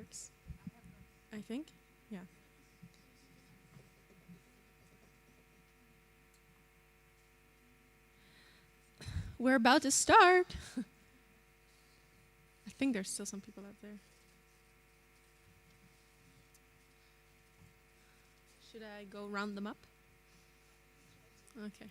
works. I think. Yeah. We're about to start. I think there's still some people out there. Should I go round them up? Okay.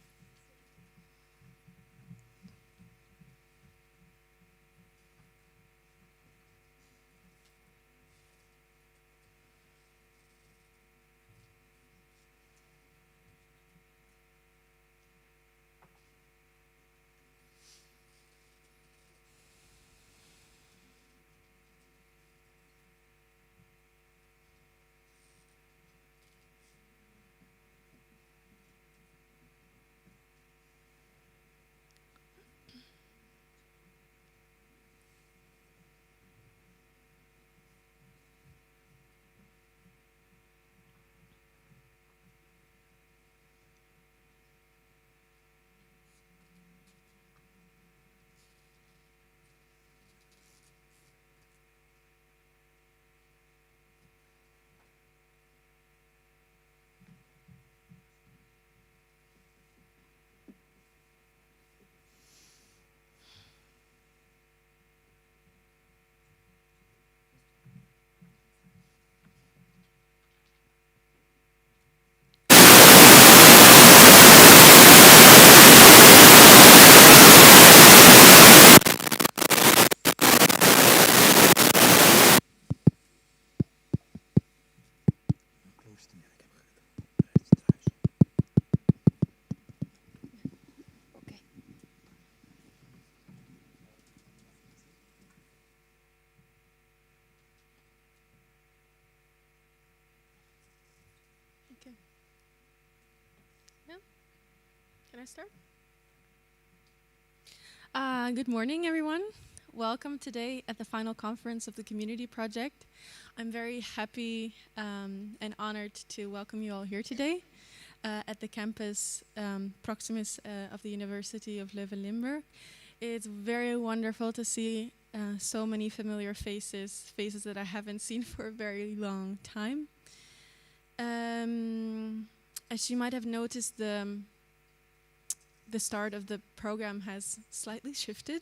Okay. Yeah. Can I start? Good morning, everyone. Welcome today at the final conference of the Community Project. I'm very happy and honored to welcome you all here today at the campus Proximus of the University of Leuven-Limburg. It's very wonderful to see so many familiar faces that I haven't seen for a very long time. As you might have noticed, the start of the program has slightly shifted.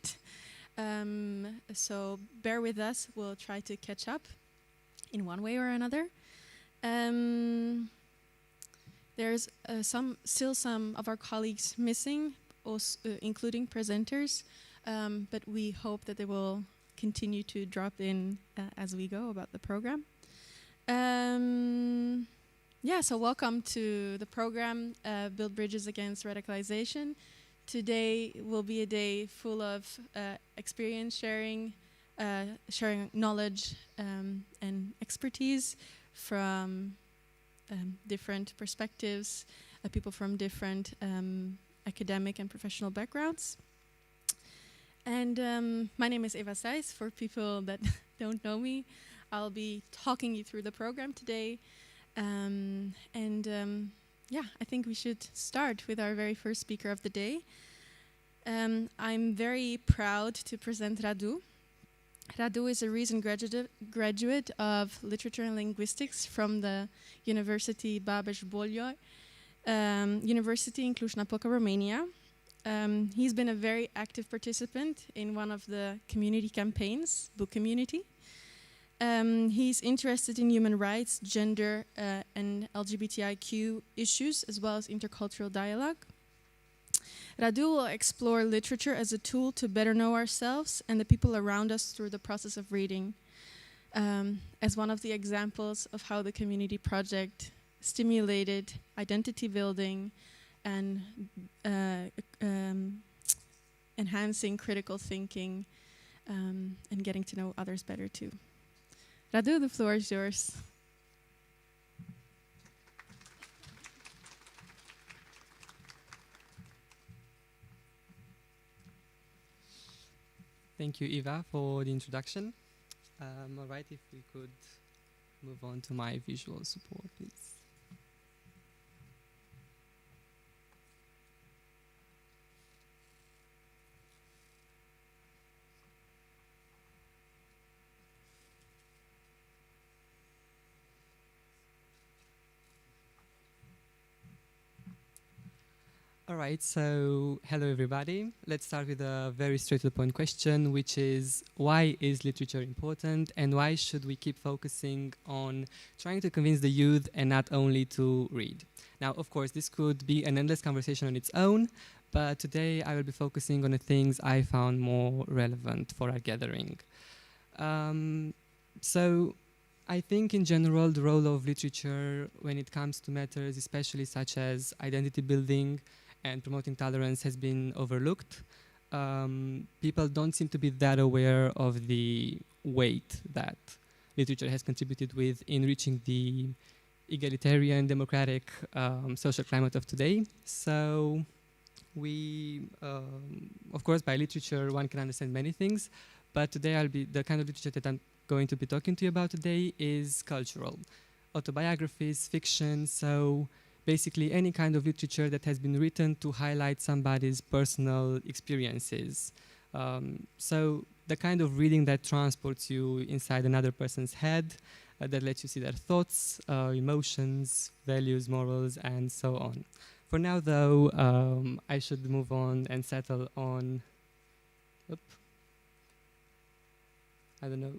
So bear with us, we'll try to catch up in one way or another. There's still some of our colleagues missing, also, including presenters, but we hope that they will continue to drop in as we go about the program. So welcome to the program, Build Bridges Against Radicalisation. Today will be a day full of experience sharing, sharing knowledge and expertise from different perspectives, people from different academic and professional backgrounds. And my name is Eva Sijs. For people that don't know me, I'll be talking you through the program today. I think we should start with our very first speaker of the day. I'm very proud to present Radu. Radu is a recent graduate of Literature and Linguistics from the University Babeș-Bolyai University in Cluj-Napoca, Romania. He's been a very active participant in one of the community campaigns, Book Community. He's interested in human rights, gender, and LGBTIQ issues, as well as intercultural dialogue. Radu will explore literature as a tool to better know ourselves and the people around us through the process of reading, as one of the examples of how the community project stimulated identity building and enhancing critical thinking and getting to know others better too. Radu, the floor is yours. Thank you, Eva, for the introduction. All right, if we could move on to my visual support, please. All right, so hello everybody. Let's start with a very straight to the point question, which is why is literature important and why should we keep focusing on trying to convince the youth and not only to read? Now, of course, this could be an endless conversation on its own, but today I will be focusing on the things I found more relevant for our gathering. So I think in general the role of literature when it comes to matters especially such as identity building and promoting tolerance has been overlooked. People don't seem to be that aware of the weight that literature has contributed with in reaching the egalitarian, democratic social climate of today. So we, of course, by literature one can understand many things, but today the kind of literature that I'm going to be talking to you about today is cultural. Autobiographies, fiction, so basically any kind of literature that has been written to highlight somebody's personal experiences. So the kind of reading that transports you inside another person's head, that lets you see their thoughts, emotions, values, morals, and so on. For now, though, I should move on and settle on, I don't know,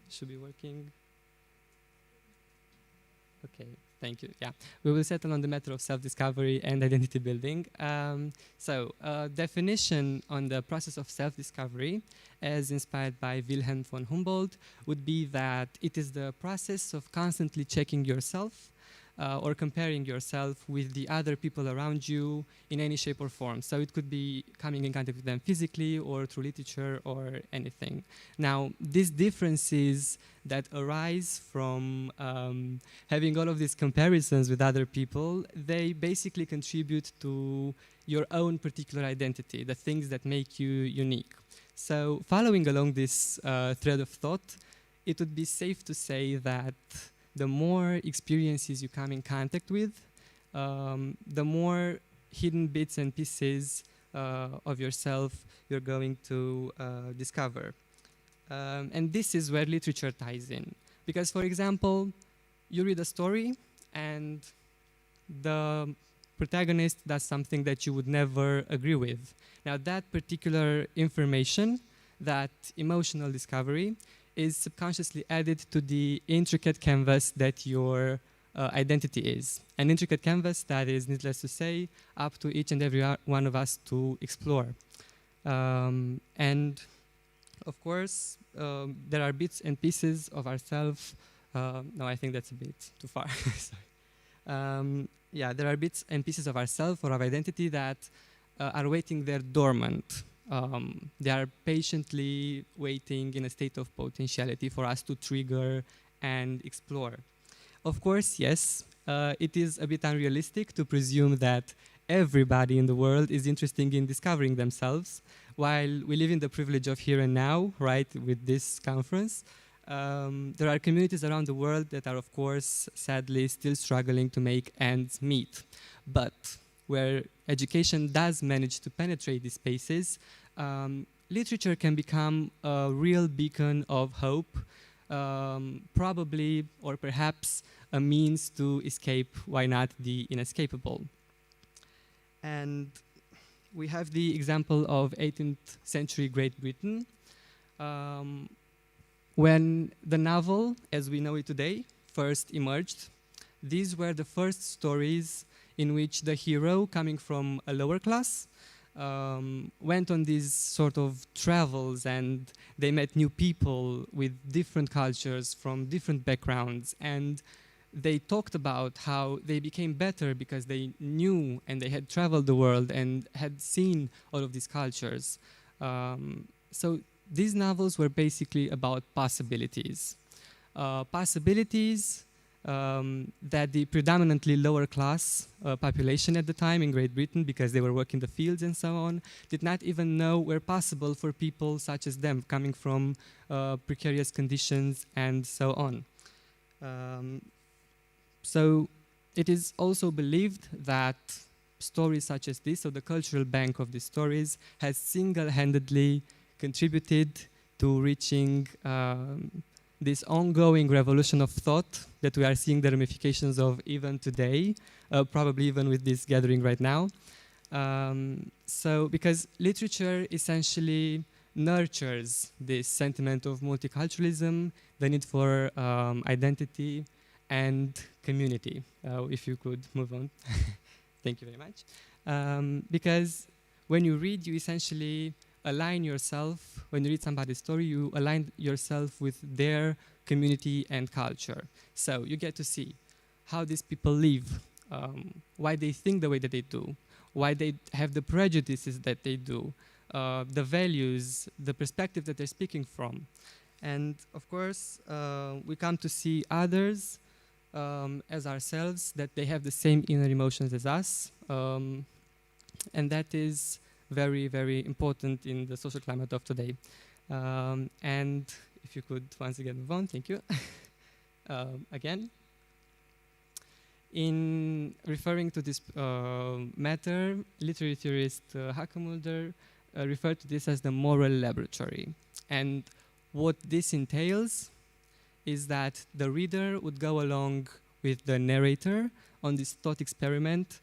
should be working. Okay, thank you. Yeah, we will settle on the matter of self-discovery and identity building. Definition on the process of self-discovery, as inspired by Wilhelm von Humboldt, would be that it is the process of constantly checking yourself or comparing yourself with the other people around you in any shape or form. So it could be coming in contact with them physically or through literature or anything. Now, these differences that arise from having all of these comparisons with other people, they basically contribute to your own particular identity, the things that make you unique. So following along this thread of thought, it would be safe to say that the more experiences you come in contact with, the more hidden bits and pieces of yourself you're going to discover. And this is where literature ties in. Because, for example, you read a story and the protagonist does something that you would never agree with. Now, that particular information, that emotional discovery, is subconsciously added to the intricate canvas that your identity is. An intricate canvas that is, needless to say, up to each and every one of us to explore. And of course, there are bits and pieces of ourselves. No, I think that's a bit too far. Sorry. Yeah, there are bits and pieces of ourselves or of identity that are waiting there dormant. They are patiently waiting in a state of potentiality for us to trigger and explore. Of course, yes, it is a bit unrealistic to presume that everybody in the world is interested in discovering themselves. While we live in the privilege of here and now, right, with this conference, there are communities around the world that are, of course, sadly still struggling to make ends meet. But where education does manage to penetrate these spaces, literature can become a real beacon of hope, probably or perhaps a means to escape, why not, the inescapable. And we have the example of 18th century Great Britain, when the novel, as we know it today, first emerged. These were the first stories in which the hero, coming from a lower class, went on these sort of travels and they met new people with different cultures from different backgrounds, and they talked about how they became better because they knew and they had traveled the world and had seen all of these cultures. So these novels were basically about possibilities. Possibilities that the predominantly lower class population at the time in Great Britain, because they were working the fields and so on, did not even know were possible for people such as them, coming from precarious conditions and so on. So it is also believed that stories such as this, so the cultural bank of these stories, has single-handedly contributed to reaching this ongoing revolution of thought that we are seeing the ramifications of even today, probably even with this gathering right now. So because literature essentially nurtures this sentiment of multiculturalism, the need for identity and community. If you could move on. Thank you very much. Because when you read, you essentially align yourself. When you read somebody's story, you align yourself with their community and culture. So you get to see how these people live, why they think the way that they do, why they have the prejudices that they do, the values, the perspective that they're speaking from. And of course, we come to see others as ourselves, that they have the same inner emotions as us. And that is very, very important in the social climate of today. And if you could once again move on, thank you. Again. In referring to this matter, literary theorist Hackenmulder referred to this as the moral laboratory. And what this entails is that the reader would go along with the narrator on this thought experiment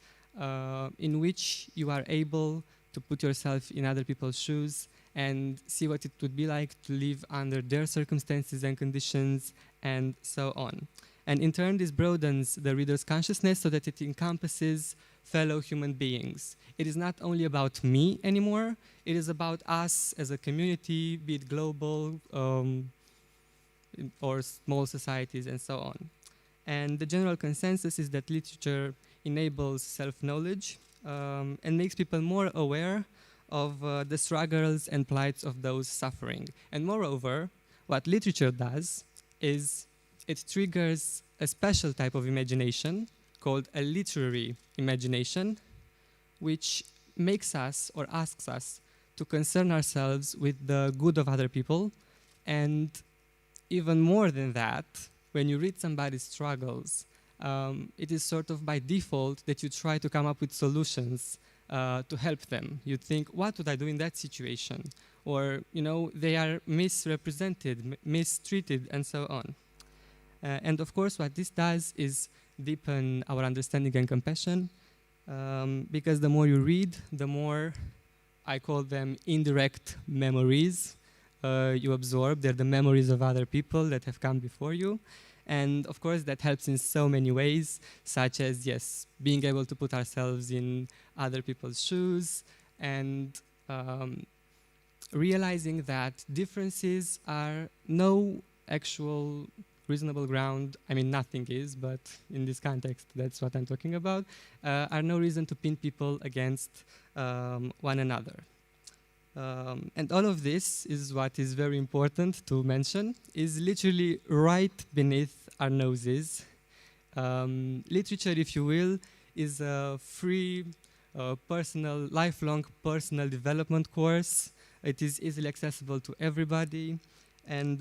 in which you are able to put yourself in other people's shoes and see what it would be like to live under their circumstances and conditions and so on. And in turn, this broadens the reader's consciousness so that it encompasses fellow human beings. It is not only about me anymore, it is about us as a community, be it global or small societies and so on. And the general consensus is that literature enables self-knowledge and makes people more aware of the struggles and plights of those suffering. And moreover, what literature does is it triggers a special type of imagination called a literary imagination, which makes us or asks us to concern ourselves with the good of other people. And even more than that, when you read somebody's struggles, it is sort of by default that you try to come up with solutions to help them. You think, what would I do in that situation? Or, you know, they are misrepresented, mistreated, and so on. And of course, what this does is deepen our understanding and compassion, because the more you read, the more, I call them indirect memories, you absorb. They're the memories of other people that have come before you. And of course, that helps in so many ways, such as, yes, being able to put ourselves in other people's shoes and realizing that differences are no actual reasonable ground. I mean, nothing is, but in this context, that's what I'm talking about, are no reason to pin people against one another. And all of this is what is very important to mention, is literally right beneath our noses. Literature, if you will, is a free, personal, lifelong personal development course. It is easily accessible to everybody. And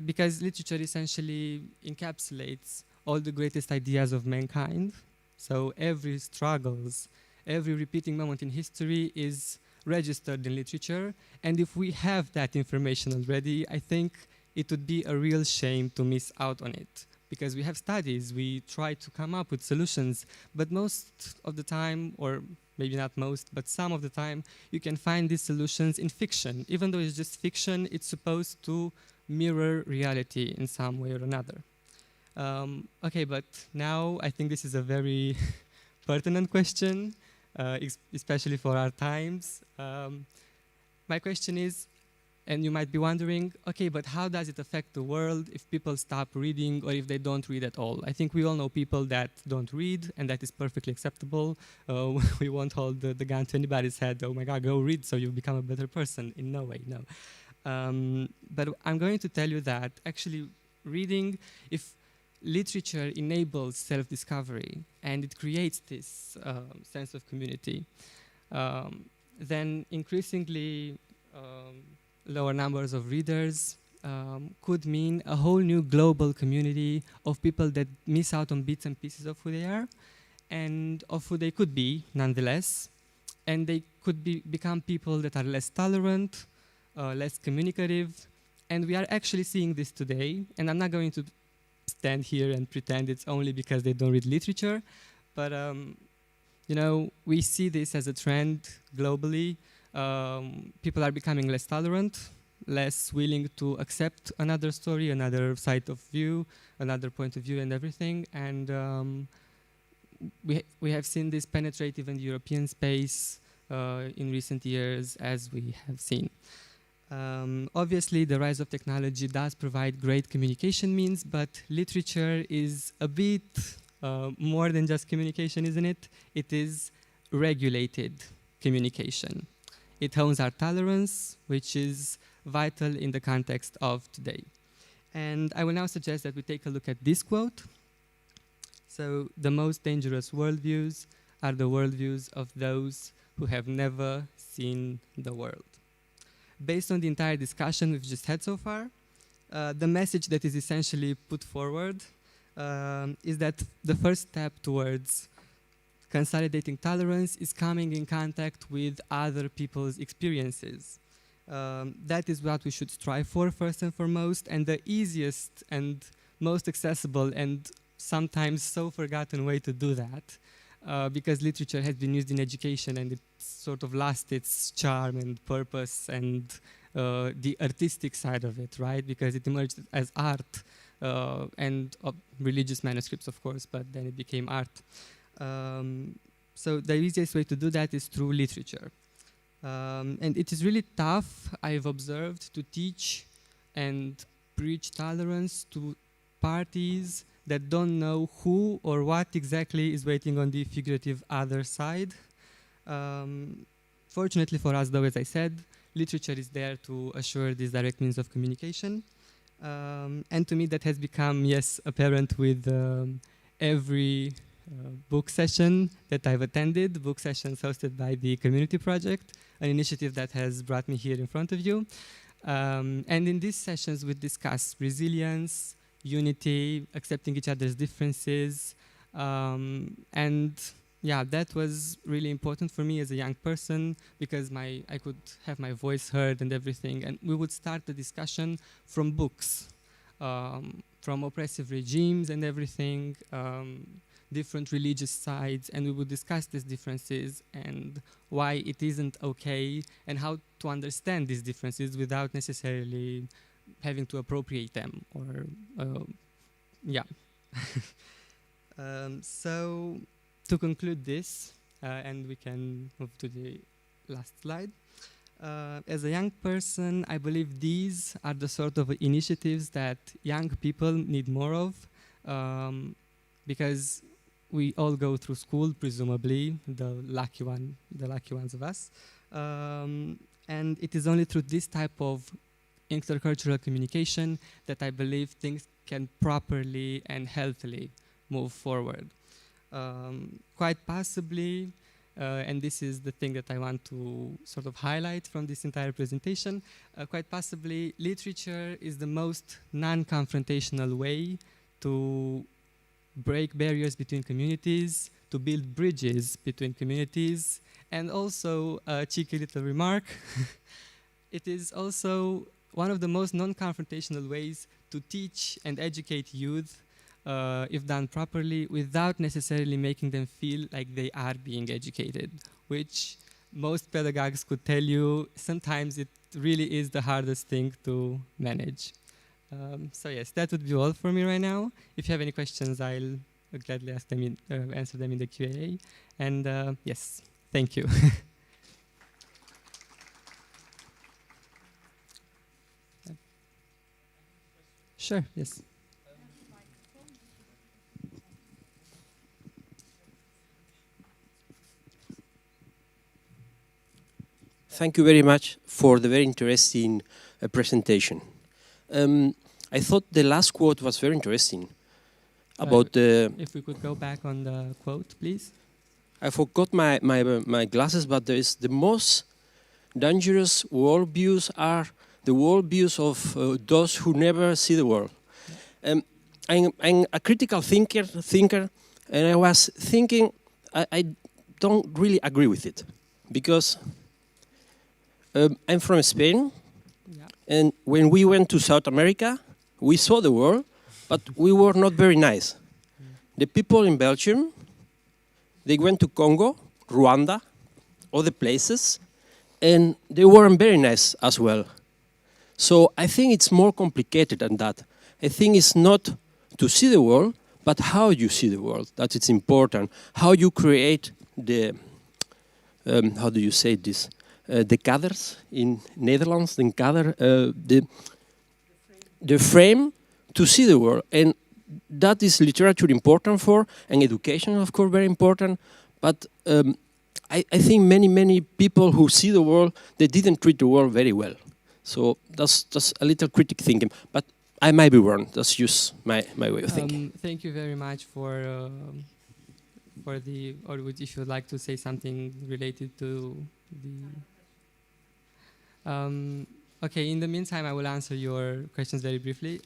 because literature essentially encapsulates all the greatest ideas of mankind. So every struggles, every repeating moment in history is registered in literature. And if we have that information already, I think it would be a real shame to miss out on it. Because we have studies, we try to come up with solutions, but most of the time, or maybe not most, but some of the time, you can find these solutions in fiction. Even though it's just fiction, it's supposed to mirror reality in some way or another. Okay, but now I think this is a very pertinent question, especially for our times. My question is, and you might be wondering, okay, but how does it affect the world if people stop reading or if they don't read at all? I think we all know people that don't read, and that is perfectly acceptable. We won't hold the gun to anybody's head, oh my God, go read so you become a better person. In no way, no. But I'm going to tell you that actually reading, if literature enables self-discovery and it creates this sense of community, then increasingly lower numbers of readers could mean a whole new global community of people that miss out on bits and pieces of who they are and of who they could be nonetheless. And they could become people that are less tolerant, less communicative, And we are actually seeing this today, and I'm not going to stand here and pretend it's only because they don't read literature, but you know, we see this as a trend globally. People are becoming less tolerant, less willing to accept another story, another side of view, another point of view and everything. And we have seen this penetrate even the European space in recent years, as we have seen. Obviously, the rise of technology does provide great communication means, but literature is a bit more than just communication, isn't it? It is regulated communication. It hones our tolerance, which is vital in the context of today. And I will now suggest that we take a look at this quote. So, the most dangerous worldviews are the worldviews of those who have never seen the world. Based on the entire discussion we've just had so far, the message that is essentially put forward is that the first step towards consolidating tolerance is coming in contact with other people's experiences. That is what we should strive for first and foremost, and the easiest and most accessible and sometimes so forgotten way to do that, because literature has been used in education and it sort of lost its charm and purpose and the artistic side of it, right? Because it emerged as art and religious manuscripts, of course, but then it became art. So the easiest way to do that is through literature. And it is really tough, I've observed, to teach and preach tolerance to parties that don't know who or what exactly is waiting on the figurative other side. Fortunately for us, though, as I said, literature is there to assure these direct means of communication. And to me, that has become, yes, apparent with every book session that I've attended, book sessions hosted by the CommUnity project, an initiative that has brought me here in front of you. And in these sessions, we discuss resilience, unity, accepting each other's differences. And yeah, that was really important for me as a young person because I could have my voice heard and everything. And we would start the discussion from books, from oppressive regimes and everything, different religious sides, and we would discuss these differences and why it isn't okay and how to understand these differences without necessarily having to appropriate them or yeah. So to conclude this, and we can move to the last slide. As a young person, I believe these are the sort of initiatives that young people need more of, because we all go through school, presumably, the lucky ones of us. And it is only through this type of intercultural communication that I believe things can properly and healthily move forward. Quite possibly, and this is the thing that I want to sort of highlight from this entire presentation, quite possibly literature is the most non-confrontational way to break barriers between communities, to build bridges between communities, and also a cheeky little remark, it is also one of the most non-confrontational ways to teach and educate youth, if done properly, without necessarily making them feel like they are being educated, which most pedagogues could tell you sometimes it really is the hardest thing to manage. So yes, that would be all for me right now. If you have any questions, I'll gladly ask them answer them in the Q&A. And yes, thank you. Sure, yes. Thank you very much for the very interesting presentation. I thought the last quote was very interesting about the... If we could go back on the quote, please. I forgot my glasses, but there is the most dangerous worldviews are the worldviews of those who never see the world. I'm a critical thinker, and I was thinking I don't really agree with it because I'm from Spain, And when we went to South America, we saw the world, but we were not very nice. The people in Belgium, they went to Congo, Rwanda, other places, and they weren't very nice as well. So I think it's more complicated than that. I think it's not to see the world, but how you see the world, that it's important. How you create the, how do you say this? The kaders in Netherlands, the kader, the frame to see the world. And that is literature important for, and education, of course, very important. But I think many people who see the world, they didn't treat the world very well. So that's a little critic thinking. But I might be wrong. That's just my way of thinking. Thank you very much for the, or if you'd like to say something related to the... okay, in the meantime, I will answer your questions very briefly.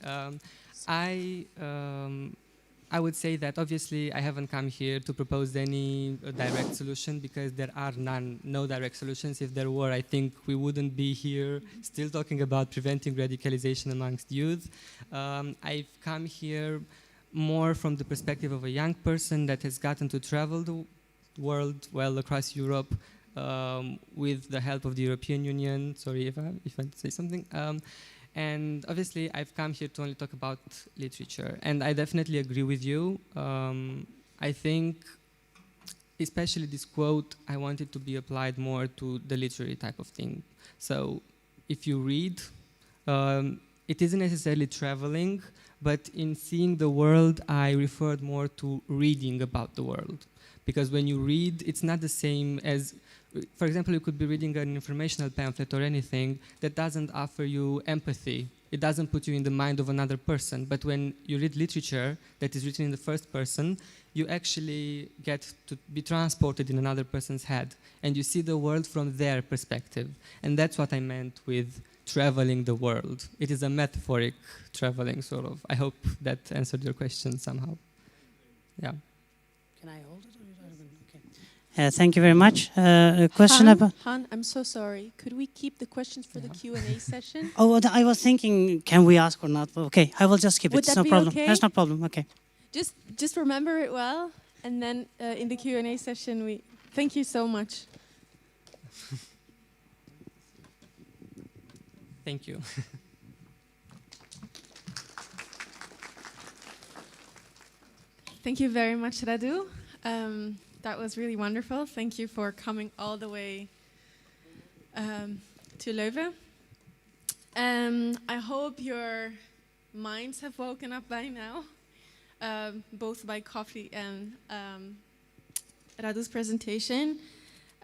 I would say that obviously I haven't come here to propose any direct solution, because there are no direct solutions. If there were, I think we wouldn't be here still talking about preventing radicalization amongst youth. I've come here more from the perspective of a young person that has gotten to travel the world, well, across Europe, with the help of the European Union. Sorry if I say something. And obviously, I've come here to only talk about literature. And I definitely agree with you. I think, especially this quote, I want it to be applied more to the literary type of thing. So if you read, it isn't necessarily traveling, but in seeing the world, I referred more to reading about the world. Because when you read, it's not the same as, for example, you could be reading an informational pamphlet or anything that doesn't offer you empathy. It doesn't put you in the mind of another person. But when you read literature that is written in the first person, you actually get to be transported in another person's head. And you see the world from their perspective. And that's what I meant with traveling the world. It is a metaphoric traveling, sort of. I hope that answered your question somehow. Yeah. Can I hold it? Okay. Thank you very much. A question about... Han, I'm so sorry. Could we keep the questions for the Q&A session? Oh, well, I was thinking, can we ask or not? Okay, I will just keep it. Would that no be problem. okay? There's no problem. Okay. Just remember it well, and then in the Q&A session, we... Thank you so much. Thank you. Thank you very much, Radu. That was really wonderful. Thank you for coming all the way to Leuven. I hope your minds have woken up by now, both by coffee and Radu's presentation.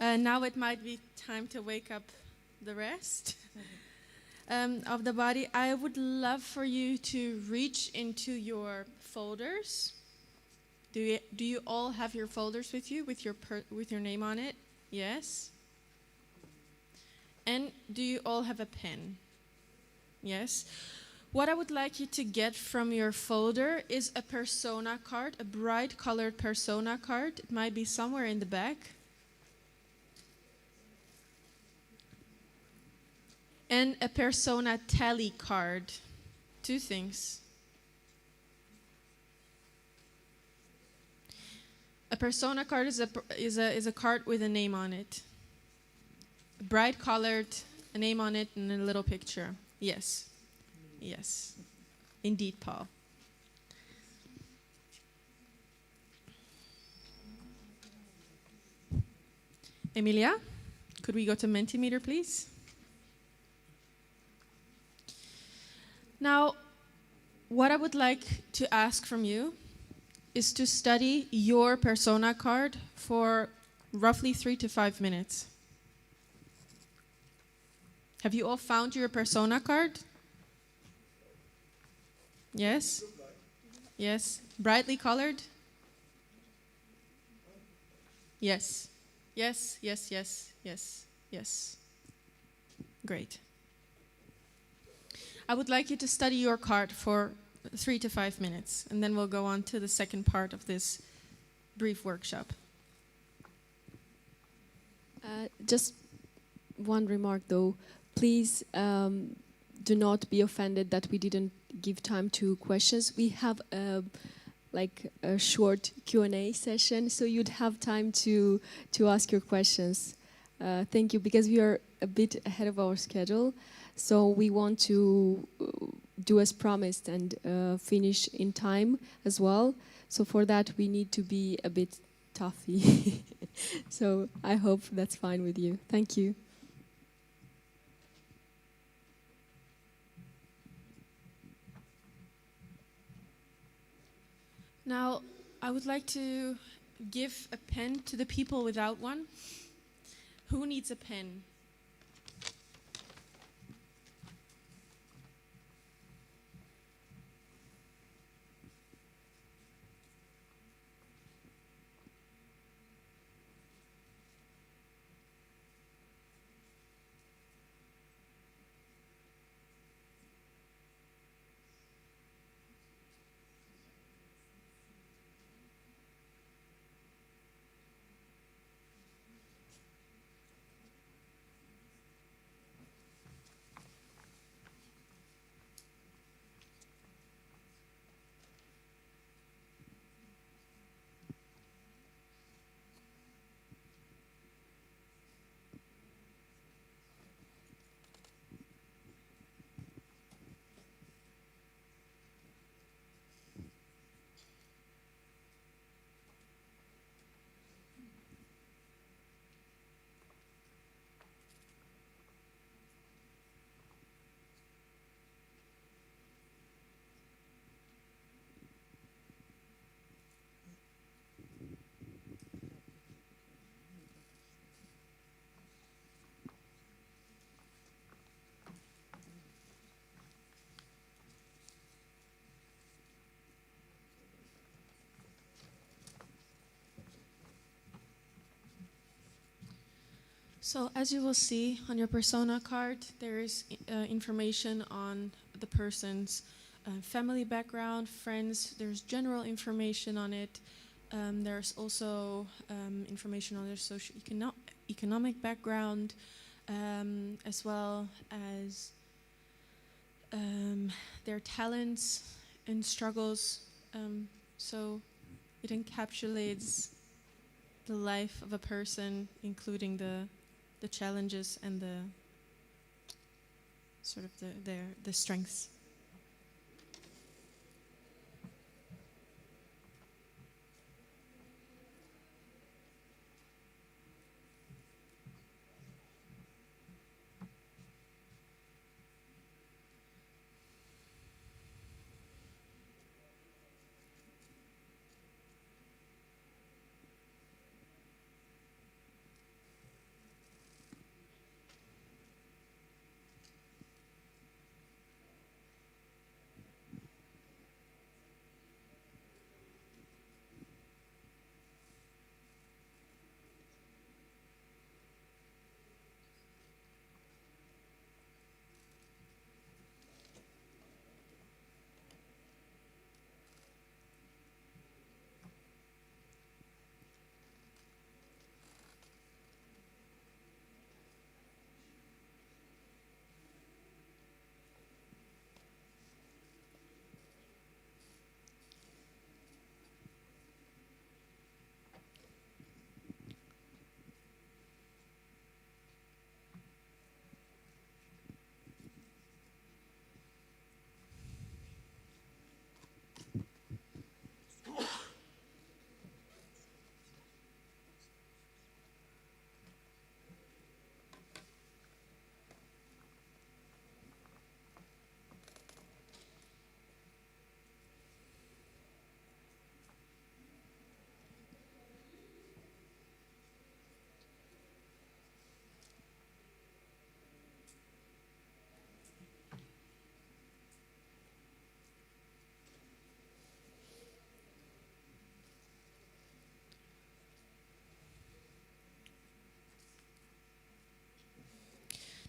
Now it might be time to wake up the rest of the body. I would love for you to reach into your folders. Do you all have your folders with you with your name on it? Yes. And do you all have a pen? Yes. What I would like you to get from your folder is a persona card, a bright colored persona card. It might be somewhere in the back. And a persona tally card. Two things. A persona card is a card with a name on it. Bright colored, a name on it, and a little picture. Yes. Yes. Indeed, Paul. Emilia, could we go to Mentimeter, please? Now, what I would like to ask from you is to study your persona card for roughly 3 to 5 minutes. Have you all found your persona card? Yes? Yes. Brightly colored? Yes. Yes, yes, yes, yes, yes. Great. I would like you to study your card for 3 to 5 minutes, and then we'll go on to the second part of this brief workshop. Just one remark though. Please do not be offended that we didn't give time to questions. We have like a short Q&A session, so you'd have time to ask your questions. Thank you, because we are a bit ahead of our schedule, so we want to do as promised and finish in time as well. So for that we need to be a bit toughy. So I hope that's fine with you. Thank you. Now, I would like to give a pen to the people without one. Who needs a pen? So as you will see on your persona card, there is information on the person's family background, friends. There's general information on it. There's also information on their economic background, as well as their talents and struggles. So it encapsulates the life of a person, including the challenges and the sort of the strengths.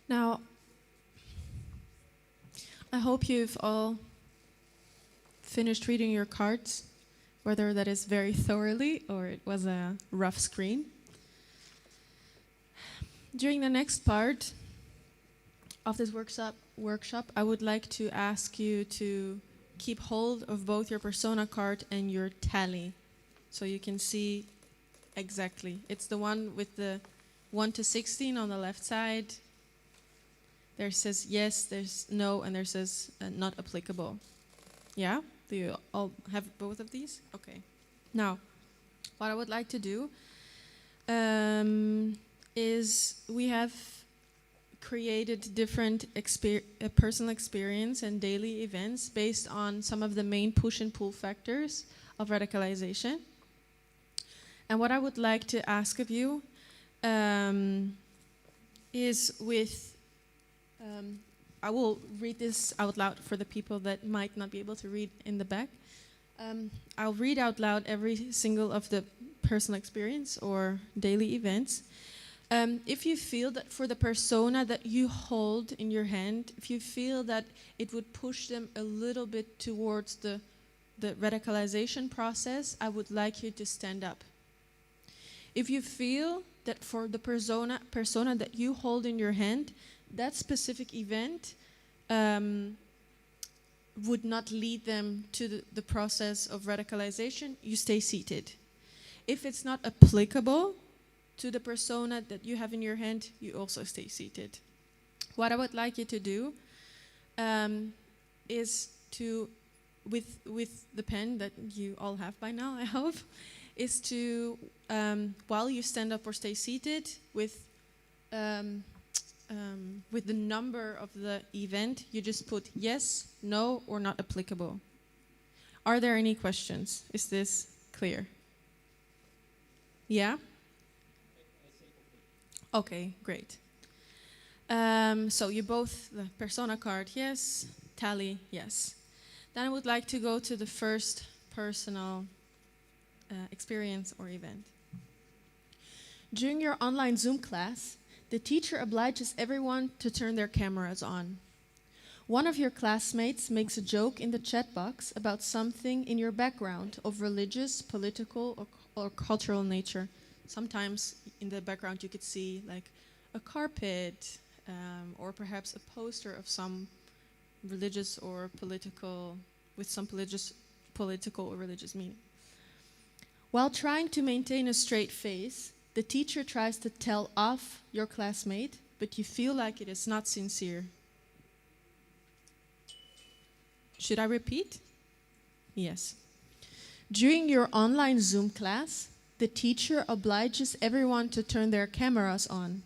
Now, I hope you've all finished reading your cards, whether that is very thoroughly or it was a rough screen. During the next part, of this workshop, I would like to ask you to keep hold of both your persona card and your tally, so you can see exactly. It's the one with the 1 to 16 on the left side. There says yes, there's no, and there says not applicable. Yeah? Do you all have both of these? Okay. Now, what I would like to do is we have created different personal experience and daily events based on some of the main push and pull factors of radicalization. And what I would like to ask of you is I will read this out loud for the people that might not be able to read in the back. I'll read out loud every single of the personal experience or daily events. If you feel that for the persona that you hold in your hand, if you feel that it would push them a little bit towards the radicalization process, I would like you to stand up. If you feel that for the persona that you hold in your hand, that specific event would not lead them to the process of radicalization, you stay seated. If it's not applicable to the persona that you have in your hand, you also stay seated. What I would like you to do is to, with the pen that you all have by now, I hope, is to, while you stand up or stay seated, with the number of the event, you just put yes, no, or not applicable. Are there any questions? Is this clear? Yeah? Okay, great. So you both, the persona card, yes, tally, yes. Then I would like to go to the first personal experience or event. During your online Zoom class, the teacher obliges everyone to turn their cameras on. One of your classmates makes a joke in the chat box about something in your background of religious, political, or cultural nature. Sometimes in the background you could see like a carpet or perhaps a poster of some religious or political, with some political or religious meaning. While trying to maintain a straight face, the teacher tries to tell off your classmate, but you feel like it is not sincere. Should I repeat? Yes. During your online Zoom class, the teacher obliges everyone to turn their cameras on.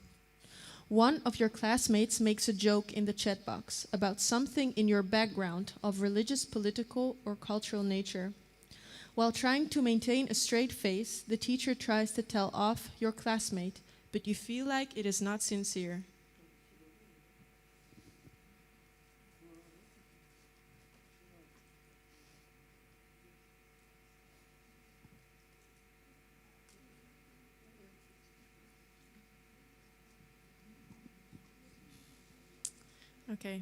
One of your classmates makes a joke in the chat box about something in your background of religious, political, or cultural nature. While trying to maintain a straight face, the teacher tries to tell off your classmate, but you feel like it is not sincere. Okay.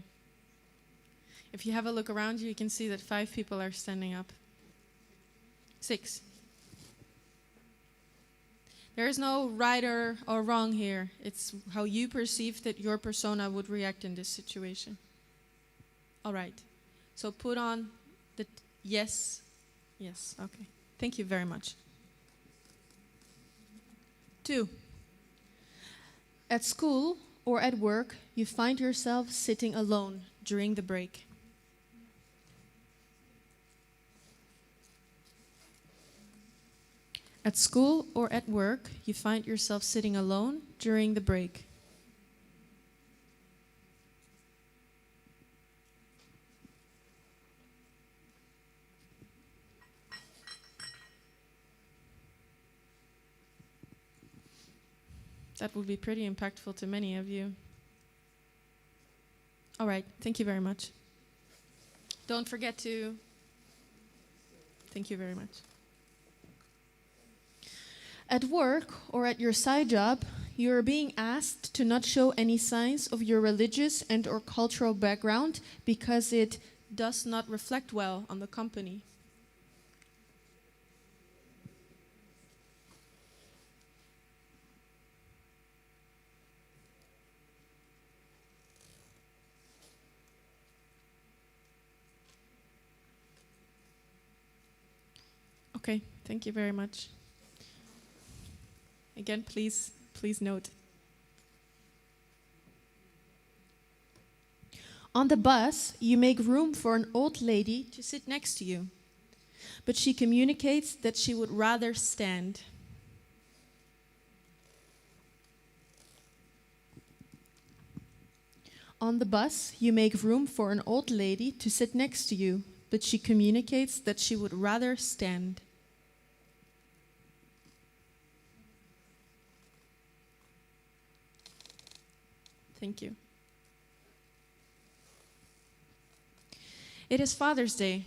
If you have a look around you, you can see that 5 people are standing up. 6. There is no right or wrong here. It's how you perceive that your persona would react in this situation. All right. So put on the yes. Yes, okay. Thank you very much. 2. At school or at work, you find yourself sitting alone during the break. At school or at work, you find yourself sitting alone during the break. That would be pretty impactful to many of you. All right, thank you very much. Don't forget to... Thank you very much. At work or at your side job, you are being asked to not show any signs of your religious and or cultural background because it does not reflect well on the company. Okay, thank you very much. Again, please note. On the bus, you make room for an old lady to sit next to you, but she communicates that she would rather stand. On the bus, you make room for an old lady to sit next to you, but she communicates that she would rather stand. Thank you. It is Father's Day.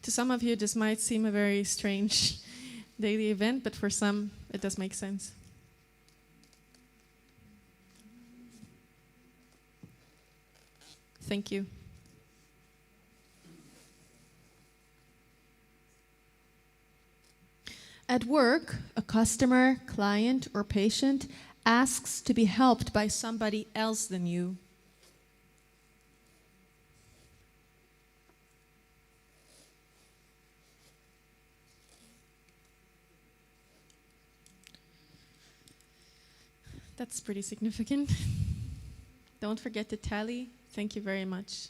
To some of you, this might seem a very strange daily event, but for some, it does make sense. Thank you. At work, a customer, client, or patient asks to be helped by somebody else than you. That's pretty significant. Don't forget to tally. Thank you very much.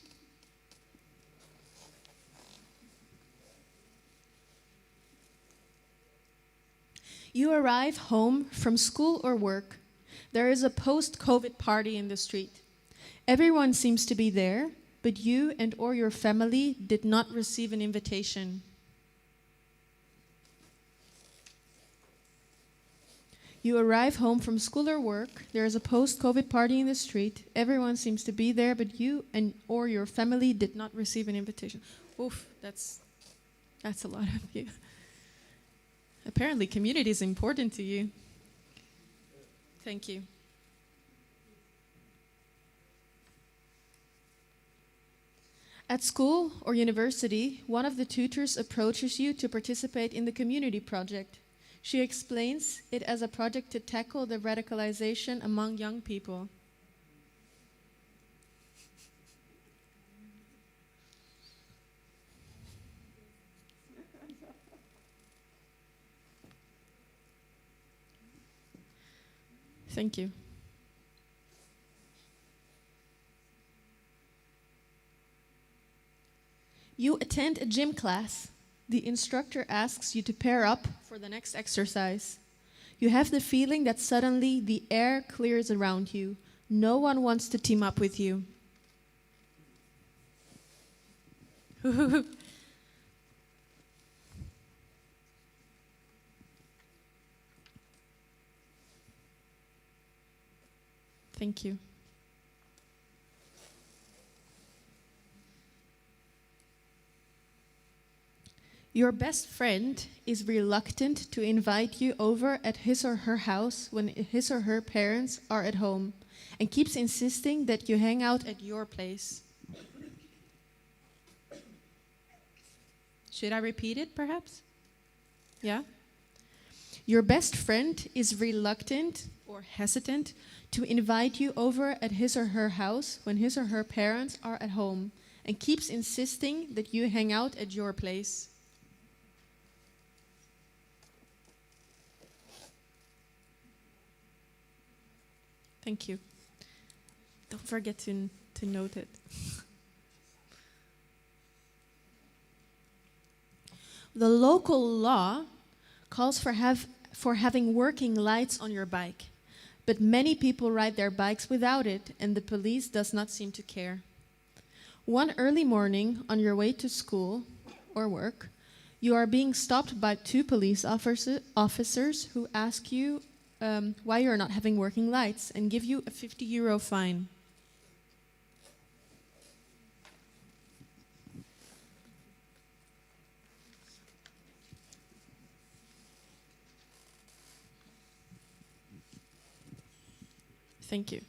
You arrive home from school or work. There is a post-COVID party in the street. Everyone seems to be there, but you and or your family did not receive an invitation. You arrive home from school or work. There is a post-COVID party in the street. Everyone seems to be there, but you and or your family did not receive an invitation. Oof, that's a lot of you. Apparently, community is important to you. Thank you. At school or university, one of the tutors approaches you to participate in the community project. She explains it as a project to tackle the radicalisation among young people. Thank you. You attend a gym class. The instructor asks you to pair up for the next exercise. You have the feeling that suddenly the air clears around you. No one wants to team up with you. Thank you. Your best friend is reluctant to invite you over at his or her house when his or her parents are at home and keeps insisting that you hang out at your place. Should I repeat it, perhaps? Yeah? Your best friend is reluctant or hesitant to invite you over at his or her house when his or her parents are at home and keeps insisting that you hang out at your place. Thank you. Don't forget to note it. The local law calls for having working lights on your bike, but many people ride their bikes without it, and the police does not seem to care. One early morning, on your way to school or work, you are being stopped by two police officers who ask you why you are not having working lights and give you a €50 fine. Thank you.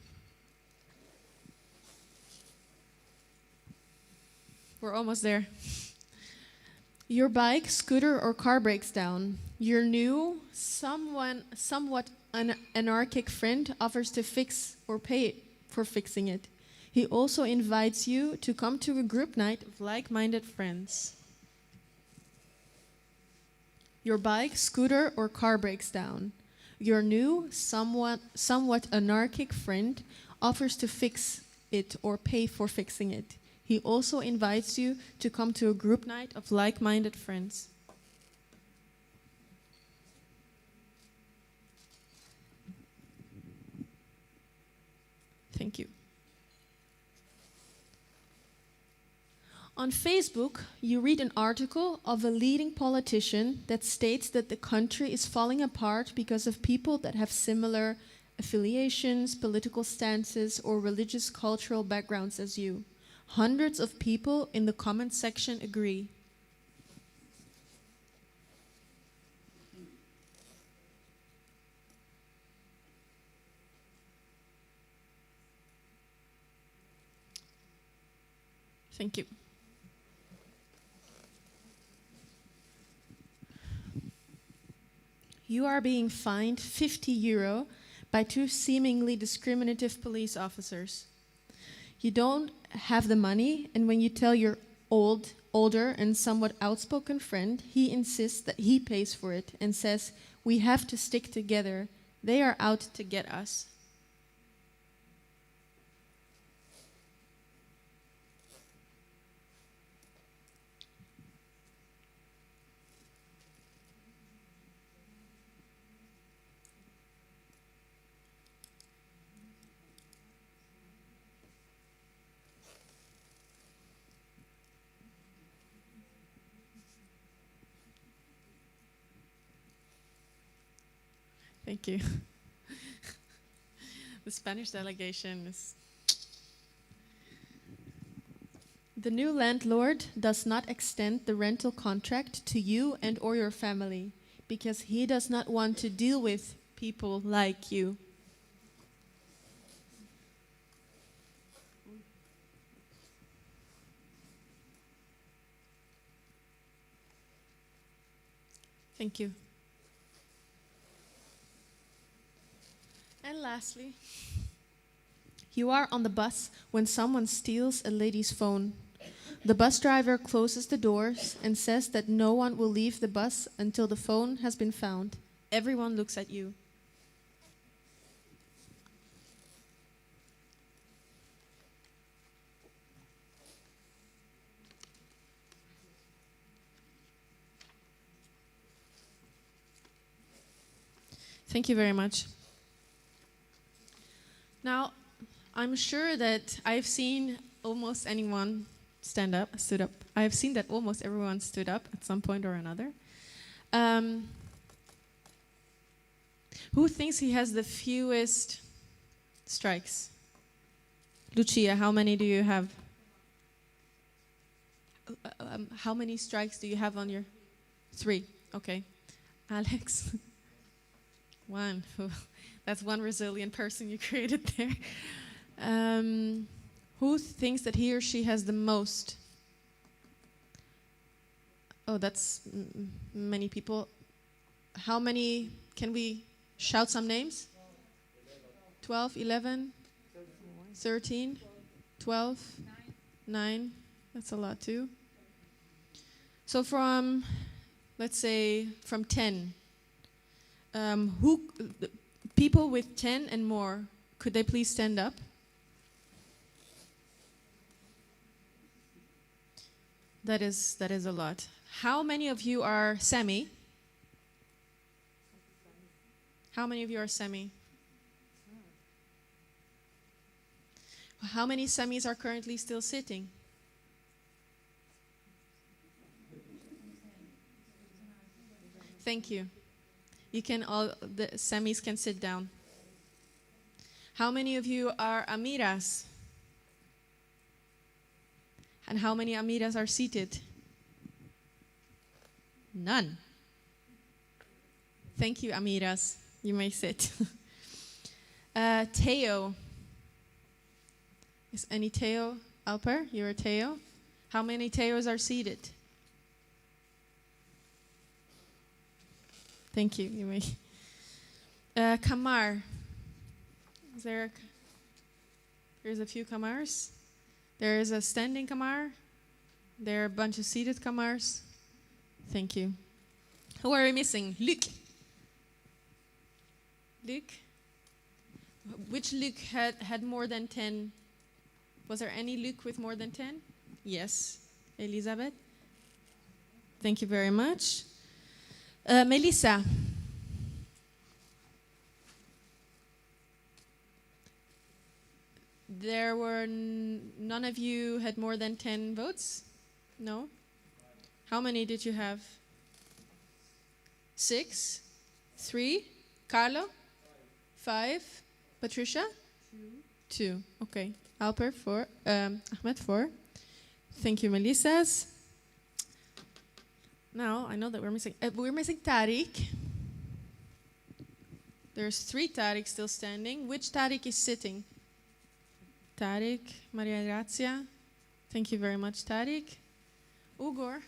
We're almost there. Your bike, scooter, or car breaks down. Your new, somewhat anarchic friend offers to fix or pay for fixing it. He also invites you to come to a group night of like-minded friends. Your bike, scooter, or car breaks down. Your new, somewhat anarchic friend offers to fix it or pay for fixing it. He also invites you to come to a group night of like-minded friends. Thank you. On Facebook, you read an article of a leading politician that states that the country is falling apart because of people that have similar affiliations, political stances, or religious cultural backgrounds as you. Hundreds of people in the comment section agree. Thank you. You are being fined €50 by two seemingly discriminative police officers. You don't have the money, and when you tell your older and somewhat outspoken friend, he insists that he pays for it and says, "We have to stick together. They are out to get us." Thank you. The Spanish delegation is... The new landlord does not extend the rental contract to you and or your family because he does not want to deal with people like you. Thank you. And lastly, you are on the bus when someone steals a lady's phone. The bus driver closes the doors and says that no one will leave the bus until the phone has been found. Everyone looks at you. Thank you very much. Now, I'm sure that I've seen almost anyone stood up. I've seen that almost everyone stood up at some point or another. Who thinks he has the fewest strikes? Lucia, how many do you have? How many strikes do you have on your... 3, okay. Alex? 1. That's one resilient person you created there. Who thinks that he or she has the most? Oh, that's many people. How many? Can we shout some names? 12, 11, 13, 12, 9. That's a lot too. So from, let's say, from 10. People with 10 and more, could they please stand up? That is a lot. How many of you are semi? How many of you are semi? How many semis are currently still sitting? Thank you. You can the semis can sit down. How many of you are amiras? And how many amiras are seated? None. Thank you, amiras. You may sit. Teo. Is any Teo? Alper, you're a Teo? How many Teos are seated? Thank you. You may. Kamar. Is there There's a few kamars. There is a standing kamar. There are a bunch of seated kamars. Thank you. Who are we missing? Luc. Luc? Which Luc had more than 10? Was there any Luc with more than 10? Yes. Elisabeth? Thank you very much. Melissa? There were none of you had more than 10 votes? No? How many did you have? 6? 3? Carlo? 5? Patricia? 2. Okay. Alper 4. Ahmed 4. Thank you, Melissas. Now, I know that we're missing Tariq. There's 3 Tariq still standing. Which Tariq is sitting? Tariq, Maria Grazia. Thank you very much, Tariq. Ugor,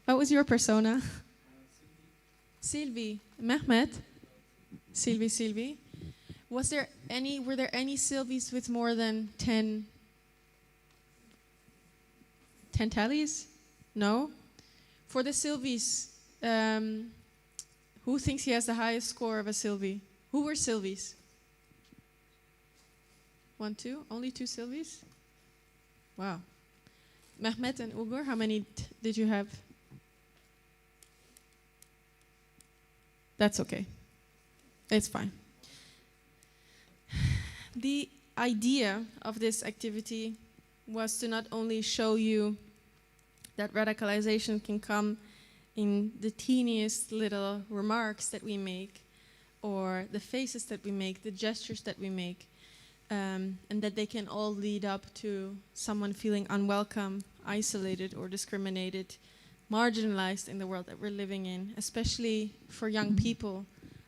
what was your persona? Sylvie. Mehmet? Sylvie. Were there any Sylvies with more than 10 tallies? No? For the Sylvies, who thinks he has the highest score of a Sylvie? Who were Sylvies? 1, 2? Only 2 Sylvies? Wow. Mehmet and Ugur, how many did you have? That's okay. It's fine. The idea of this activity was to not only show you that radicalization can come in the teeniest little remarks that we make, or the faces that we make, the gestures that we make, and that they can all lead up to someone feeling unwelcome, isolated, or discriminated, marginalized in the world that we're living in, especially for young people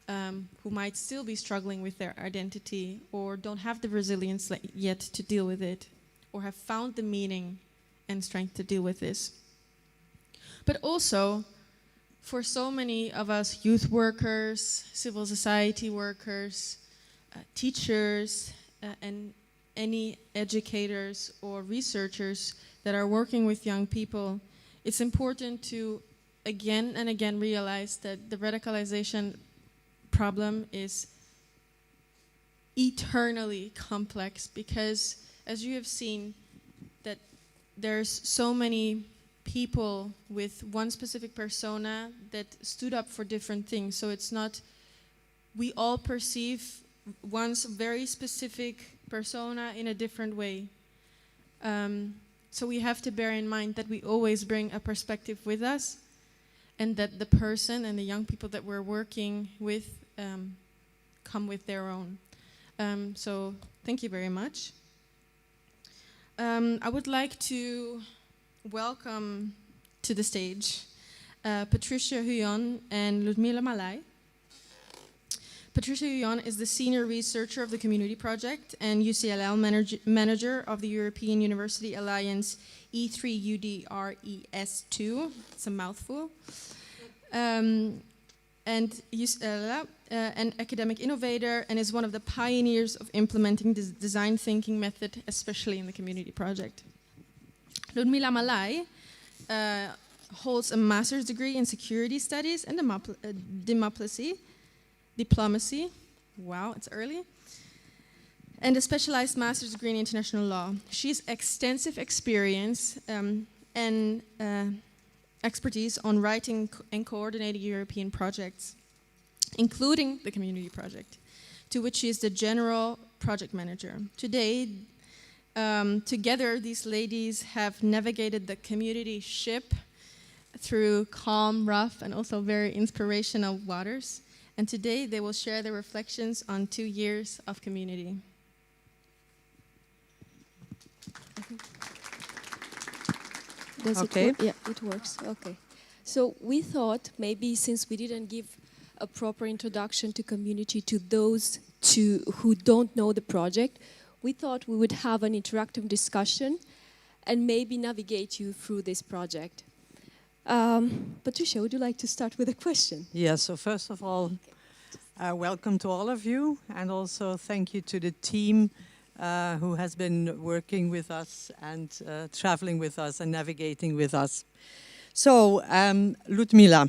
who might still be struggling with their identity or don't have the resilience yet to deal with it, or have found the meaning and strength to deal with this. But also, for so many of us youth workers, civil society workers, teachers, and any educators or researchers that are working with young people, it's important to again and again realize that the radicalization problem is eternally complex, because as you have seen, that there's so many people with one specific persona that stood up for different things. So it's not, we all perceive one's very specific persona in a different way. So we have to bear in mind that we always bring a perspective with us, and that the person and the young people that we're working with come with their own. So thank you very much. I would like to welcome to the stage Patricia Huyon and Ludmila Malai. Patricia Huyon is the senior researcher of the CommUnity project and UCLL manager of the European University Alliance E3UDRES2. It's a mouthful. And UCLL, an academic innovator, and is one of the pioneers of implementing this design thinking method, especially in the CommUnity project. Ludmila Malai holds a master's degree in security studies and diplomacy, wow, it's early, and a specialized master's degree in international law. She has extensive experience and expertise on writing and coordinating European projects, including the CommUnity project, to which she is the general project manager. Today, together, these ladies have navigated the CommUnity ship through calm, rough, and also very inspirational waters. And today they will share their reflections on 2 years of CommUnity. Does Okay. it work? Yeah, it works. Okay. So we thought maybe since we didn't give a proper introduction to CommUnity to those who don't know the project, we thought we would have an interactive discussion and maybe navigate you through this project. Patricia, would you like to start with a question? Yes, so first of all, welcome to all of you, and also thank you to the team who has been working with us and traveling with us and navigating with us. So, Ludmila,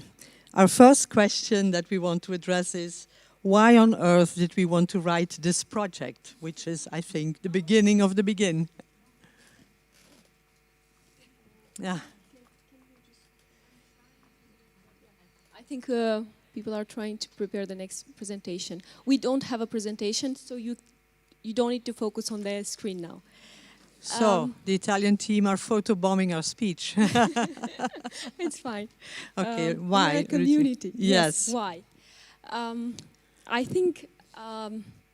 our first question that we want to address is, why on earth did we want to write this project, which is, I think, the beginning of the begin? Yeah. I think people are trying to prepare the next presentation. We don't have a presentation, so you don't need to focus on the screen now. So, the Italian team are photobombing our speech. It's fine. Okay, why? We're a community. Yes. Why? I think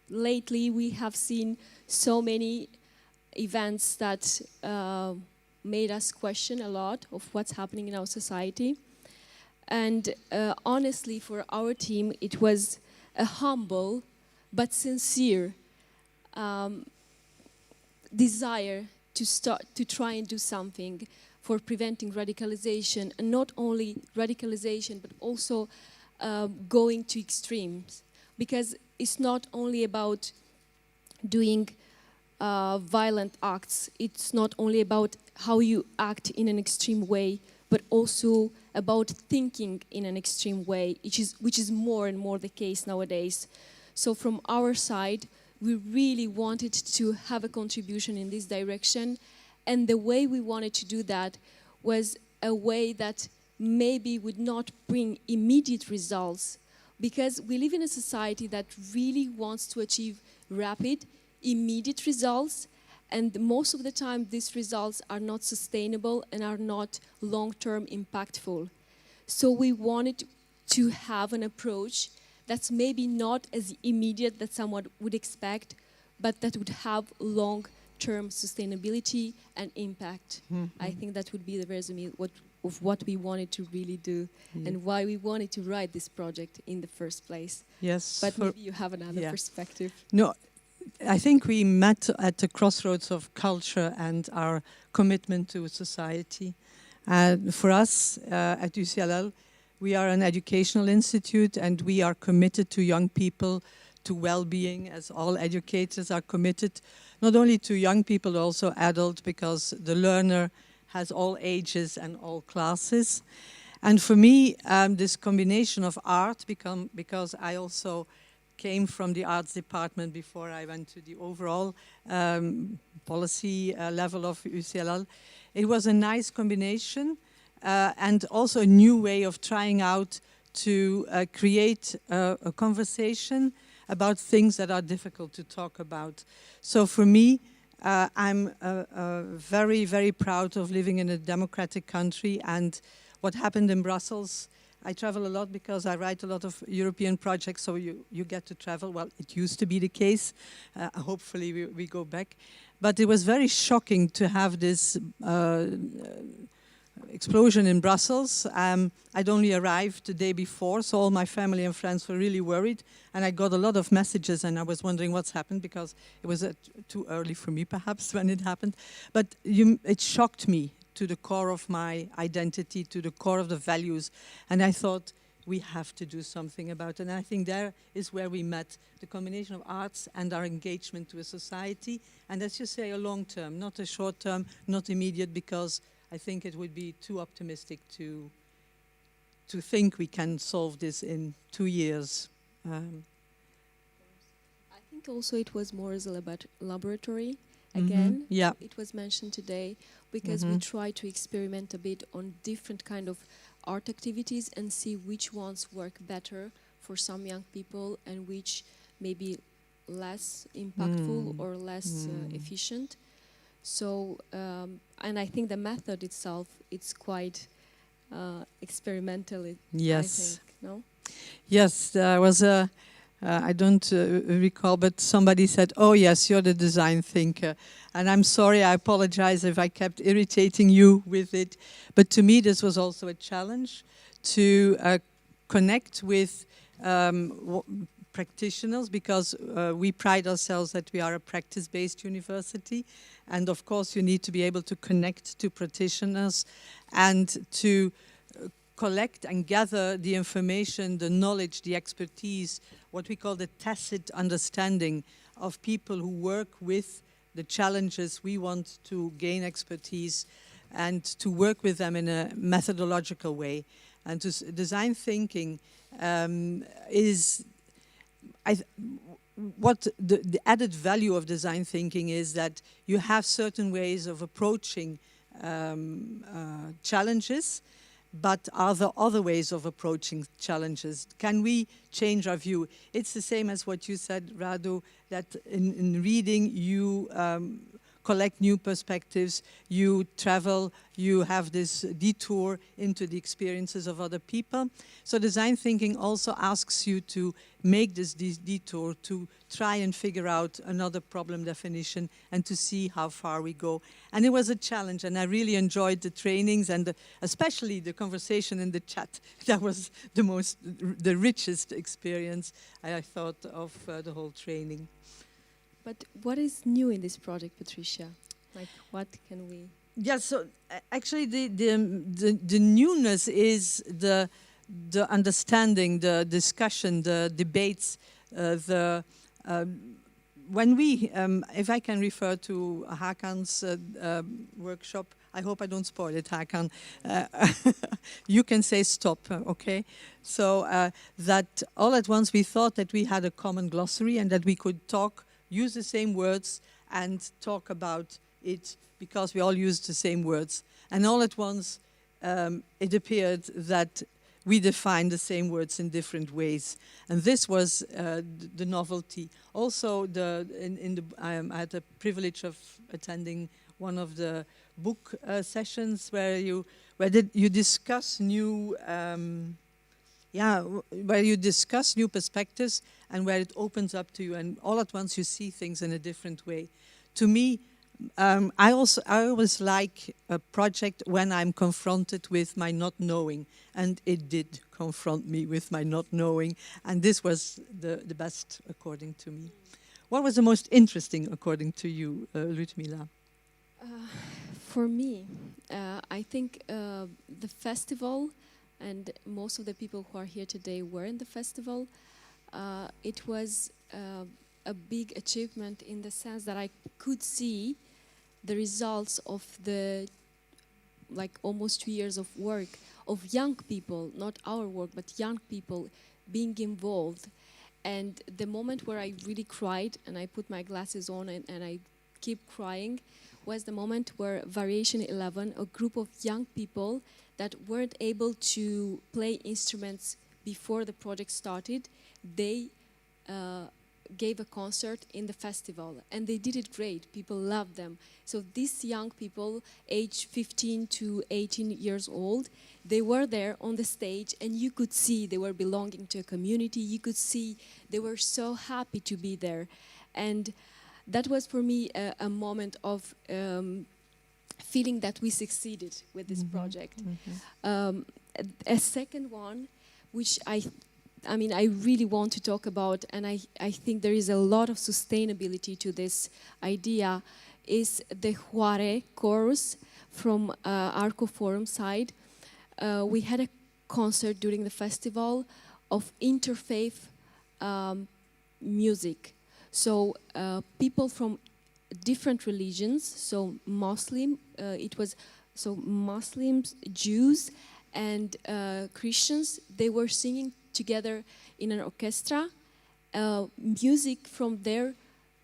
lately we have seen so many events that made us question a lot of what's happening in our society. And honestly, for our team, it was a humble but sincere desire to try and do something for preventing radicalization, and not only radicalization, but also going to extremes. Because it's not only about doing violent acts, it's not only about how you act in an extreme way, but also about thinking in an extreme way, which is more and more the case nowadays. So from our side, we really wanted to have a contribution in this direction, and the way we wanted to do that was a way that maybe would not bring immediate results, because we live in a society that really wants to achieve rapid, immediate results, and most of the time these results are not sustainable and are not long-term impactful. So we wanted to have an approach that's maybe not as immediate that someone would expect, but that would have long-term sustainability and impact. I think that would be the resume of what we wanted to really do and why we wanted to write this project in the first place. Yes. But maybe you have another perspective. No, I think we met at the crossroads of culture and our commitment to society. For us at UCLL, we are an educational institute, and we are committed to young people, to well-being, as all educators are committed, not only to young people, also adult, because the learner has all ages and all classes. And for me, this combination of art, because I also came from the arts department before I went to the overall policy level of UCLL, it was a nice combination. And also a new way of trying out to create a conversation about things that are difficult to talk about. So for me, I'm very, very proud of living in a democratic country, and what happened in Brussels, I travel a lot because I write a lot of European projects, so you get to travel. Well, it used to be the case. Hopefully we go back. But it was very shocking to have this explosion in Brussels. I'd only arrived the day before, so all my family and friends were really worried, and I got a lot of messages, and I was wondering what's happened, because it was too early for me perhaps when it happened. But it shocked me to the core of my identity, to the core of the values, and I thought we have to do something about it. And I think there is where we met, the combination of arts and our engagement to a society, and as you say, a long term, not a short term, not immediate, because I think it would be too optimistic to think we can solve this in 2 years. I think also it was more as a laboratory. Again, it was mentioned today, because we try to experiment a bit on different kind of art activities and see which ones work better for some young people and which may be less impactful or less efficient. So, and I think the method itself, it's quite experimental, I think, no? Yes, there was a, I don't recall, but somebody said, oh yes, you're the design thinker. And I'm sorry, I apologize if I kept irritating you with it. But to me, this was also a challenge to connect with practitioners, because we pride ourselves that we are a practice-based university. And of course, you need to be able to connect to practitioners and to collect and gather the information, the knowledge, the expertise, what we call the tacit understanding of people who work with the challenges we want to gain expertise and to work with them in a methodological way. And design thinking is, what the added value of design thinking is that you have certain ways of approaching challenges, but are there other ways of approaching challenges? Can we change our view? It's the same as what you said, Radu, that in reading you collect new perspectives, you travel, you have this detour into the experiences of other people. So design thinking also asks you to make this detour to try and figure out another problem definition and to see how far we go. And it was a challenge, and I really enjoyed the trainings and especially the conversation in the chat. That was the richest experience I thought of the whole training. But what is new in this project, Patricia? Like, what can we? Yeah, so actually the newness is the understanding, the discussion, the debates, when we, if I can refer to Hakan's workshop, I hope I don't spoil it, Hakan. You can say stop, okay? So that all at once we thought that we had a common glossary and that we could talk, use the same words and talk about it because we all used the same words. And all at once it appeared that we defined the same words in different ways. And this was the novelty. Also, I had the privilege of attending one of the book sessions where you discuss new where you discuss new perspectives and where it opens up to you, and all at once you see things in a different way. To me, I always like a project when I'm confronted with my not knowing, and it did confront me with my not knowing, and this was the best according to me. What was the most interesting according to you, Ludmila? For me, I think the festival, and most of the people who are here today were in the festival. It was a big achievement in the sense that I could see the results of the almost 2 years of work of young people, not our work, but young people being involved. And the moment where I really cried and I put my glasses on and I keep crying was the moment where Variation 11, a group of young people that weren't able to play instruments before the project started, they gave a concert in the festival, and they did it great. People loved them. So these young people, aged 15 to 18 years old, they were there on the stage, and you could see they were belonging to a community. You could see they were so happy to be there. And that was for me a moment of feeling that we succeeded with this project. A second one, which I really want to talk about, and I think there is a lot of sustainability to this idea, is the Huare chorus from Arco Forum side. We had a concert during the festival of interfaith music. So people from different religions, so Muslims, Jews, and Christians, they were singing together in an orchestra, music from their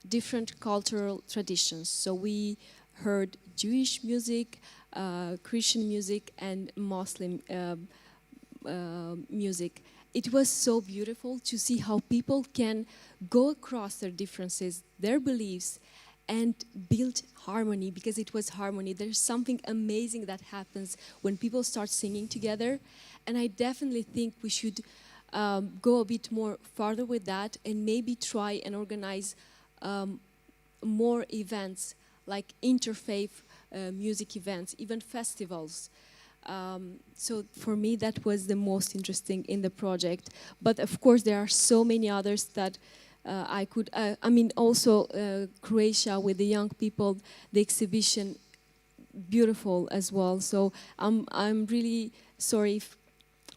different cultural traditions. So we heard Jewish music, Christian music, and Muslim music. It was so beautiful to see how people can go across their differences, their beliefs, and build harmony, because it was harmony. There's something amazing that happens when people start singing together, and I definitely think we should go a bit more farther with that and maybe try and organize more events like interfaith music events, even festivals. So for me, that was the most interesting in the project. But of course, there are so many others that I could, also Croatia with the young people, the exhibition, beautiful as well. So I'm really sorry if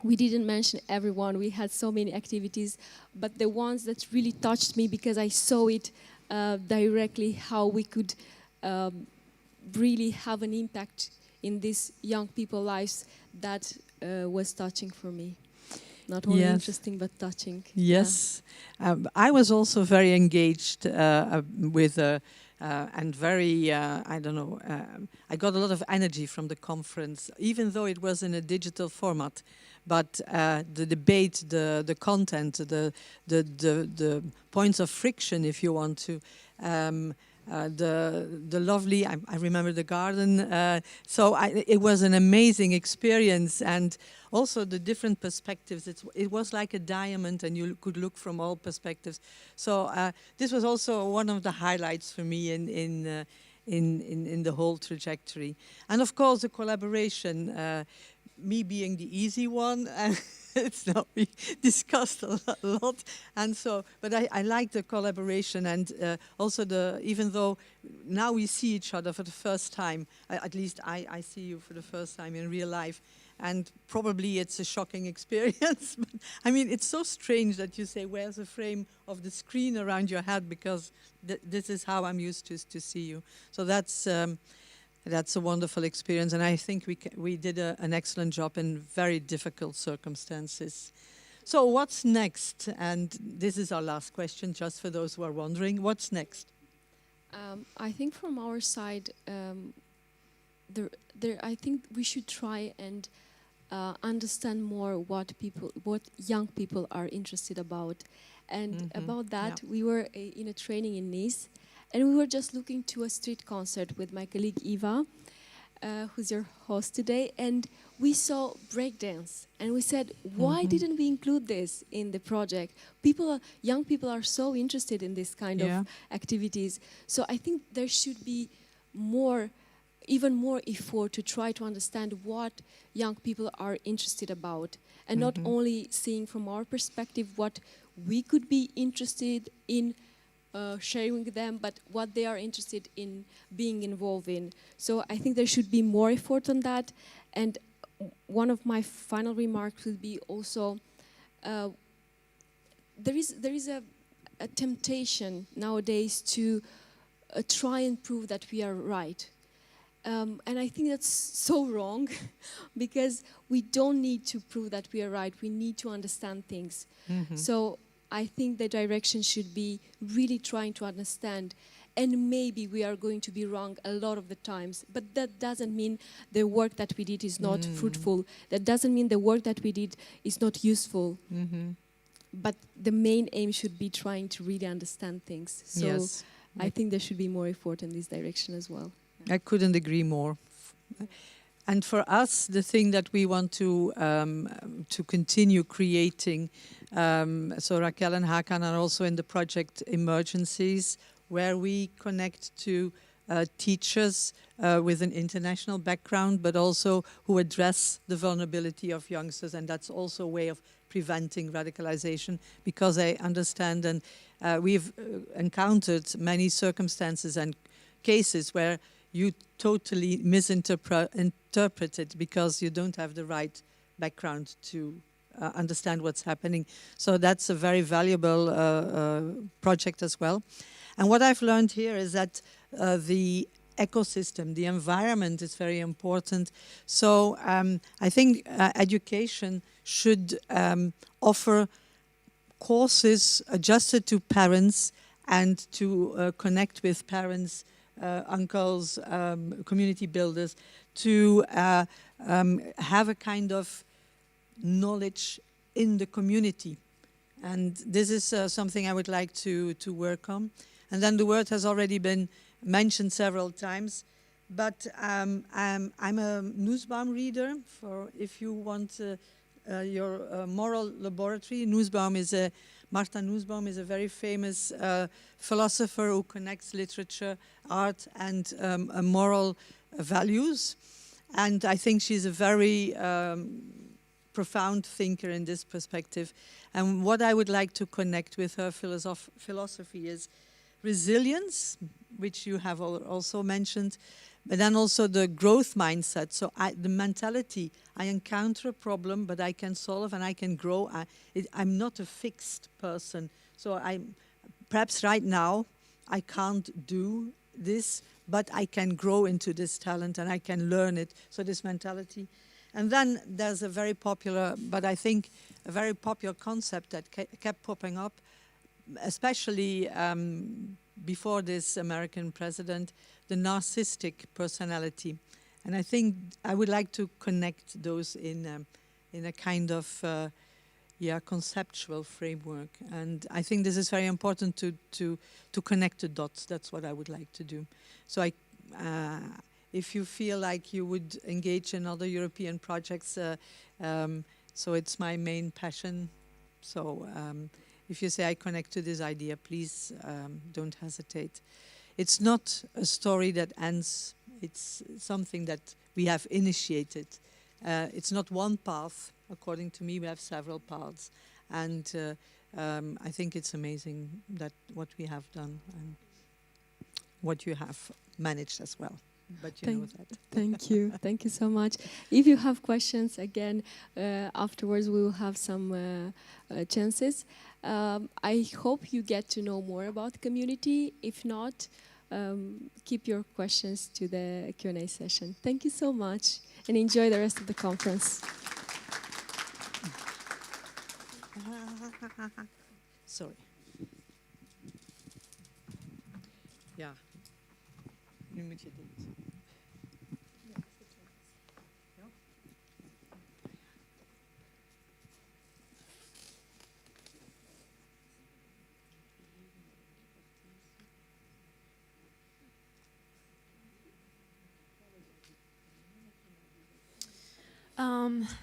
we didn't mention everyone. We had so many activities, but the ones that really touched me because I saw it directly how we could really have an impact in these young people's lives that was touching for me. Not only interesting, but touching. Yes. I was also very engaged with and very, I don't know, I got a lot of energy from the conference, even though it was in a digital format. But the debate, the content, the points of friction, if you want to, the lovely, I remember the garden. So it was an amazing experience, and also the different perspectives. It was like a diamond, and you could look from all perspectives. So this was also one of the highlights for me in the whole trajectory. And of course, the collaboration. Me being the easy one, it's not, we discussed a lot, and so, but I like the collaboration, and also even though now we see each other for the first time, at least I see you for the first time in real life, and probably it's a shocking experience, but I mean, it's so strange that you say, where's the frame of the screen around your head, because this is how I'm used to see you. So that's a wonderful experience, and I think we did an excellent job in very difficult circumstances. So what's next? And this is our last question, just for those who are wondering. What's next? I think from our side, I think we should try and understand more what young people are interested about. And about that, we were in a training in Nice. And we were just looking to a street concert with my colleague Eva, who's your host today, and we saw breakdance. And we said, why didn't we include this in the project? Young people are so interested in this kind of activities. So I think there should be even more effort to try to understand what young people are interested about. And not only seeing from our perspective what we could be interested in sharing with them, but what they are interested in being involved in. So I think there should be more effort on that. And one of my final remarks would be also, there is a temptation nowadays to try and prove that we are right. And I think that's so wrong, because we don't need to prove that we are right. We need to understand things. So I think the direction should be really trying to understand, and maybe we are going to be wrong a lot of the times, but that doesn't mean the work that we did is not fruitful. That doesn't mean the work that we did is not useful. But the main aim should be trying to really understand things. So I think there should be more effort in this direction as well. I couldn't agree more. And for us, the thing that we want to continue creating, so Raquel and Hakan are also in the project Emergencies, where we connect to teachers with an international background, but also who address the vulnerability of youngsters, and that's also a way of preventing radicalization, because I understand, and we've encountered many circumstances and cases where you totally misinterpret it because you don't have the right background to understand what's happening. So that's a very valuable project as well. And what I've learned here is that the ecosystem, the environment is very important. So I think education should offer courses adjusted to parents and to connect with parents, uncles, community builders, to have a kind of knowledge in the community. And this is something I would like to work on. And then the word has already been mentioned several times, but I'm a Nussbaum reader. For if you want your moral laboratory, Martha Nussbaum is a very famous philosopher who connects literature, art, and moral values. And I think she's a very profound thinker in this perspective. And what I would like to connect with her philosophy is resilience, which you have also mentioned, but then also the growth mindset. So the mentality, I encounter a problem, but I can solve and I can grow. I'm not a fixed person. So perhaps right now, I can't do this, but I can grow into this talent and I can learn it. So this mentality. And then there's a very popular, but I think a very popular concept that kept popping up, especially before this American president, the narcissistic personality. And I think I would like to connect those in a kind of conceptual framework. And I think this is very important to connect the dots. That's what I would like to do. So if you feel like you would engage in other European projects, so it's my main passion. So if you say I connect to this idea, please don't hesitate. It's not a story that ends. It's something that we have initiated. It's not one path. According to me, we have several paths. And I think it's amazing that what we have done and what you have managed as well. But you know that. Thank you. Thank you so much. If you have questions, again, afterwards we will have some chances. I hope you get to know more about CommUnity. If not, keep your questions to the Q&A session. Thank you so much and enjoy the rest of the conference. Sorry. Ja. Nu moet je dit.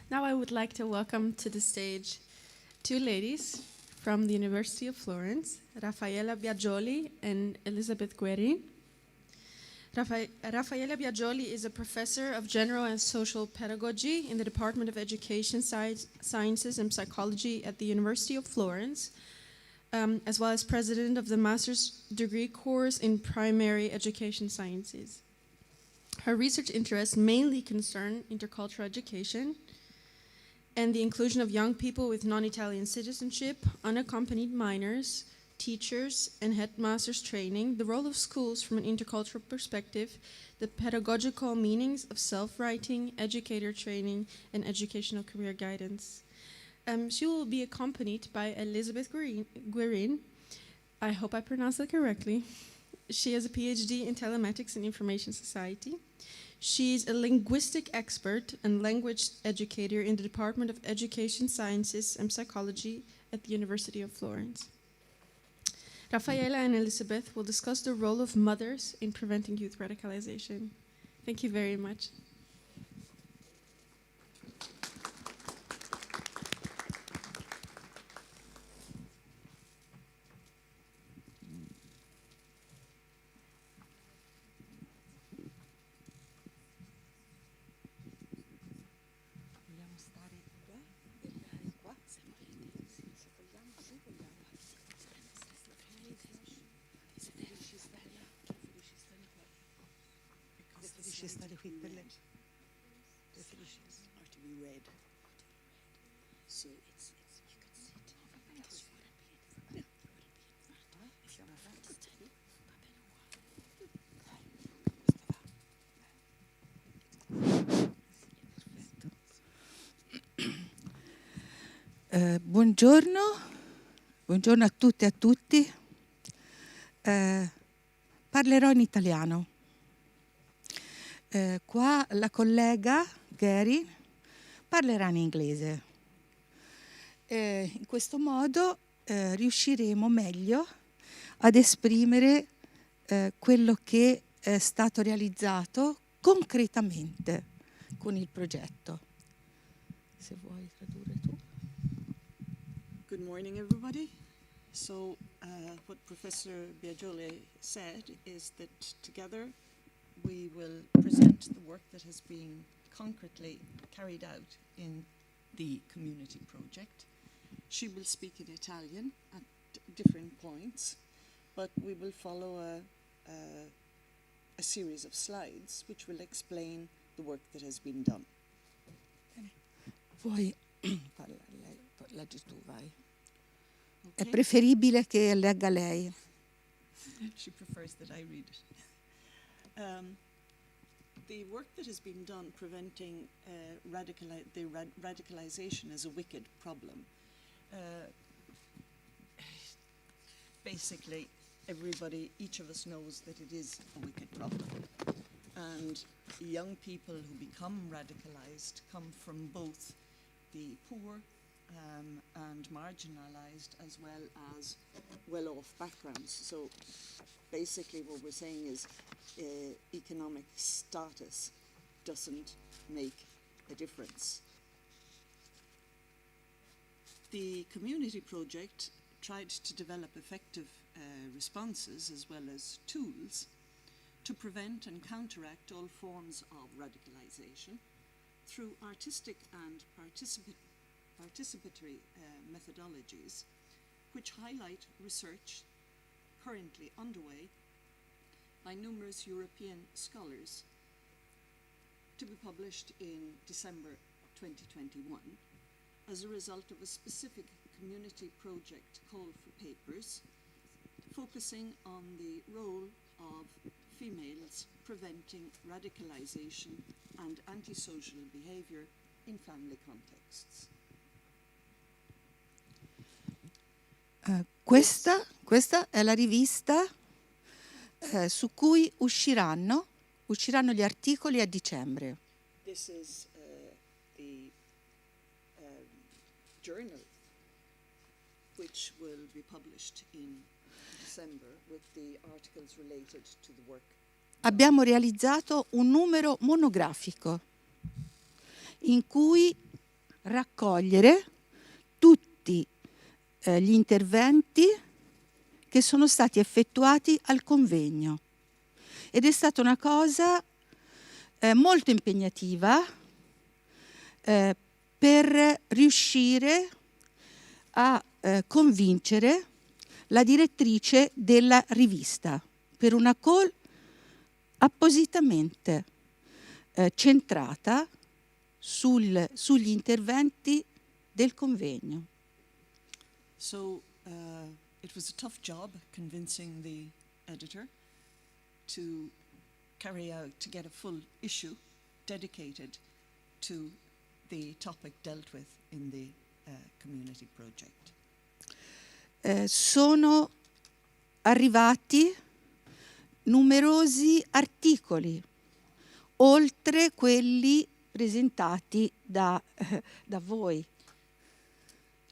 Now I would like to welcome to the stage two ladies from the University of Florence, Raffaella Biagioli and Elisabeth Guerin. Raffaella Biagioli is a professor of general and social pedagogy in the Department of Education Sciences and Psychology at the University of Florence, as well as president of the master's degree course in primary education sciences. Her research interests mainly concern intercultural education and the inclusion of young people with non-Italian citizenship, unaccompanied minors, teachers, and headmasters training, the role of schools from an intercultural perspective, the pedagogical meanings of self-writing, educator training, and educational career guidance. She will be accompanied by Elisabeth Guerin. I hope I pronounced that correctly. She has a PhD in telematics and information society. She's a linguistic expert and language educator in the Department of Education Sciences and Psychology at the University of Florence. Raffaella and Elisabeth will discuss the role of mothers in preventing youth radicalization. Thank you very much. Are to be read. So it's you can sit. Because you wouldn't be in front. No, you wouldn't be in front. Buongiorno a tutte e a tutti. Parlerò in italiano. Qua la collega Gary parlerà in inglese. In questo modo riusciremo meglio ad esprimere quello che è stato realizzato concretamente con il progetto. Se vuoi tradurre tu. Good morning, everybody. So, what Professor Biagioli said is that together we will present the work that has been concretely carried out in the CommUnity project. She will speak in Italian at different points, but we will follow a series of slides which will explain the work that has been done. Vuoi leggi tu, vai. Okay. È preferibile che legga lei. She prefers that I read it. The work that has been done preventing radicalization as a wicked problem. Basically, everybody, each of us knows that it is a wicked problem. And young people who become radicalized come from both the poor and marginalized as well as well-off backgrounds. So basically what we're saying is economic status doesn't make a difference. The CommUnity project tried to develop effective responses as well as tools to prevent and counteract all forms of radicalization through artistic and participatory methodologies which highlight research currently underway by numerous European scholars to be published in December 2021 as a result of a specific CommUnity project call for papers focusing on the role of females preventing radicalization and antisocial behavior in family contexts. Questa è la rivista su cui usciranno gli articoli a dicembre. This is the journal which will be published in December with the articles related to the work. Abbiamo realizzato un numero monografico in cui raccogliere tutti gli interventi che sono stati effettuati al convegno. Ed è stata una cosa molto impegnativa per riuscire a convincere la direttrice della rivista per una call appositamente centrata sugli interventi del convegno. So it was a tough job convincing the editor to get a full issue dedicated to the topic dealt with in the CommUnity project. Sono arrivati numerosi articoli, oltre quelli presentati da voi.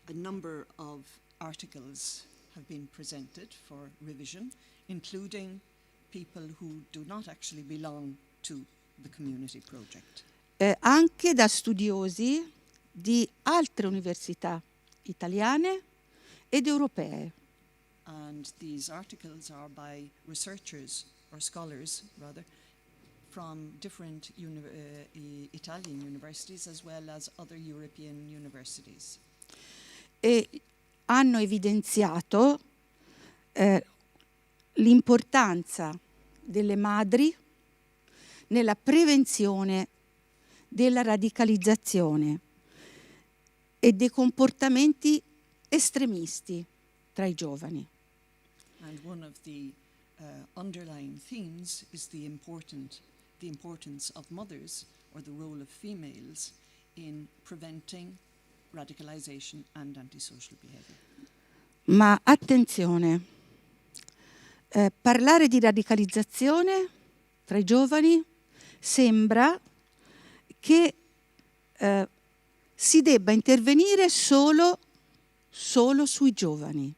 A number of articles have been presented for revision, including people who do not actually belong to the CommUnity project. Anche da studiosi di altre università italiane ed europee. And these articles are by researchers, or scholars rather, from different Italian universities as well as other European universities. E hanno evidenziato l'importanza delle madri nella prevenzione della radicalizzazione e dei comportamenti estremisti tra i giovani. And one of the underlying themes is the importance of mothers, or the role of females, in preventing radicalization and antisocial behavior. Ma attenzione, parlare di radicalizzazione tra i giovani sembra che si debba intervenire solo sui giovani,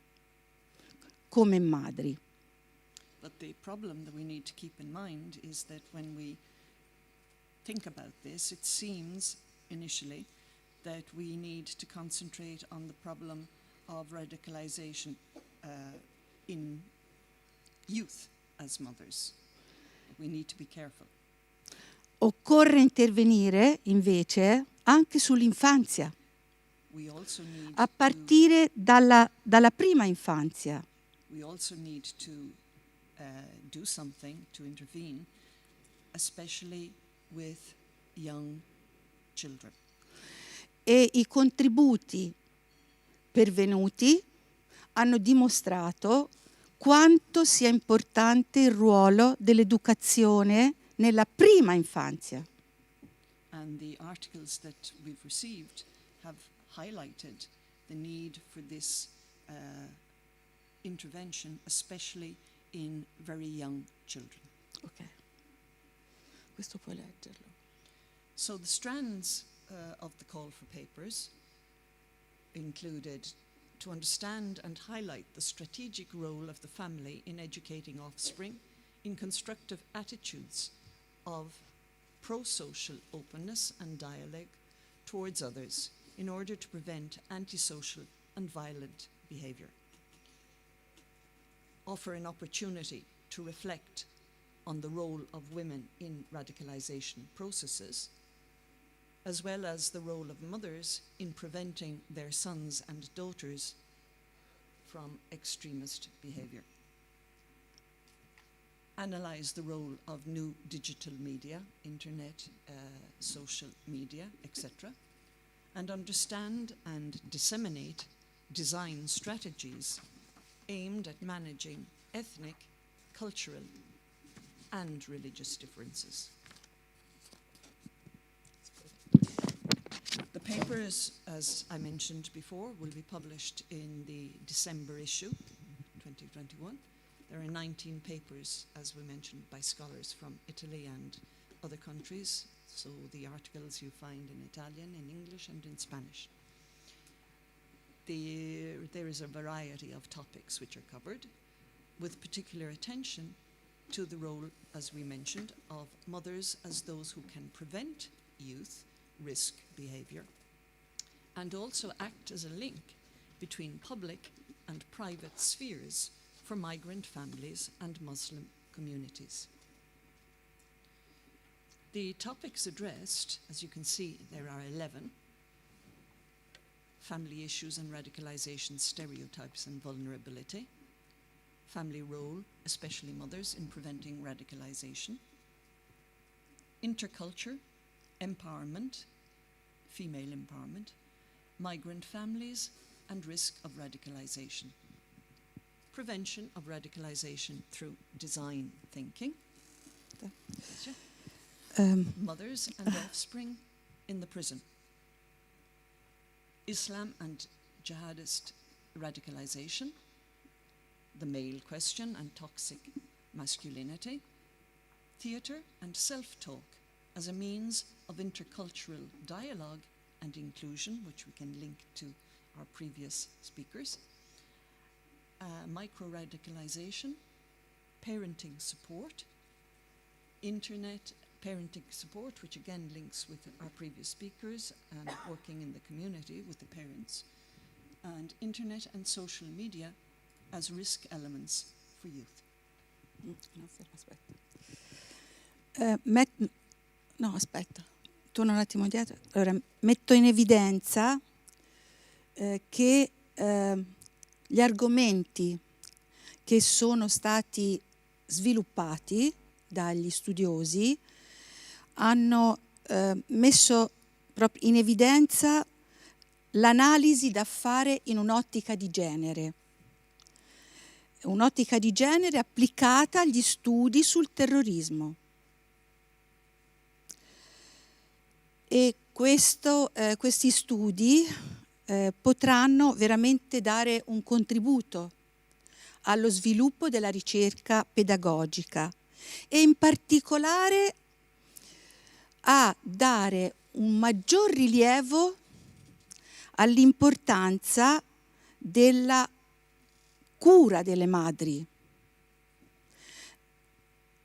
come madri. But the problem that we need to keep in mind is that when we think about this, it seems initially that we need to concentrate on the problem of radicalization in youth as mothers. We need to be careful. Occorre intervenire invece anche sull'infanzia, We also need a partire dalla prima infanzia. We also need to do something to intervene, especially with young children. E i contributi pervenuti hanno dimostrato quanto sia importante il ruolo dell'educazione nella prima infanzia. And the articles that we've received have highlighted the need for this intervention, especially in very young children. Ok. Questo puoi leggerlo. So the strands of the call for papers included to understand and highlight the strategic role of the family in educating offspring in constructive attitudes of pro-social openness and dialogue towards others in order to prevent antisocial and violent behaviour. Offer an opportunity to reflect on the role of women in radicalisation processes, as well as the role of mothers in preventing their sons and daughters from extremist behaviour. Analyse the role of new digital media, internet, social media, etc., and understand and disseminate design strategies aimed at managing ethnic, cultural, and religious differences. The papers, as I mentioned before, will be published in the December issue, 2021. There are 19 papers, as we mentioned, by scholars from Italy and other countries. So the articles you find in Italian, in English, and in Spanish. There is a variety of topics which are covered, with particular attention to the role, as we mentioned, of mothers as those who can prevent youth risk behaviour, and also act as a link between public and private spheres for migrant families and Muslim communities. The topics addressed, as you can see, there are 11. Family issues and radicalisation, stereotypes and vulnerability. Family role, especially mothers, in preventing radicalisation. Interculture, empowerment, female empowerment, migrant families and risk of radicalisation. Prevention of radicalisation through design thinking. Mothers and offspring in the prison. Islam and jihadist radicalisation. The male question and toxic masculinity. Theatre and self-talk as a means of intercultural dialogue and inclusion, which we can link to our previous speakers. Micro-radicalisation, parenting support, internet parenting support, which again links with our previous speakers, and working in the community with the parents, and internet and social media as risk elements for youth. No, aspetta, torno un attimo indietro. Allora, metto in evidenza che gli argomenti che sono stati sviluppati dagli studiosi hanno messo proprio in evidenza l'analisi da fare in un'ottica di genere. Un'ottica di genere applicata agli studi sul terrorismo. E questi studi potranno veramente dare un contributo allo sviluppo della ricerca pedagogica e in particolare a dare un maggior rilievo all'importanza della cura delle madri.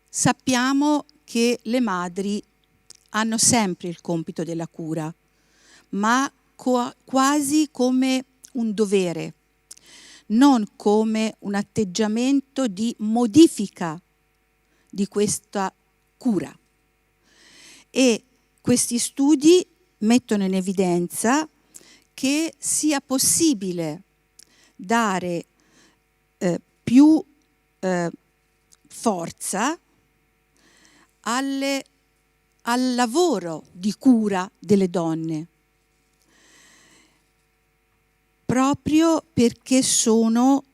Sappiamo che le madri hanno sempre il compito della cura, ma quasi come un dovere, non come un atteggiamento di modifica di questa cura. E questi studi mettono in evidenza che sia possibile dare più forza al lavoro di cura delle donne, proprio perché sono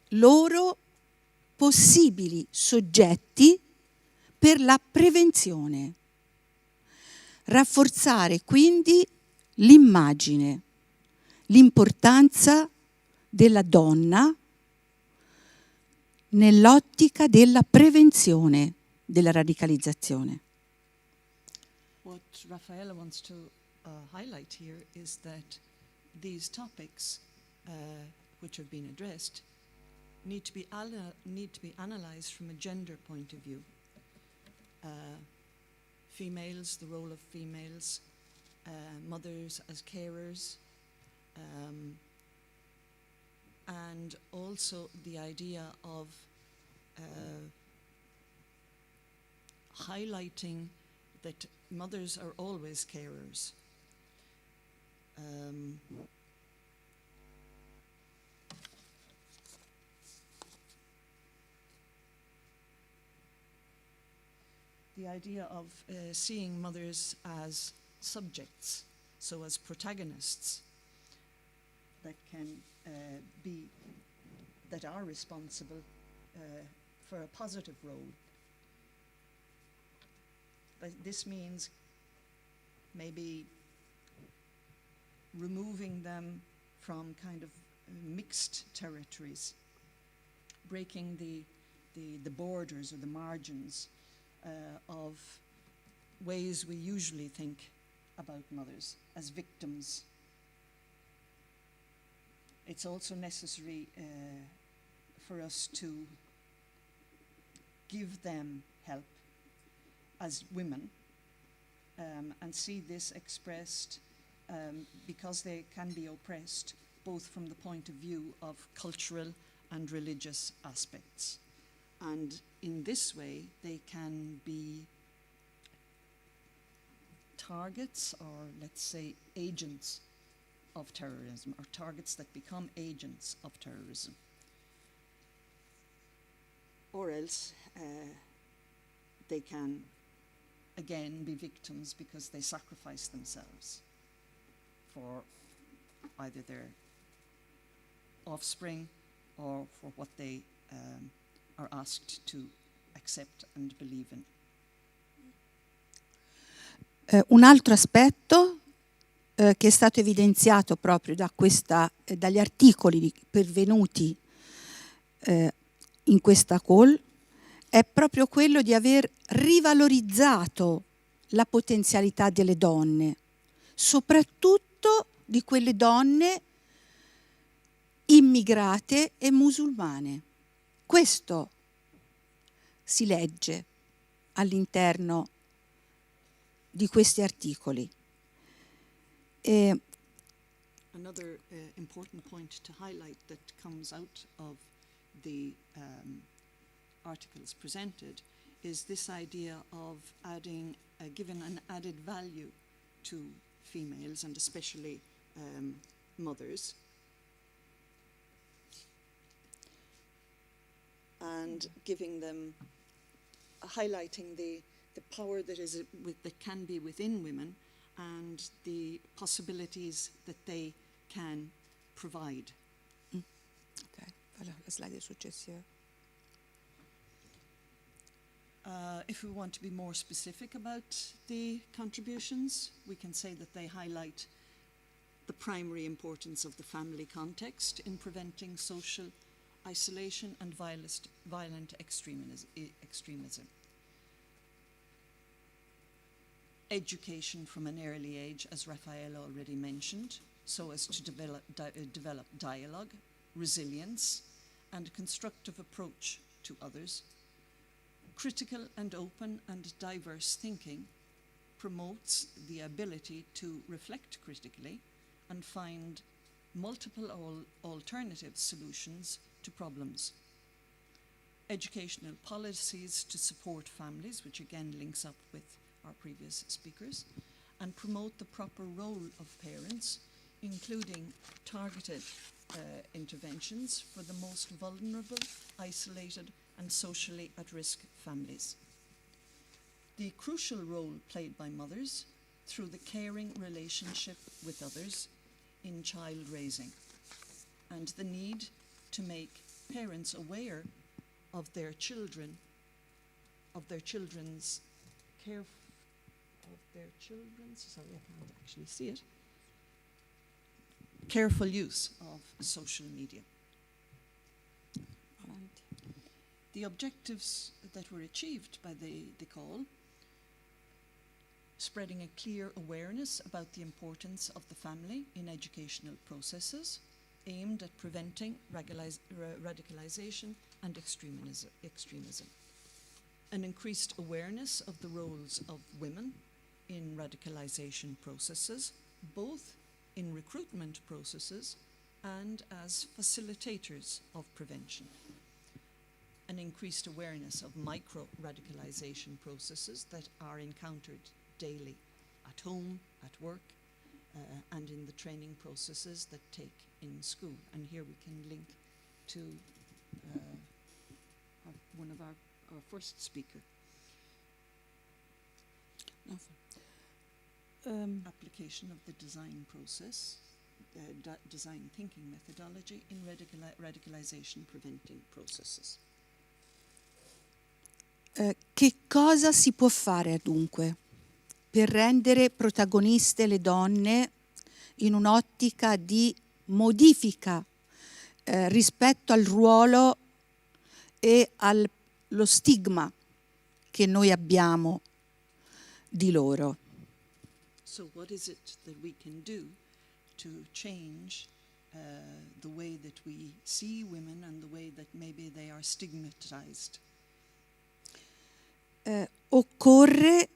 loro possibili soggetti per la prevenzione. Rafforzare quindi l'immagine, l'importanza della donna nell'ottica della prevenzione della radicalizzazione. What Raffaella wants to highlight here is that these topics which have been addressed need to be analyzed from a gender point of view. Females, the role of females, mothers as carers, and also the idea of highlighting that mothers are always carers. The idea of seeing mothers as subjects, so as protagonists that can that are responsible for a positive role. But this means maybe removing them from kind of mixed territories, breaking the borders or the margins of ways we usually think about mothers as victims. It's also necessary for us to give them help as women and see this expressed because they can be oppressed both from the point of view of cultural and religious aspects. And in this way, they can be targets or, let's say, agents of terrorism, or targets that become agents of terrorism. Or else they can, again, be victims because they sacrifice themselves for either their offspring or for what they are asked to accept and believe in. Un altro aspetto che è stato evidenziato proprio dagli articoli pervenuti in questa call è proprio quello di aver rivalorizzato la potenzialità delle donne, soprattutto di quelle donne immigrate e musulmane. Questo si legge all'interno di questi articoli. Another important point to highlight that comes out of the articles presented is this idea of giving an added value to females and especially mothers, and giving them, highlighting the power that can be within women and the possibilities that they can provide. Ok, allora, la slide successiva. If we want to be more specific about the contributions, we can say that they highlight the primary importance of the family context in preventing social isolation and violent extremism. Education from an early age, as Raffaella already mentioned, so as to develop dialogue, resilience, and constructive approach to others. Critical and open and diverse thinking promotes the ability to reflect critically and find multiple alternative solutions to problems. Educational policies to support families, which again links up with our previous speakers, and promote the proper role of parents, including targeted interventions for the most vulnerable, isolated, and socially at-risk families. The crucial role played by mothers through the caring relationship with others in child raising, and the need to make parents aware of their children, of their children's care, sorry, I can't actually see it, careful use of social media. The objectives that were achieved by the call: spreading a clear awareness about the importance of the family in educational processes, aimed at preventing radicalisation and extremism. An increased awareness of the roles of women in radicalisation processes, both in recruitment processes and as facilitators of prevention. An increased awareness of micro-radicalisation processes that are encountered daily at home, at work, and in the training processes that take in school. And here we can link to one of our first speaker. Application of the design process, design thinking methodology in radicalisation preventing processes. Che cosa si può fare dunque per rendere protagoniste le donne in un'ottica di modifica rispetto al ruolo e allo stigma che noi abbiamo di loro? So what is it that we can do to change the way that we see women and the way that maybe they are stigmatized? Occorre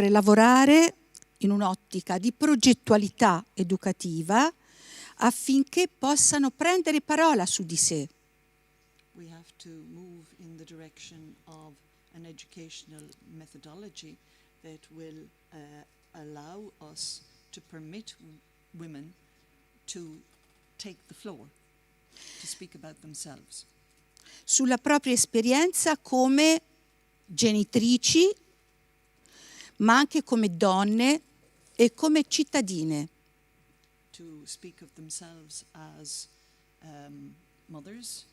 lavorare in un'ottica di progettualità educativa affinché possano prendere parola su di sé. We have to move in the direction of an educational methodology that will allow us to permit women to take the floor, to speak about themselves. Sulla propria esperienza come genitrici, ma anche come donne e come cittadine. To speak of themselves as mothers,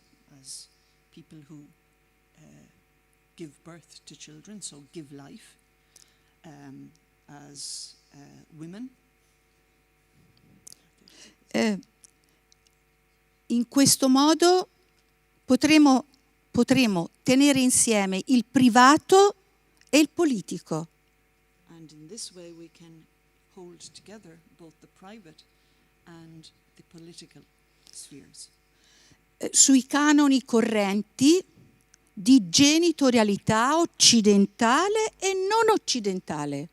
as people who give birth to children, so give life, as women. In questo modo potremo tenere insieme il privato e il politico. And in this way we can hold together both the private and the political spheres. Sui canoni correnti di genitorialità occidentale e non occidentale.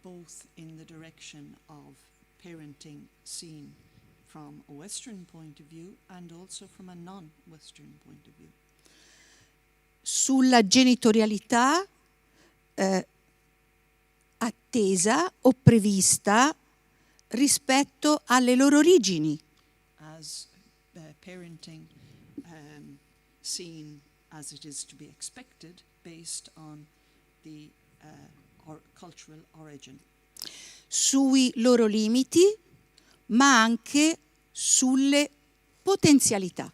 Both in the direction of parenting seen from a Western point of view and also from a non-Western point of view. Sulla genitorialità attesa o prevista rispetto alle loro origini. As parenting seen as it is to be expected based on the cultural origin. Sui loro limiti, ma anche sulle potenzialità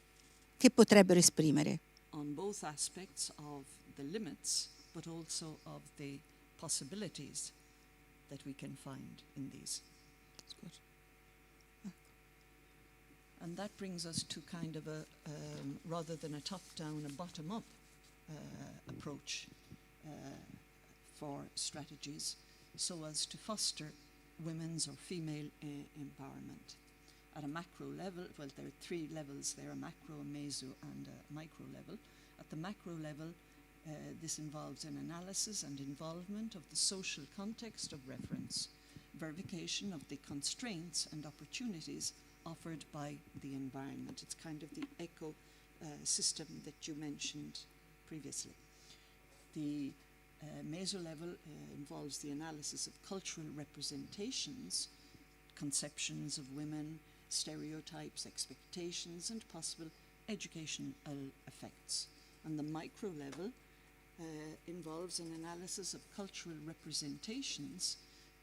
che potrebbero esprimere. On both aspects of the limits, but also of the possibilities that we can find in these. And that brings us to kind of a, rather than a top-down, a bottom-up approach for strategies, so as to foster women's or female empowerment. At a macro level, well, there are three levels there, a macro, a meso, and a micro level. At the macro level, this involves an analysis and involvement of the social context of reference, verification of the constraints and opportunities offered by the environment. It's kind of the eco system that you mentioned previously. The meso level involves the analysis of cultural representations, conceptions of women, stereotypes, expectations, and possible educational effects. And the micro level involves an analysis of cultural representations,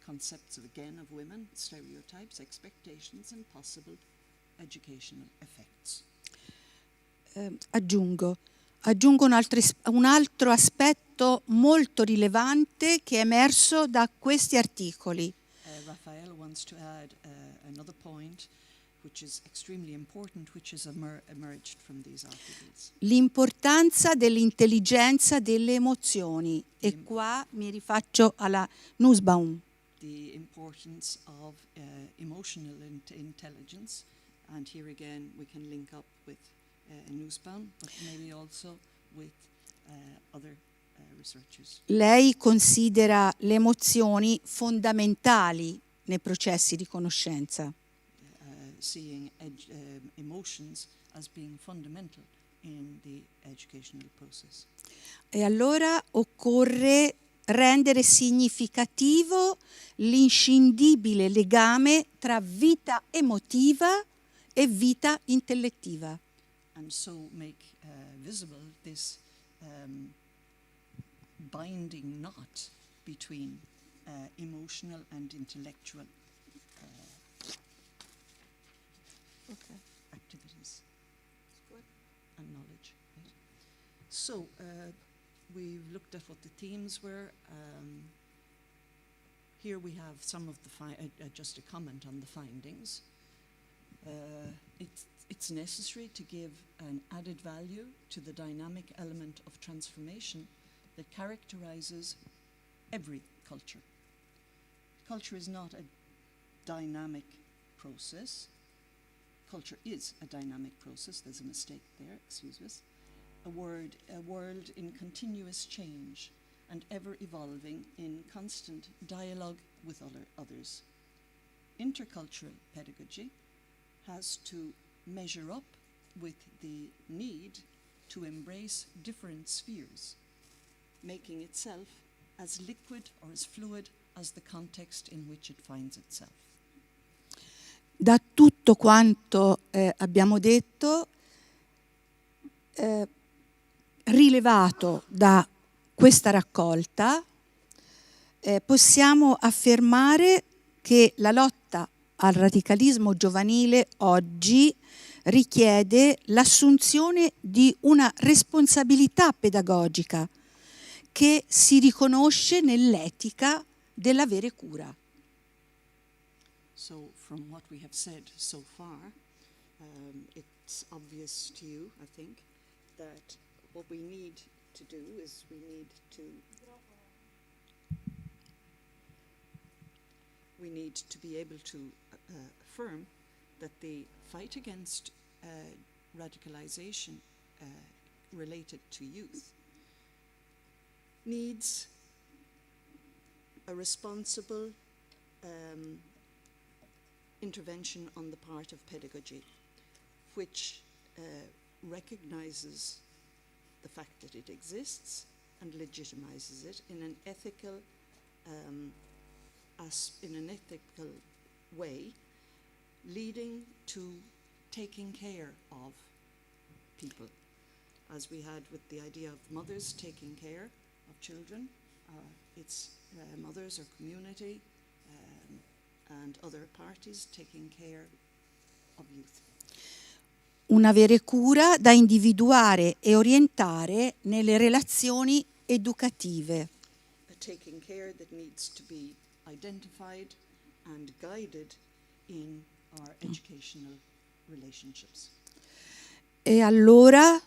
concepts of, again, of women, stereotypes, expectations, and possible educational effects. Aggiungo, Aggiungo un altro aspetto molto rilevante che è emerso da questi articoli. Raphael wants to add another point which is extremely important, which is emerged from these articles. L'importanza dell'intelligenza delle emozioni. E qua mi rifaccio alla Nussbaum. The importance of emotional intelligence, and here again we can link up with Nussbaum, but maybe also with other researchers. Lei considera le emozioni fondamentali nei processi di conoscenza. Seeing emotions as being fundamental in the educational process. E allora occorre rendere significativo l'inscindibile legame tra vita emotiva e vita intellettiva. And so make visible this binding knot between emotional and intellectual activities and knowledge. Right? So we've looked at what the themes were. Here we have some of the just a comment on the findings. It's necessary to give an added value to the dynamic element of transformation that characterizes every culture. Culture is not a dynamic process. Culture is a dynamic process. There's a mistake there, excuse us. A world in continuous change and ever evolving in constant dialogue with others. Intercultural pedagogy has to measure up with the need to embrace different spheres, making itself as liquid or as fluid as the context in which it finds itself. Da tutto quanto abbiamo detto, rilevato da questa raccolta, possiamo affermare che la lotta al radicalismo giovanile oggi richiede l'assunzione di una responsabilità pedagogica che si riconosce nell'etica dell'avere cura. So from what we have said so far, it's obvious to you, I think, that what we need to do is we need to be able to affirm that the fight against radicalisation related to youth needs a responsible intervention on the part of pedagogy, which recognizes the fact that it exists and legitimizes it in an ethical way, leading to taking care of people, as we had with the idea of mothers taking care of children. It's mothers or community and other parties taking care of youth. Un avere cura da individuare e orientare nelle relazioni educative. A taking care that needs to be identified and guided in our educational relationships. E allora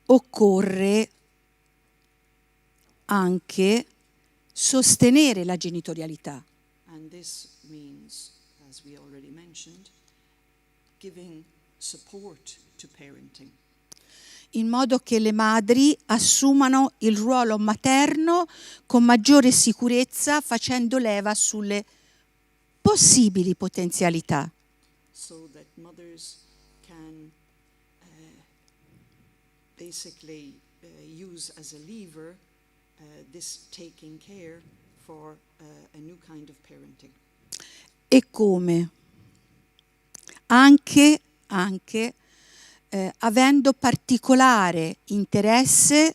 occorre anche sostenere la genitorialità. And this means, as we already mentioned, giving support to parenting. In modo che le madri assumano il ruolo materno con maggiore sicurezza, facendo leva sulle possibili potenzialità. So that mothers can basically use as a lever this taking care for a new kind of parenting. E come? Anche avendo particolare interesse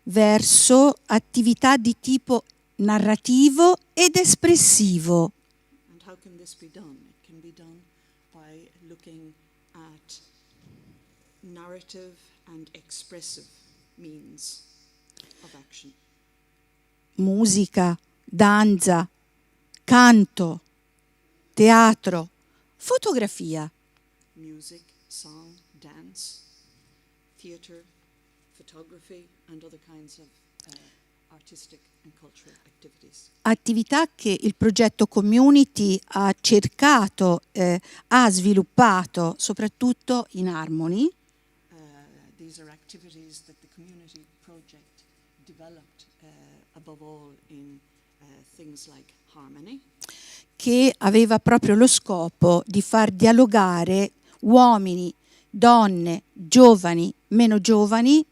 verso attività di tipo narrativo ed espressivo. And how can this be done? It can be done by looking at narrative and expressive means of action. Musica, danza, canto, teatro, fotografia. Music, song, dance, theatre, photography, and other kinds of artistic and cultural activities. Attività che il progetto CommUnity ha cercato, ha sviluppato soprattutto in Harmony. These are activities that the CommUnity project developed above all in things like harmony. Che aveva proprio lo scopo di far dialogare uomini, donne, giovani, meno giovani,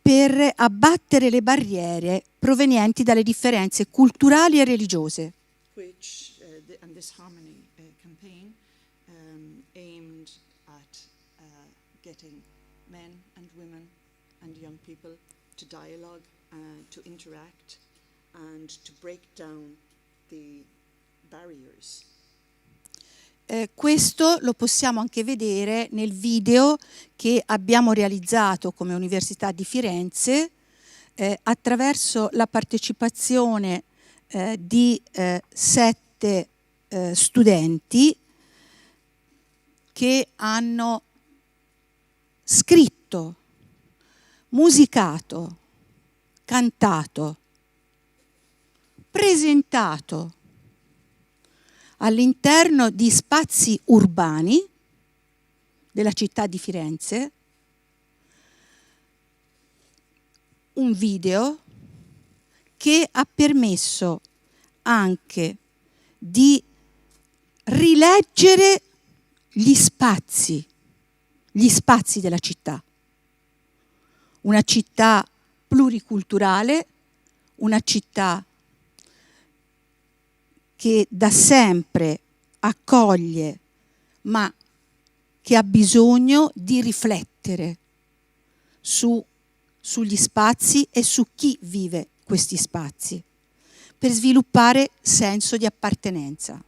per abbattere le barriere provenienti dalle differenze culturali e religiose. Which, and this harmony campaign aimed at getting men and women and young people to dialogue, to interact, and to break down the barriers. Questo lo possiamo anche vedere nel video che abbiamo realizzato come Università di Firenze attraverso la partecipazione di 7 studenti che hanno scritto, musicato, cantato, presentato all'interno di spazi urbani della città di Firenze un video che ha permesso anche di rileggere gli spazi della città. Una città pluriculturale, una città che da sempre accoglie, ma che ha bisogno di riflettere sugli spazi e su chi vive questi spazi, per sviluppare senso di appartenenza.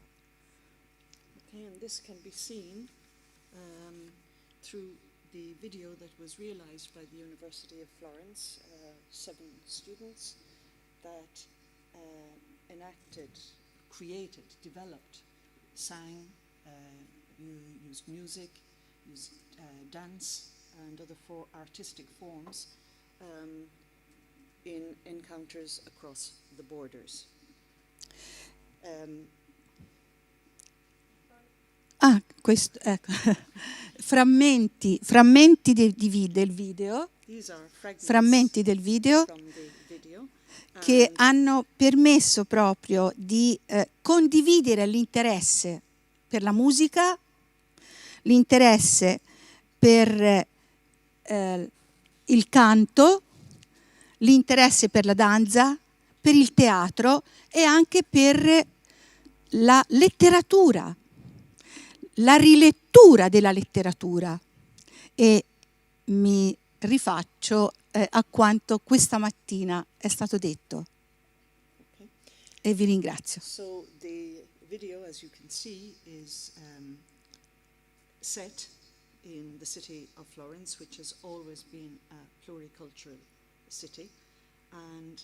Okay, and this can be seen through the video that was realized by the University of Florence, 7 students that enacted, created, developed, sang, used music, used dance and other artistic forms in encounters across the borders. Questo, ecco. frammenti del video, frammenti del video che hanno permesso proprio di condividere l'interesse per la musica, l'interesse per il canto, l'interesse per la danza, per il teatro e anche per la letteratura, la rilettura della letteratura. E mi rifaccio a quanto questa mattina è stato detto. Okay. E vi ringrazio. So the video, as you can see, is set in the city of Florence, which has always been a pluricultural city. And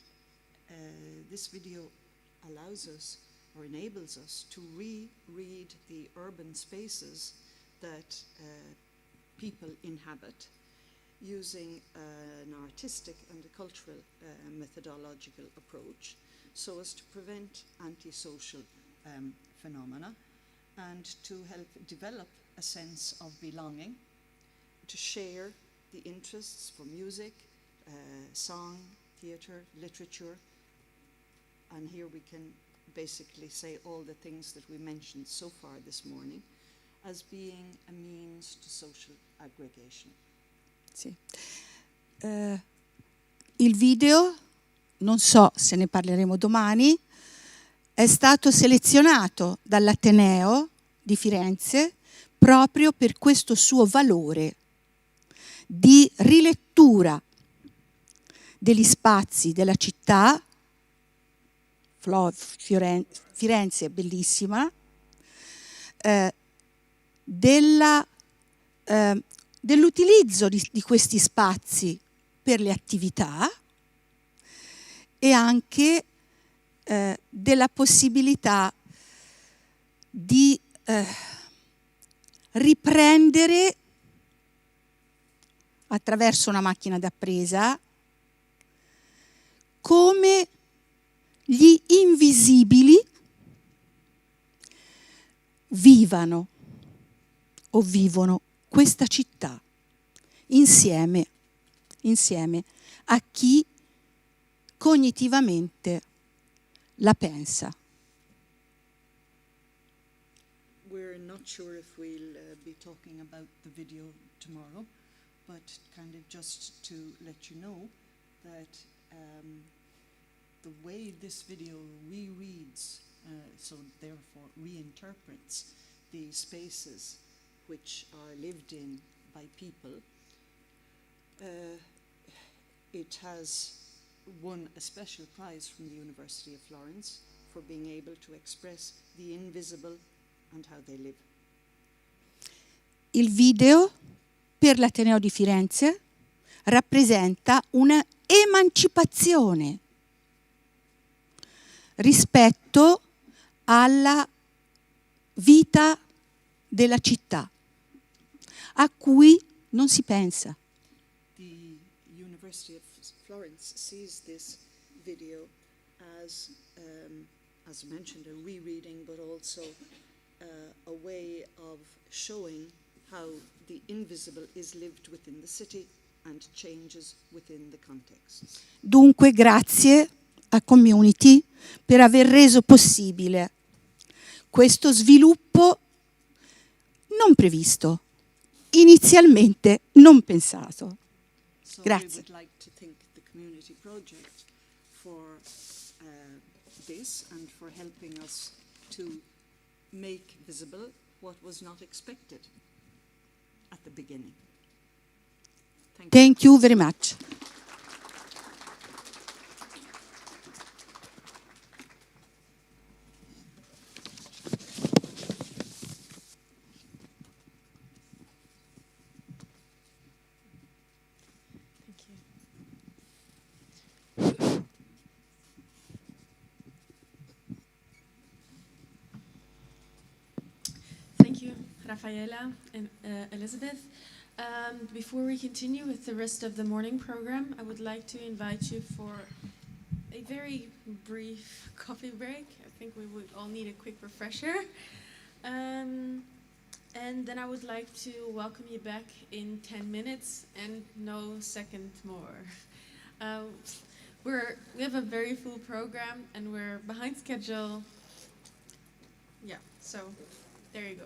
this video allows us or enables us to reread the urban spaces that people inhabit using an artistic and a cultural methodological approach so as to prevent antisocial phenomena and to help develop a sense of belonging, to share the interests for music, song, theatre, literature, and here we can basically say all the things that we mentioned so far this morning as being a means to social aggregation. Sì. Il video, non so se ne parleremo domani, è stato selezionato dall'Ateneo di Firenze proprio per questo suo valore di rilettura degli spazi della città. Firenze è bellissima, della dell'utilizzo di questi spazi per le attività e anche della possibilità di riprendere attraverso una macchina d'appresa come gli invisibili vivano o vivono questa città insieme a chi cognitivamente la pensa. We're not sure if we'll be talking about the video tomorrow, but kind of just to let you know that the way this video rereads, so therefore reinterprets the spaces which are lived in by people, it has won a special prize from the University of Florence for being able to express the invisible and how they live. Il video per l'Ateneo di Firenze rappresenta una emancipazione rispetto alla vita della città, a cui non si pensa. The University of Florence sees this video as mentioned, a rereading, but also a way of showing how the invisible is lived within the city and changes within the context. Dunque grazie a CommUnity per aver reso possibile questo sviluppo non previsto, inizialmente non pensato. So Grazie. we would like to thank the community project for this and for helping us to make visible what was not expected at the beginning. Thank you very much. Thank you, Rafaela and Elizabeth. Before we continue with the rest of the morning program, I would like to invite you for a very brief coffee break. I think we would all need a quick refresher. And then I would like to welcome you back in 10 minutes and no second more. We have a very full program and we're behind schedule. Yeah, so there you go.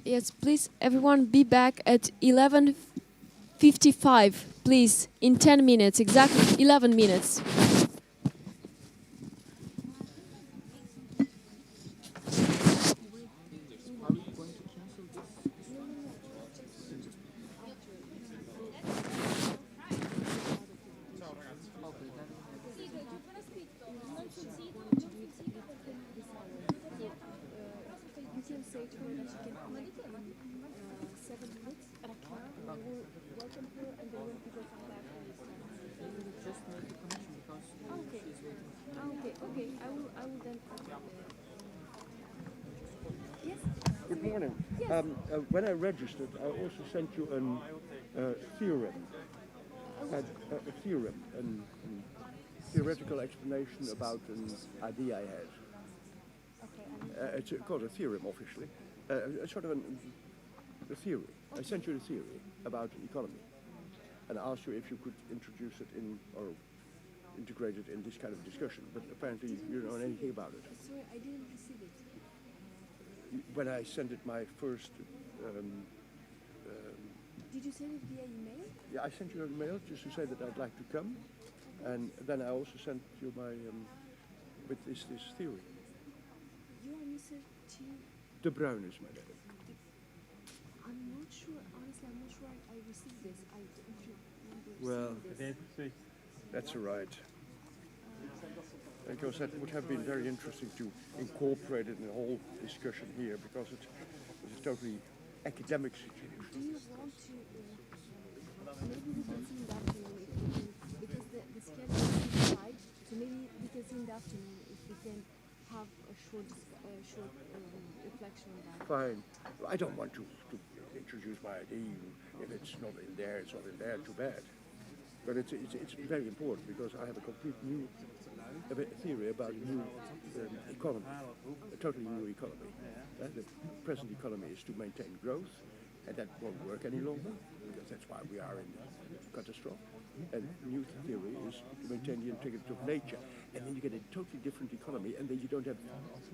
Yes, please, everyone be back at 11:55, please, in 10 minutes, exactly 11 minutes. Good morning. When I registered, I also sent you a theorem, a theoretical explanation about an idea I had. It's called a theorem officially, a sort of a theory. I sent you a theory about economy, and I asked you if you could introduce it in or integrate it in this kind of discussion. But apparently you don't know anything about it. Sorry, I didn't receive it. When I sent it my first. Did you send it via email? Yeah, I sent you a mail just to say that I'd like to come, and then I also sent you my with this theory. You are Mr. T. De Bruin is my name. I'm not sure, honestly, I'm not sure I received this. I don't remember Well, seeing this. that's all right. because that would have been very interesting to incorporate it in the whole discussion here, because it's a totally academic situation. Do you want to, maybe we can see in the afternoon if we can, because the schedule is tight, so maybe we can see in the afternoon if we can have a short reflection on that. Fine. I don't want to introduce my idea. If it's not in there, it's not in there, too bad. But it's very important, because I have a complete new theory about a new economy, a totally new economy. The present economy is to maintain growth, and that won't work any longer, because that's why we are in catastrophe. And new theory is to maintain the integrity of nature. And then you get a totally different economy, and then you don't have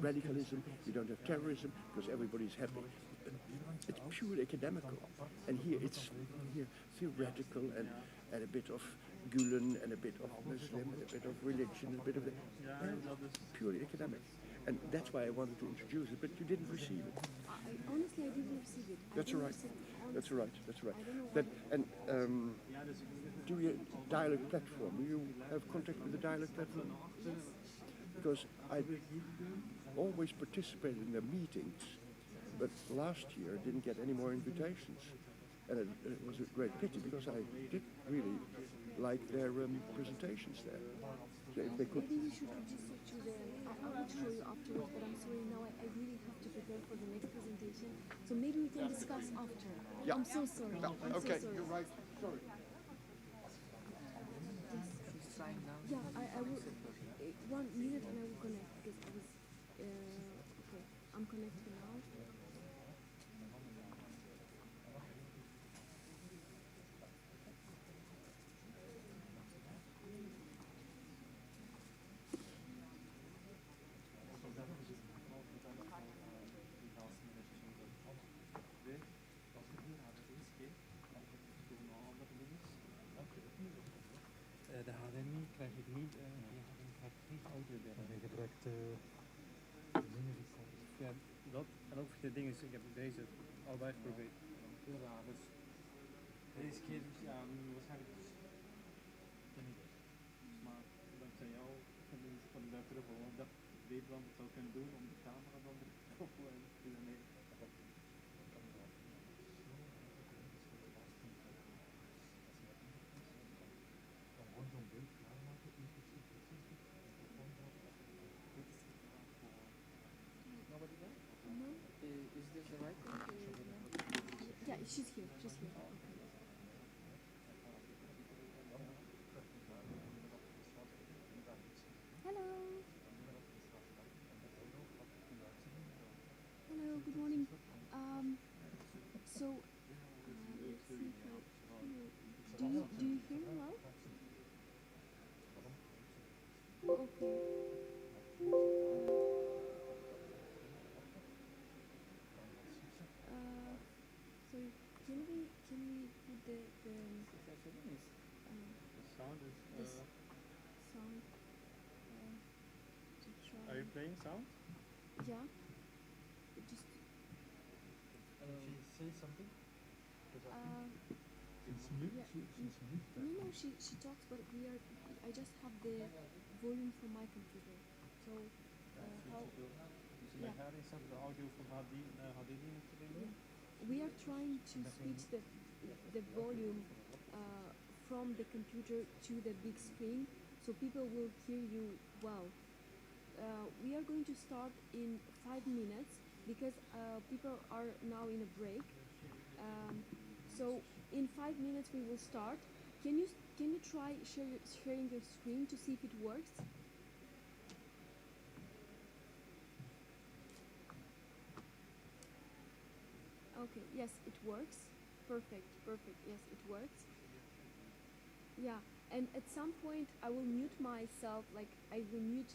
radicalism, you don't have terrorism, because everybody's happy. It's purely academical. And here it's theoretical and a bit of Gulen and a bit of Muslim and a bit of religion and a bit of purely academic. And that's why I wanted to introduce it, but you didn't receive it. Honestly, I didn't receive it. That's all right. That's all right. That's all right. And do you dialogue platform? Do you have contact with the dialogue platform? Yes. Because I always participated in their meetings, but last year I didn't get any more invitations. And it was a great pity, because I did really like their presentations there. So if they could. Maybe we should register to the. I will show you afterwards, but I'm sorry now. I really have to prepare for the next presentation. So maybe we can discuss after. Yeah. I'm so sorry. No, I'm okay, so sorry. you're right. Sorry. Yes. Yeah, I will. 1 minute and I will connect, because I was. Okay, I'm connected now. De HDMI krijg ik niet, krijg ik niet audio erbij. Je gebruikt ja, dat en ook de dingen. Ik heb deze allebei geprobeerd. Ja, dus deze keer dus ja, nu waarschijnlijk dus niet. Maar dankzij jou kan ik daar terug op. Ik dacht, weet dan het zou kunnen doen om de camera dan erop te nemen. Is this the right thing? Yeah, she's here. She's here. Hello. Hello. Good morning. So, let's see if I hear. Do you hear me well? Okay. So can we put the sound is sound to try? Are you playing sound? Yeah. Just She say something? No, she talks, but I just have the volume from my computer. So how? Met haar is dat de audio van HDD moeten nemen? We are trying to switch the volume from the computer to the big screen, so people will hear you well. We are going to start in 5 minutes, because people are now in a break. So in 5 minutes we will start. Can you try sharing your screen to see if it works? Okay, yes, it works. Perfect. Yes, it works. Yeah, and at some point I will mute myself, like I will mute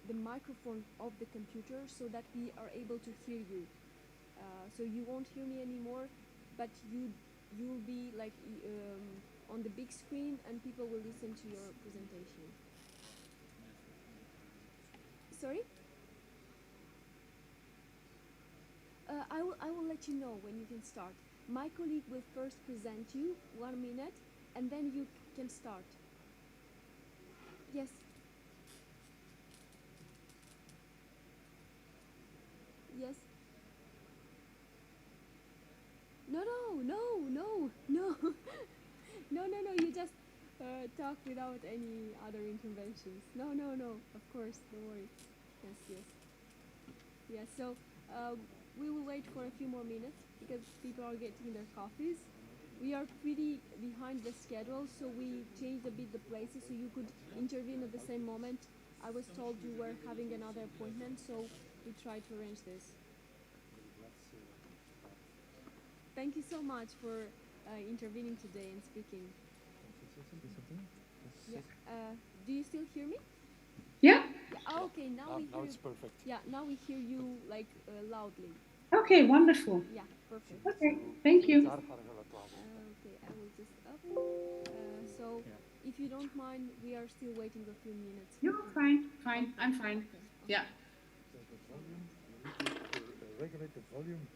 the microphone of the computer, so that we are able to hear you. So you won't hear me anymore, but you will be like on the big screen, and people will listen to your presentation. Sorry? I will let you know when you can start. My colleague will first present you 1 minute, and then you can start. Yes. Yes. No, no, no, no, no. No, no, no, you just talk without any other interventions. No, no, no, of course, don't worry. Yes, yes. Yes, so we will wait for a few more minutes because people are getting their coffees. We are pretty behind the schedule, so we changed a bit the places so you could intervene at the same moment. I was told you were having another appointment, so we tried to arrange this. Thank you so much for intervening today and speaking. Yeah. Do you still hear me? Yeah. Yeah. Oh, okay. Now we hear. Now it's perfect. Yeah. Now we hear you like loudly. Okay, wonderful. Yeah. Perfect. Okay, thank you. Okay, I will just up. So, if you don't mind, we are still waiting a few minutes. You're fine, fine. I'm fine. Okay. Yeah. The volume, you need to regulate the volume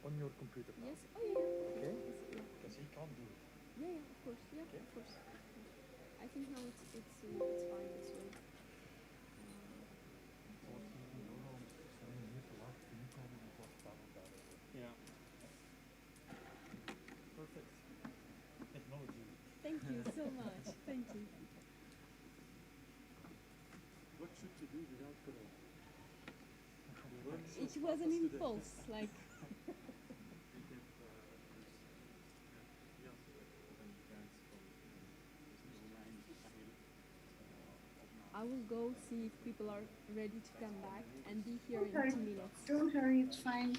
on your computer. Yes. Oh yeah. Okay. Yes, yeah. Because he can't do it. Yeah, yeah, of course. Yeah, Okay. of course. I think now it's fine this way. Yeah. Perfect. Technology. Thank you so much. Thank you. What should you do without Corona? It was an impulse, like. I will go see if people are ready to come back and be here in 2 minutes. Don't worry, it's fine.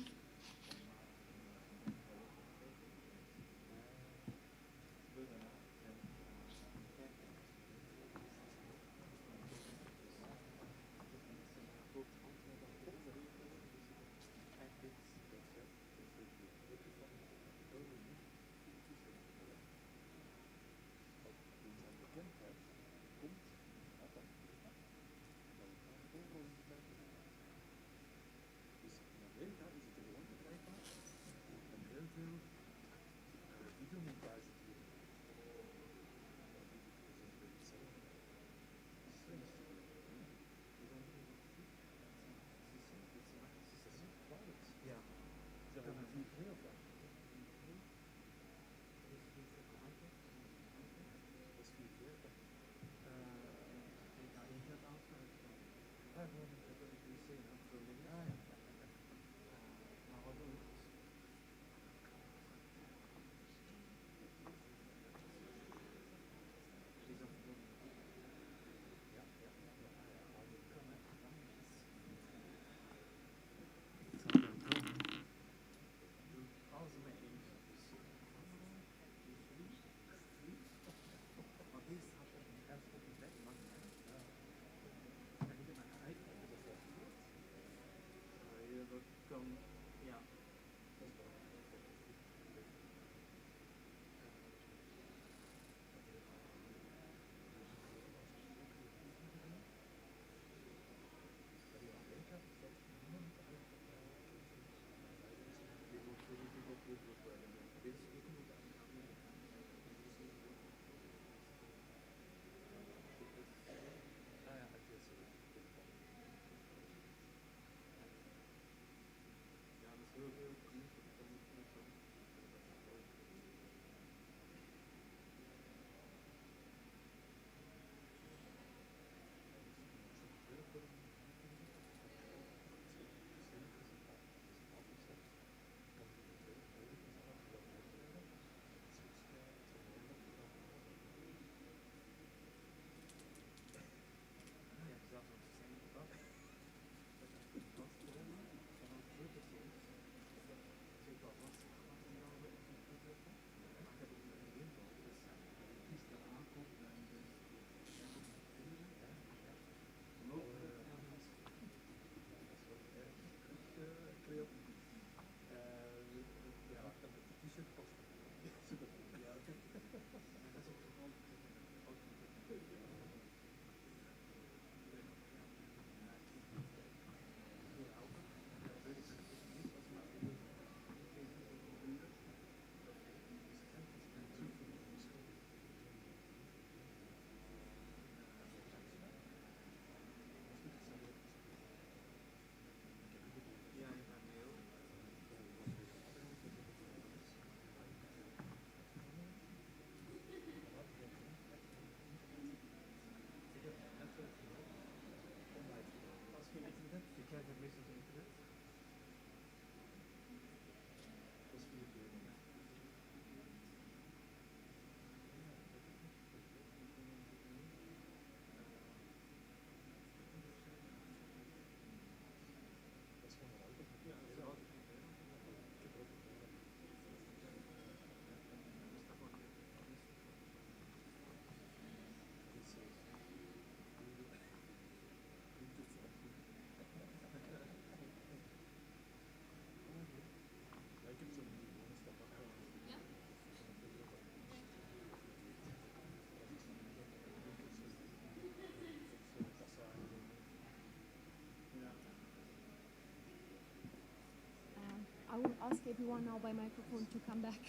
I will ask everyone now by microphone to come back.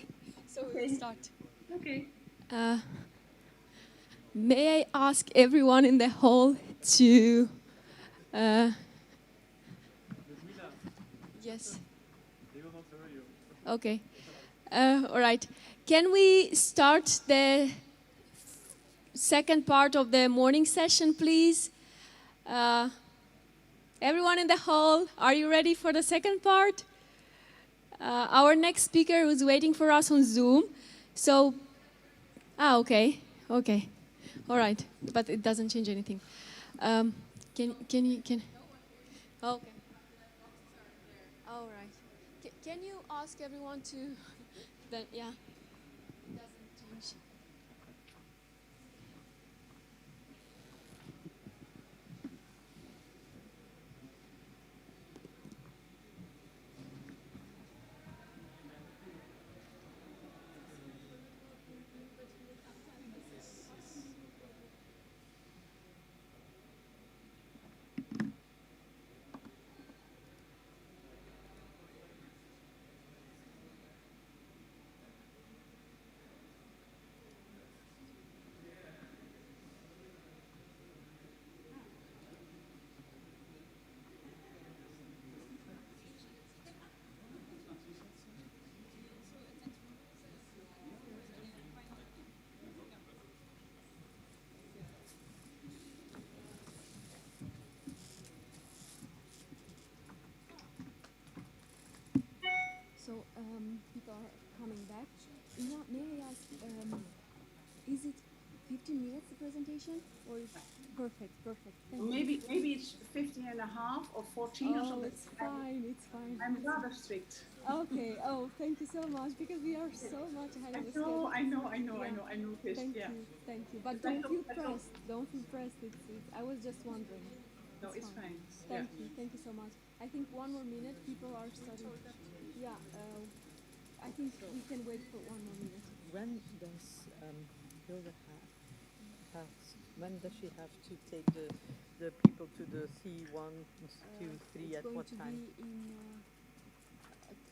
So Okay. we'll start. Okay. May I ask everyone in the hall to... yes. Okay. All right. Can we start the second part of the morning session, please? Everyone in the hall, are you ready for the second part? Our next speaker is waiting for us on Zoom. So, okay. Okay. All right. But it doesn't change anything. Can okay. All right. Can you ask everyone to, then, yeah. It doesn't change. So people are coming back. Ina, may I ask, is it 15 minutes the presentation, or is perfect? Thank you. Maybe it's 15 and a half or 14 or Oh, something. it's fine. It's fine. I'm rather strict. Okay. Oh, thank you so much, because we are so much ahead of the schedule. I know. Yeah. I noticed. Thank you. But But I don't feel hope- pressed. Don't feel pressed. I was just wondering. No, it's fine. Thank you. Thank you so much. I think one more minute. People are starting. Yeah. I think we can wait for one more minute. When does Hilda when does she have to take the people to the C1, 2, 3 at what time?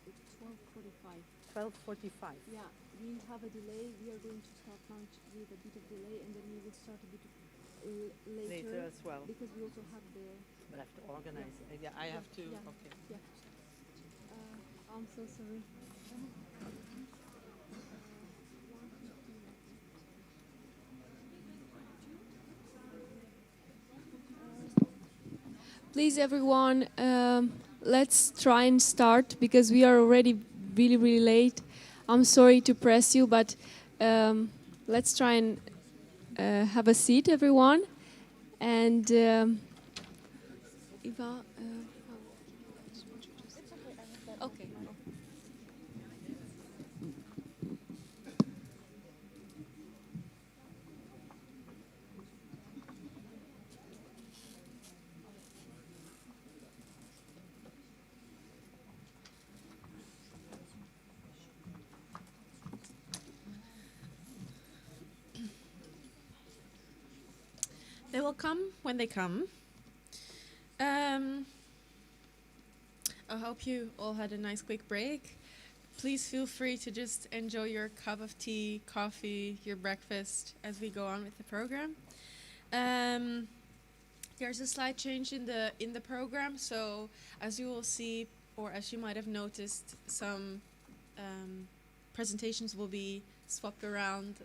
It's going to be at 12:45. 12:45. Yeah, we have a delay. We are going to start lunch with a bit of delay, and then we will start a bit later As well. because we also have the. But I have to organize. Yeah, I have to. Yeah. Okay. Yeah. I'm so sorry. Please, everyone, let's try and start because we are already really, really late. I'm sorry to press you, but let's try and have a seat, everyone. And Eva, okay. They will come when they come. I hope you all had a nice quick break. Please feel free to just enjoy your cup of tea, coffee, your breakfast as we go on with the program. There's a slight change in the program, so as you will see, or as you might have noticed, some presentations will be swapped around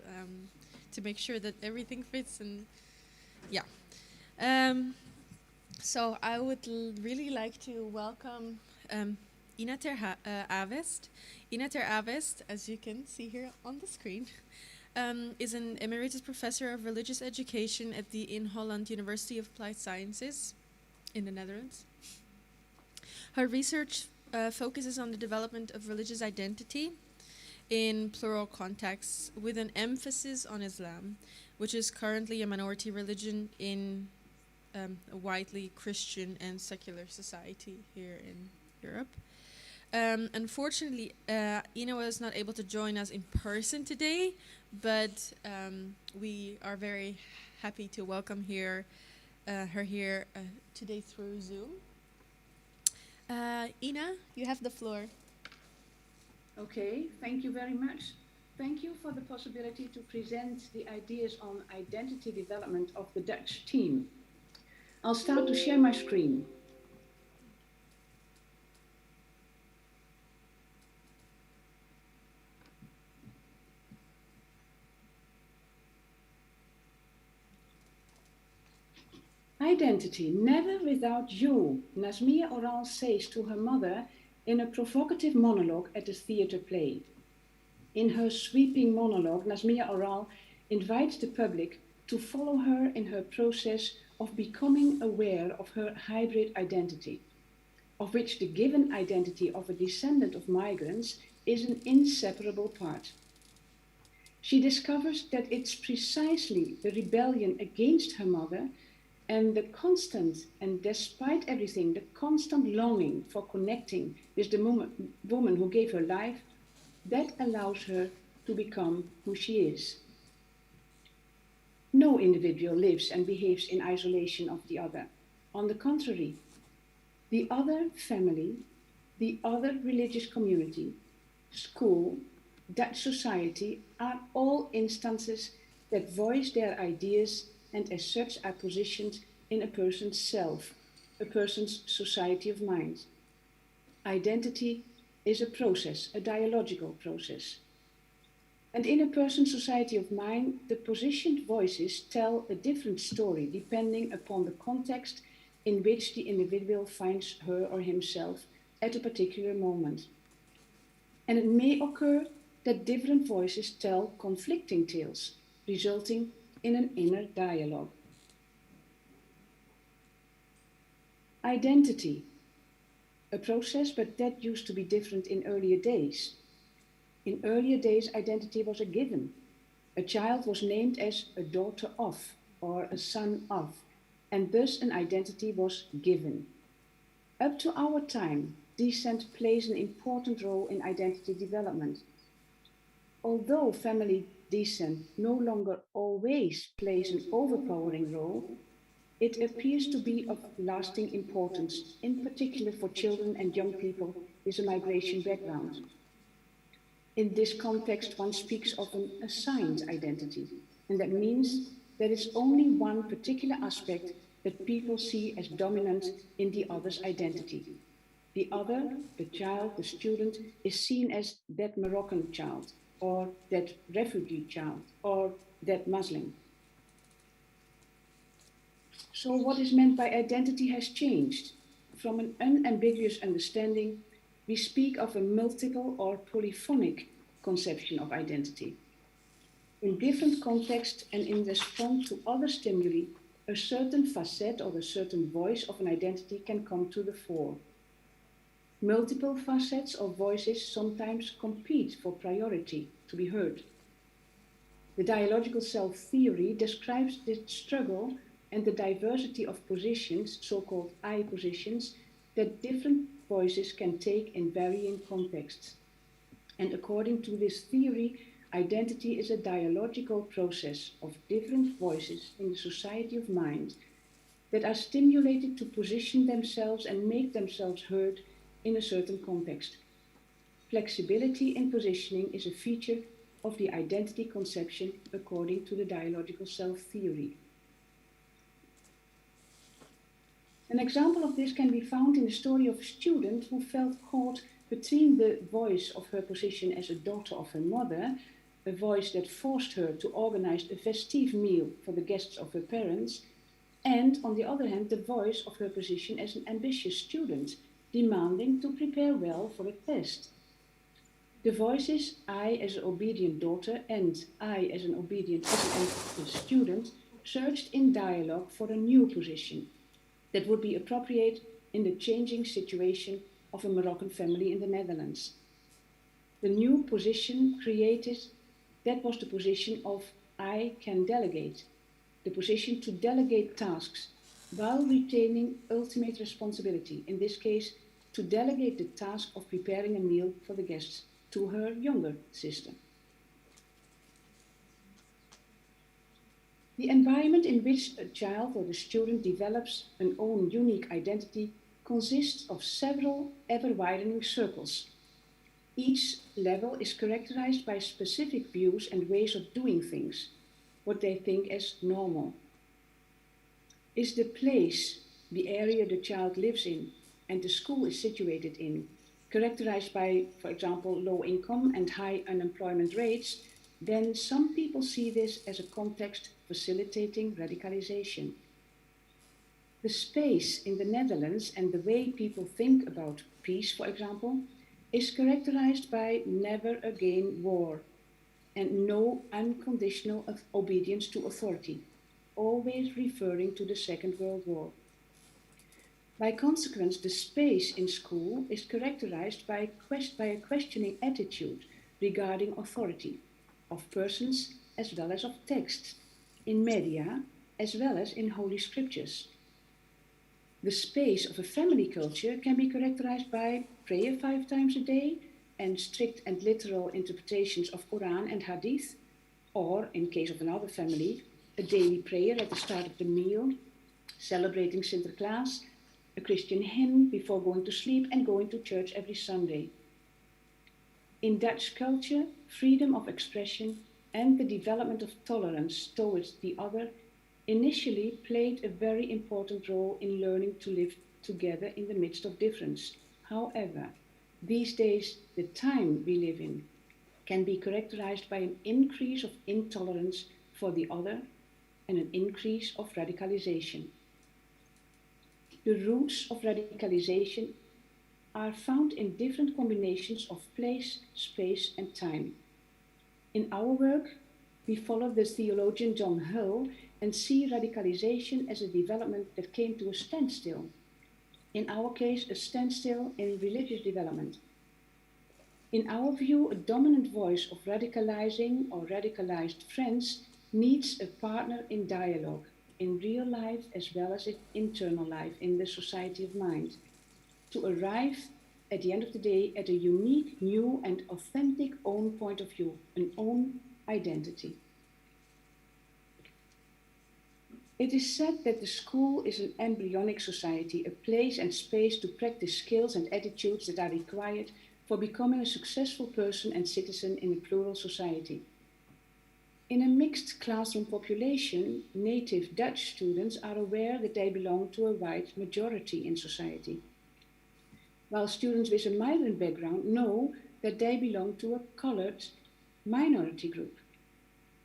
to make sure that everything fits. And yeah. So I would really like to welcome Ina ter Avest. Ina ter Avest, as you can see here on the screen, is an emeritus professor of religious education at the in Holland University of Applied Sciences in the Netherlands. Her research focuses on the development of religious identity in plural contexts with an emphasis on Islam, which is currently a minority religion in a widely Christian and secular society here in Europe. Unfortunately, Ina was not able to join us in person today, but we are very happy to welcome her here today through Zoom. Ina, you have the floor. Okay, thank you very much. Thank you for the possibility to present the ideas on identity development of the Dutch team. I'll start to share my screen. Identity, never without you, Nazmia Oral says to her mother in a provocative monologue at a theatre play. In her sweeping monologue, Nazmia Oral invites the public to follow her in her process of becoming aware of her hybrid identity, of which the given identity of a descendant of migrants is an inseparable part. She discovers that it's precisely the rebellion against her mother and the constant, and despite everything, the constant longing for connecting with the woman who gave her life, that allows her to become who she is. No individual lives and behaves in isolation of the other. On the contrary, the other family, the other religious community, school, Dutch society are all instances that voice their ideas and as such are positioned in a person's self, a person's society of mind. Identity is a process, a dialogical process. And in a person's society of mind, the positioned voices tell a different story depending upon the context in which the individual finds her or himself at a particular moment. And it may occur that different voices tell conflicting tales, resulting in an inner dialogue. Identity, a process, but that used to be different in earlier days. In earlier days, identity was a given. A child was named as a daughter of or a son of, and thus an identity was given. Up to our time, descent plays an important role in identity development. Although family descent no longer always plays an overpowering role, it appears to be of lasting importance, in particular for children and young people with a migration background. In this context, one speaks of an assigned identity, and that means there is only one particular aspect that people see as dominant in the other's identity. The other, the child, the student, is seen as that Moroccan child, or that refugee child, or that Muslim. So what is meant by identity has changed. From an unambiguous understanding, we speak of a multiple or polyphonic conception of identity. In different contexts and in response to other stimuli, a certain facet or a certain voice of an identity can come to the fore. Multiple facets or voices sometimes compete for priority to be heard. The dialogical self theory describes this struggle and the diversity of positions, so-called I positions, that different voices can take in varying contexts. And according to this theory, identity is a dialogical process of different voices in the society of mind that are stimulated to position themselves and make themselves heard in a certain context. Flexibility in positioning is a feature of the identity conception according to the dialogical self theory. An example of this can be found in the story of a student who felt caught between the voice of her position as a daughter of her mother, a voice that forced her to organize a festive meal for the guests of her parents, and on the other hand, the voice of her position as an ambitious student, demanding to prepare well for a test. The voices, I as an obedient daughter and I as an obedient student, searched in dialogue for a new position that would be appropriate in the changing situation of a Moroccan family in the Netherlands. The new position created, that was the position of I can delegate, the position to delegate tasks while retaining ultimate responsibility, in this case, to delegate the task of preparing a meal for the guests to her younger sister. The environment in which a child or the student develops an own unique identity consists of several ever-widening circles. Each level is characterized by specific views and ways of doing things, what they think as normal. Is the place, the area the child lives in, and the school is situated in, characterized by, for example, low income and high unemployment rates, then some people see this as a context facilitating radicalization. The space in the Netherlands and the way people think about peace, for example, is characterized by never again war and no unconditional obedience to authority, always referring to the Second World War. By consequence, the space in school is characterized by a questioning attitude regarding authority, of persons as well as of texts, in media as well as in holy scriptures. The space of a family culture can be characterized by prayer 5 times a day and strict and literal interpretations of Quran and Hadith, or, in case of another family, a daily prayer at the start of the meal, celebrating Sinterklaas, a Christian hymn before going to sleep, and going to church every Sunday. In Dutch culture, freedom of expression and the development of tolerance towards the other initially played a very important role in learning to live together in the midst of difference. However, these days, the time we live in can be characterized by an increase of intolerance for the other and an increase of radicalization. The roots of radicalization are found in different combinations of place, space, and time. In our work, we follow the theologian John Hull and see radicalization as a development that came to a standstill. In our case, a standstill in religious development. In our view, a dominant voice of radicalizing or radicalized friends needs a partner in dialogue, in real life as well as in internal life, in the society of mind, to arrive at the end of the day at a unique, new and authentic own point of view, an own identity. It is said that the school is an embryonic society, a place and space to practice skills and attitudes that are required for becoming a successful person and citizen in a plural society. In a mixed classroom population, native Dutch students are aware that they belong to a white majority in society, while students with a migrant background know that they belong to a colored minority group.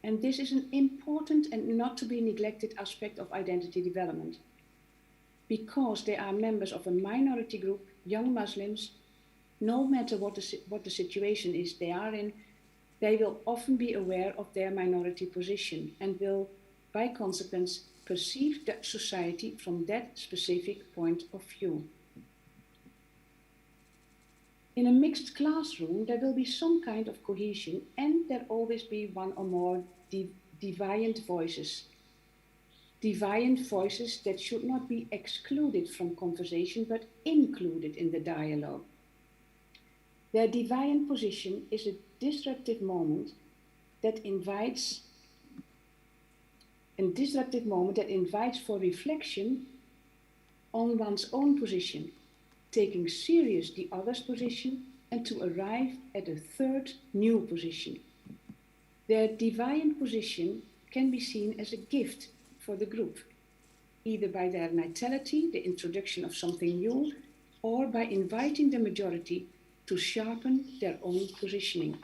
And this is an important and not to be neglected aspect of identity development. Because they are members of a minority group, young Muslims, no matter what the situation is they are in, they will often be aware of their minority position and will, by consequence, perceive Dutch society from that specific point of view. In a mixed classroom, there will be some kind of cohesion and there always be one or more deviant voices. Deviant voices that should not be excluded from conversation but included in the dialogue. Their deviant position is a disruptive moment that invites for reflection on one's own position, taking serious the other's position, and to arrive at a third new position. Their deviant position can be seen as a gift for the group, either by their natality, the introduction of something new, or by inviting the majority to sharpen their own positioning.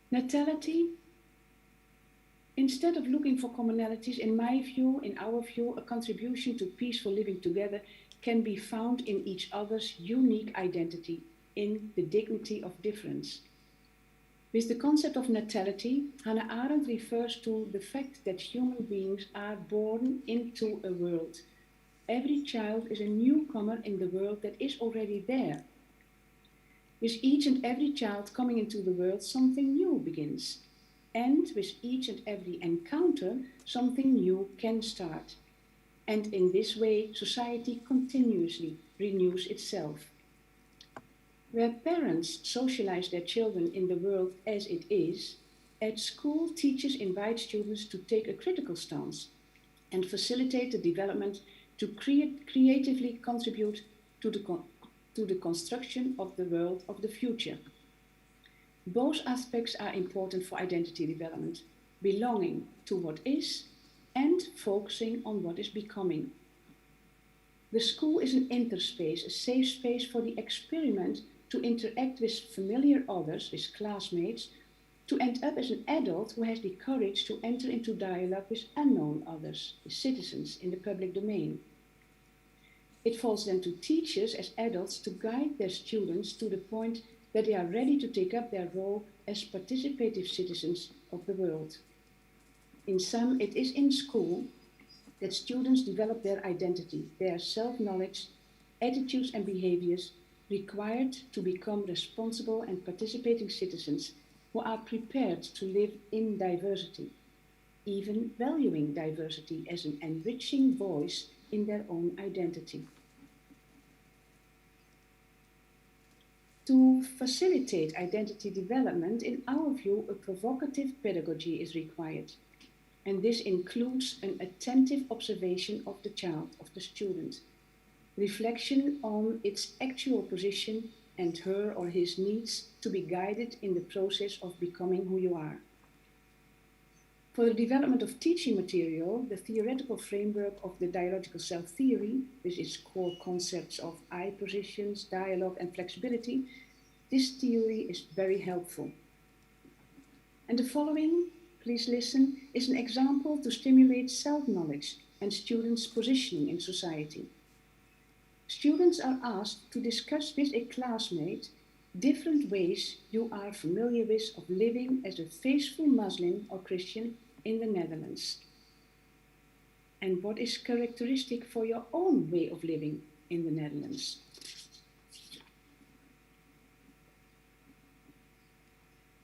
Natality, instead of looking for commonalities, in my view, in our view, a contribution to peaceful living together can be found in each other's unique identity, in the dignity of difference. With the concept of natality, Hannah Arendt refers to the fact that human beings are born into a world. Every child is a newcomer in the world that is already there. With each and every child coming into the world, something new begins. And with each and every encounter, something new can start. And in this way, society continuously renews itself. Where parents socialize their children in the world as it is, at school, teachers invite students to take a critical stance and facilitate the development to creatively contribute to the to the construction of the world of the future. Both aspects are important for identity development, belonging to what is and focusing on what is becoming. The school is an interspace, a safe space for the experiment to interact with familiar others, with classmates, to end up as an adult who has the courage to enter into dialogue with unknown others, with citizens in the public domain. It falls then to teachers as adults to guide their students to the point that they are ready to take up their role as participative citizens of the world. In sum, it is in school that students develop their identity, their self-knowledge, attitudes and behaviors required to become responsible and participating citizens who are prepared to live in diversity, even valuing diversity as an enriching voice in their own identity. To facilitate identity development, in our view, a provocative pedagogy is required. And this includes an attentive observation of the child, of the student, reflection on its actual position and her or his needs to be guided in the process of becoming who you are. For the development of teaching material, the theoretical framework of the dialogical self-theory, with its core concepts of I positions, dialogue and flexibility, this theory is very helpful. And the following, please listen, is an example to stimulate self-knowledge and students' positioning in society. Students are asked to discuss with a classmate different ways you are familiar with of living as a faithful Muslim or Christian in the Netherlands. And what is characteristic for your own way of living in the Netherlands?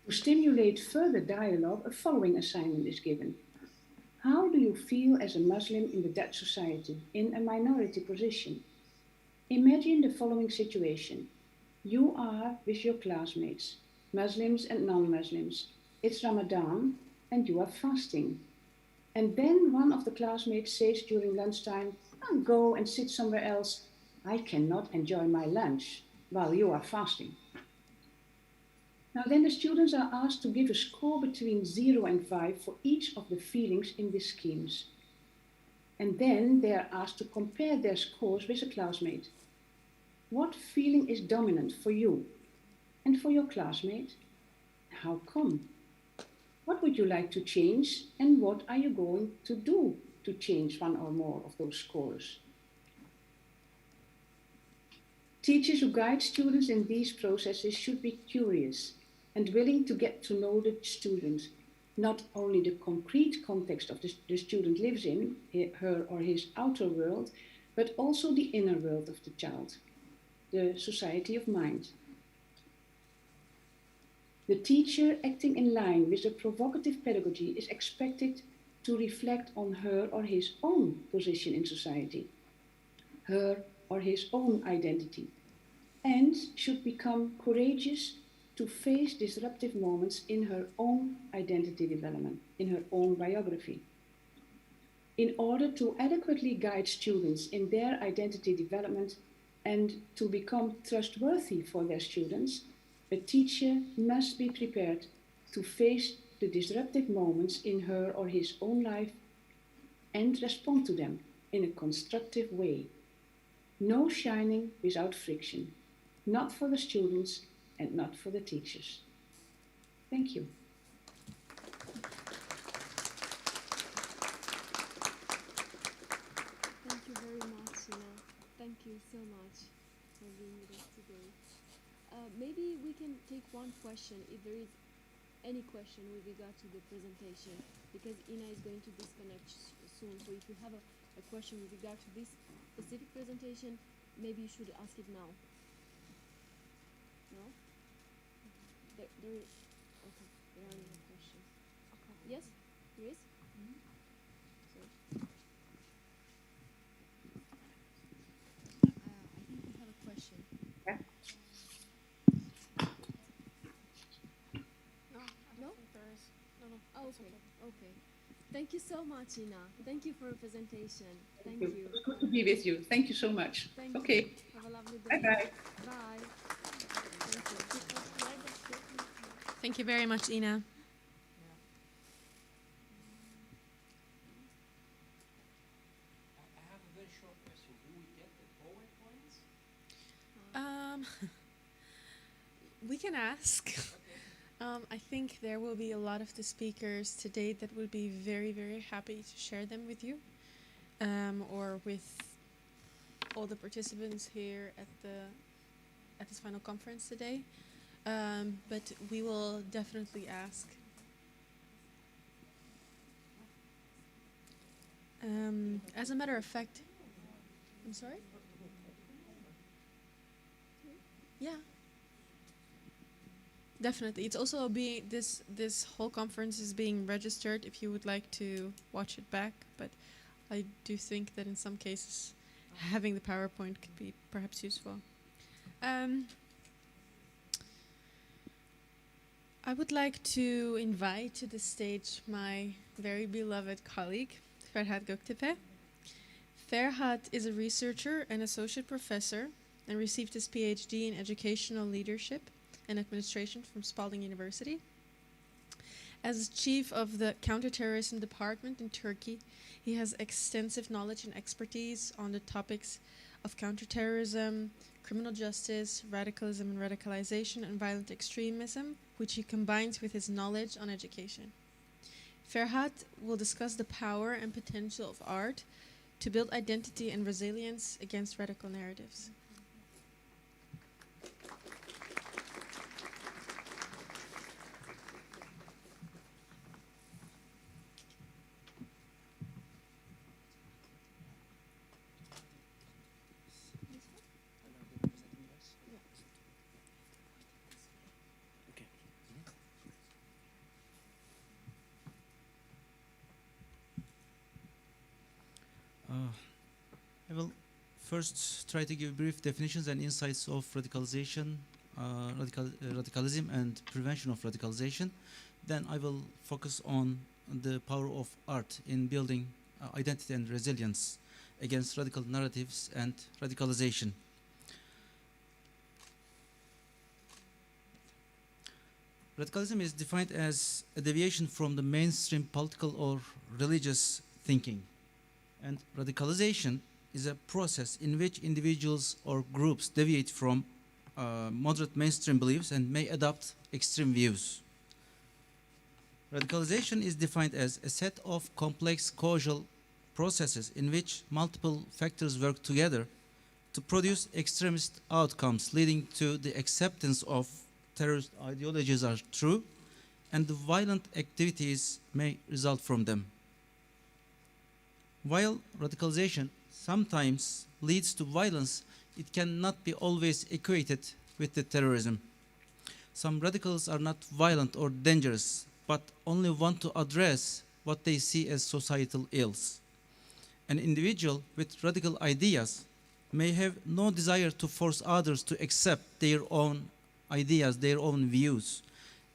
To stimulate further dialogue, a following assignment is given. How do you feel as a Muslim in the Dutch society, in a minority position? Imagine the following situation. You are with your classmates, Muslims and non-Muslims. It's Ramadan and you are fasting. And then one of the classmates says during lunchtime, I'll go and sit somewhere else. I cannot enjoy my lunch while you are fasting. Now then the students are asked to give a score between 0 and 5 for each of the feelings in these schemes. And then they are asked to compare their scores with a classmate. What feeling is dominant for you and for your classmate? How come? What would you like to change and what are you going to do to change one or more of those scores? Teachers who guide students in these processes should be curious and willing to get to know the student, not only the concrete context of the student lives in, her or his outer world, but also the inner world of the child, the society of mind. The teacher, acting in line with a provocative pedagogy, is expected to reflect on her or his own position in society, her or his own identity, and should become courageous to face disruptive moments in her own identity development, in her own biography. In order to adequately guide students in their identity development and to become trustworthy for their students, a teacher must be prepared to face the disruptive moments in her or his own life and respond to them in a constructive way. No shining without friction, not for the students and not for the teachers. Thank you. Thank you very much, Ina. Thank you so much for being with us today. Maybe we can take one question, if there is any question with regard to the presentation, because Ina is going to disconnect soon. So if you have a question with regard to this specific presentation, maybe you should ask it now. No? There is, okay, there are no questions. Yes, there is? So. I think we have a question. Yeah. No? There is. No. Oh, okay. Okay. Thank you so much, Ina. Thank you for your presentation. Thank you. It was good to be with you. Thank you so much. Thank okay. you. Have a lovely Bye-bye. Thank you very much, Ina. We can ask. I think there will be a lot of the speakers today that will be very, very happy to share them with you, or with all the participants here at this final conference today. But we will definitely ask. As a matter of fact, I'm sorry? Yeah. Definitely. It's also being this whole conference is being registered if you would like to watch it back, but I do think that in some cases having the PowerPoint could be perhaps useful. I would like to invite to the stage my very beloved colleague, Ferhat Göktepe. Ferhat is a researcher and associate professor and received his PhD in educational leadership and administration from Spalding University. As chief of the counterterrorism department in Turkey, he has extensive knowledge and expertise on the topics of counterterrorism, criminal justice, radicalism and radicalization, and violent extremism, which he combines with his knowledge on education. Ferhat will discuss the power and potential of art to build identity and resilience against radical narratives. I will first try to give brief definitions and insights of radicalization, radicalism and prevention of radicalization. Then I will focus on the power of art in building identity and resilience against radical narratives and radicalization. Radicalism is defined as a deviation from the mainstream political or religious thinking. And radicalization is a process in which individuals or groups deviate from moderate mainstream beliefs and may adopt extreme views. Radicalization is defined as a set of complex causal processes in which multiple factors work together to produce extremist outcomes, leading to the acceptance of terrorist ideologies are true, and the violent activities may result from them. While radicalization sometimes leads to violence, it cannot be always equated with the terrorism. Some radicals are not violent or dangerous, but only want to address what they see as societal ills. An individual with radical ideas may have no desire to force others to accept their own ideas, their own views,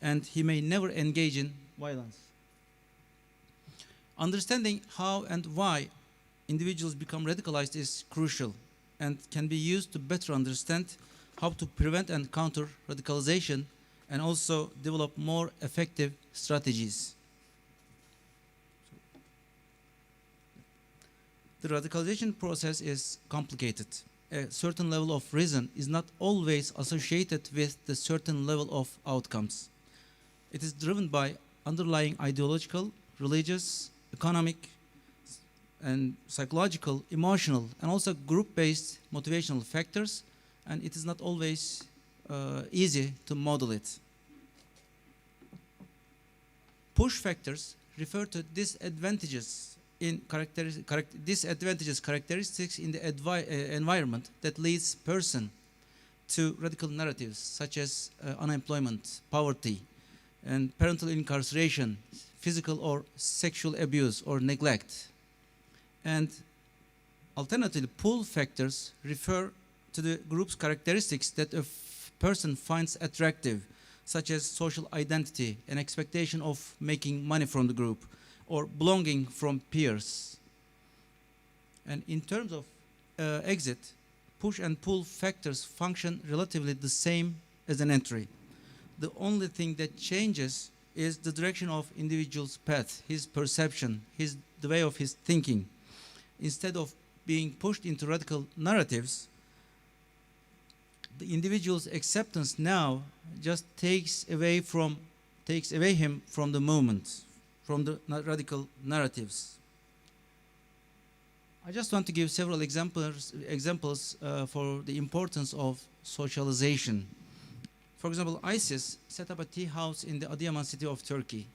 and he may never engage in violence. Understanding how and why individuals become radicalized is crucial and can be used to better understand how to prevent and counter radicalization and also develop more effective strategies. The radicalization process is complicated. A certain level of reason is not always associated with the certain level of outcomes. It is driven by underlying ideological, religious, economic, and psychological, emotional, and also group-based motivational factors, and it is not always easy to model it. Push factors refer to disadvantages characteristics in the environment that leads person to radical narratives such as unemployment, poverty, and parental incarceration, physical or sexual abuse or neglect. And alternatively, pull factors refer to the group's characteristics that a person finds attractive, such as social identity, an expectation of making money from the group, or belonging from peers. And in terms of exit, push and pull factors function relatively the same as an entry. The only thing that changes is the direction of individual's path, his perception, the way of his thinking. Instead of being pushed into radical narratives, the individual's acceptance now just takes away him from the movement, from the radical narratives. I just want to give several examples for the importance of socialization. For example, ISIS set up a tea house in the Adıyaman city of Turkey,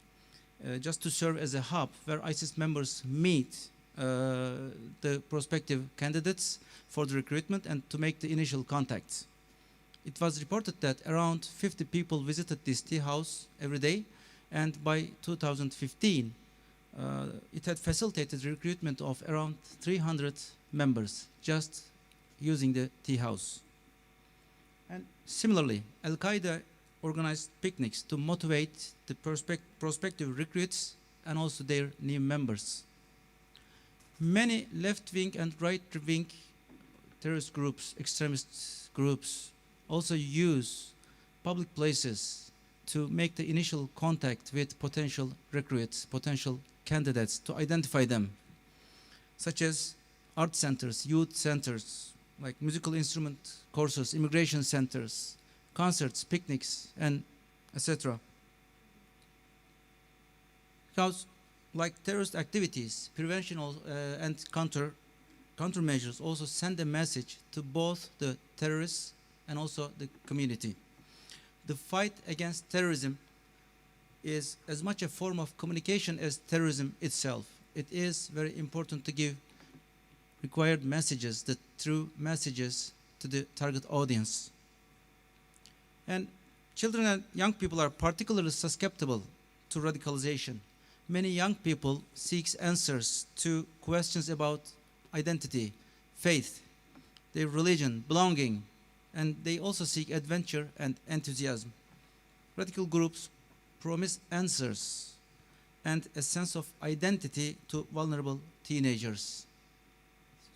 just to serve as a hub where ISIS members meet the prospective candidates for the recruitment and to make the initial contacts. It was reported that around 50 people visited this tea house every day, and by 2015, it had facilitated recruitment of around 300 members just using the tea house. And similarly, Al-Qaeda organized picnics to motivate the prospective recruits and also their new members. Many left-wing and right-wing terrorist groups, extremist groups, also use public places to make the initial contact with potential recruits, potential candidates, to identify them, such as art centers, youth centers, like musical instrument courses, immigration centers, concerts, picnics, and etc. Because like terrorist activities, prevention and countermeasures also send a message to both the terrorists and also the community. The fight against terrorism is as much a form of communication as terrorism itself. It is very important to give required messages, the true messages, to the target audience. And children and young people are particularly susceptible to radicalization. Many young people seek answers to questions about identity, faith, their religion, belonging, and they also seek adventure and enthusiasm. Radical groups promise answers and a sense of identity to vulnerable teenagers.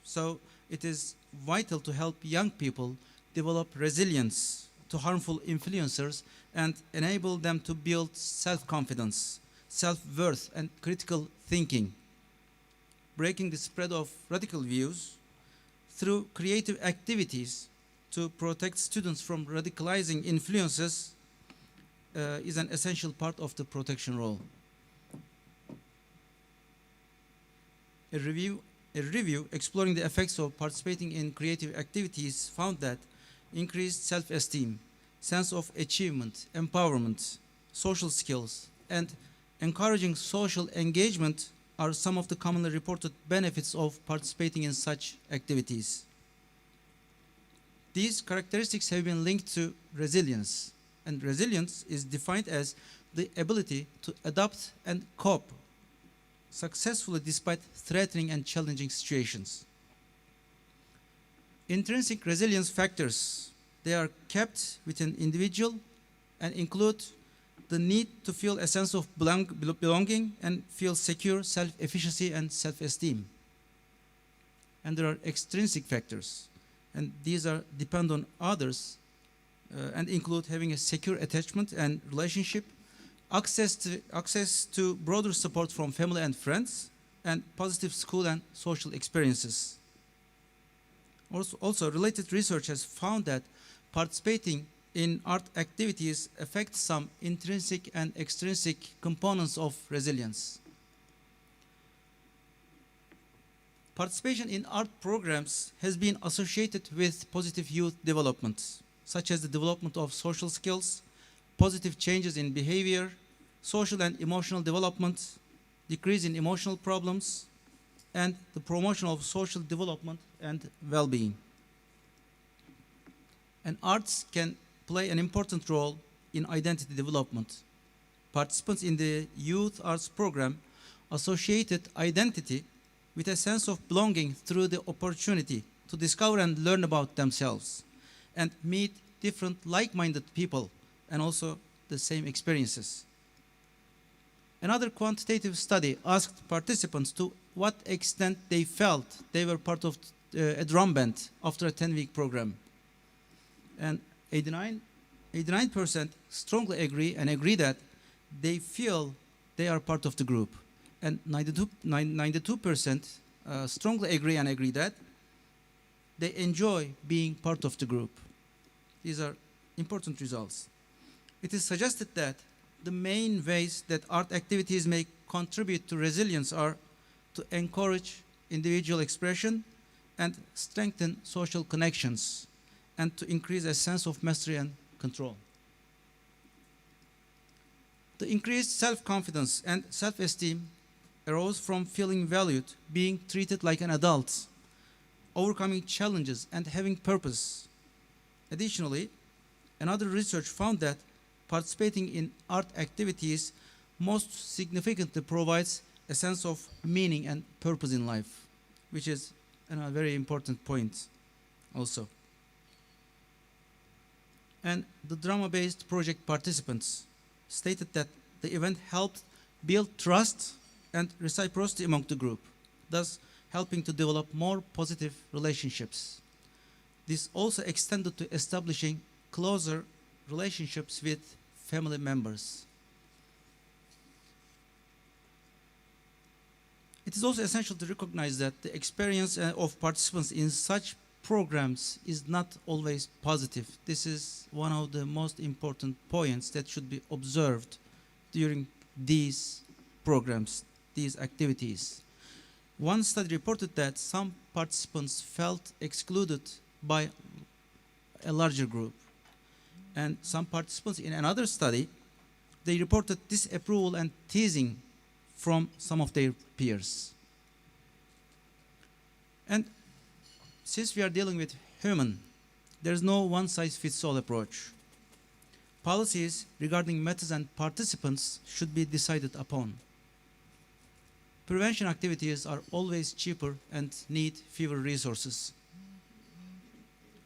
So it is vital to help young people develop resilience to harmful influencers and enable them to build self-confidence, self-worth, and critical thinking, breaking the spread of radical views through creative activities to protect students from radicalizing influences is an essential part of the protection role. A review exploring the effects of participating in creative activities found that increased self-esteem, sense of achievement, empowerment, social skills, and encouraging social engagement are some of the commonly reported benefits of participating in such activities. These characteristics have been linked to resilience, and resilience is defined as the ability to adapt and cope successfully despite threatening and challenging situations. Intrinsic resilience factors, they are kept within individual and include the need to feel a sense of belonging and feel secure, self-efficacy, and self-esteem. And there are extrinsic factors, and these depend on others and include having a secure attachment and relationship, access to broader support from family and friends, and positive school and social experiences. Also, related research has found that participating in art activities affects some intrinsic and extrinsic components of resilience. Participation in art programs has been associated with positive youth development, such as the development of social skills, positive changes in behavior, social and emotional development, decrease in emotional problems, and the promotion of social development and well-being. And arts can play an important role in identity development. Participants in the youth arts program associated identity with a sense of belonging through the opportunity to discover and learn about themselves and meet different like-minded people and also the same experiences. Another quantitative study asked participants to what extent they felt they were part of a drum band after a 10-week program. And 89% strongly agree that they feel they are part of the group. And 92% strongly agree that they enjoy being part of the group. These are important results. It is suggested that the main ways that art activities may contribute to resilience are to encourage individual expression and strengthen social connections, and to increase a sense of mastery and control. The increased self-confidence and self-esteem arose from feeling valued, being treated like an adult, overcoming challenges, and having purpose. Additionally, another research found that participating in art activities most significantly provides a sense of meaning and purpose in life, which is a very important point also. And the drama-based project participants stated that the event helped build trust and reciprocity among the group, thus helping to develop more positive relationships. This also extended to establishing closer relationships with family members. It is also essential to recognize that the experience of participants in such programs is not always positive. This is one of the most important points that should be observed during these programs, these activities. One study reported that some participants felt excluded by a larger group. And some participants in another study, they reported disapproval and teasing from some of their peers. And since we are dealing with human, there is no one-size-fits-all approach. Policies regarding methods and participants should be decided upon. Prevention activities are always cheaper and need fewer resources.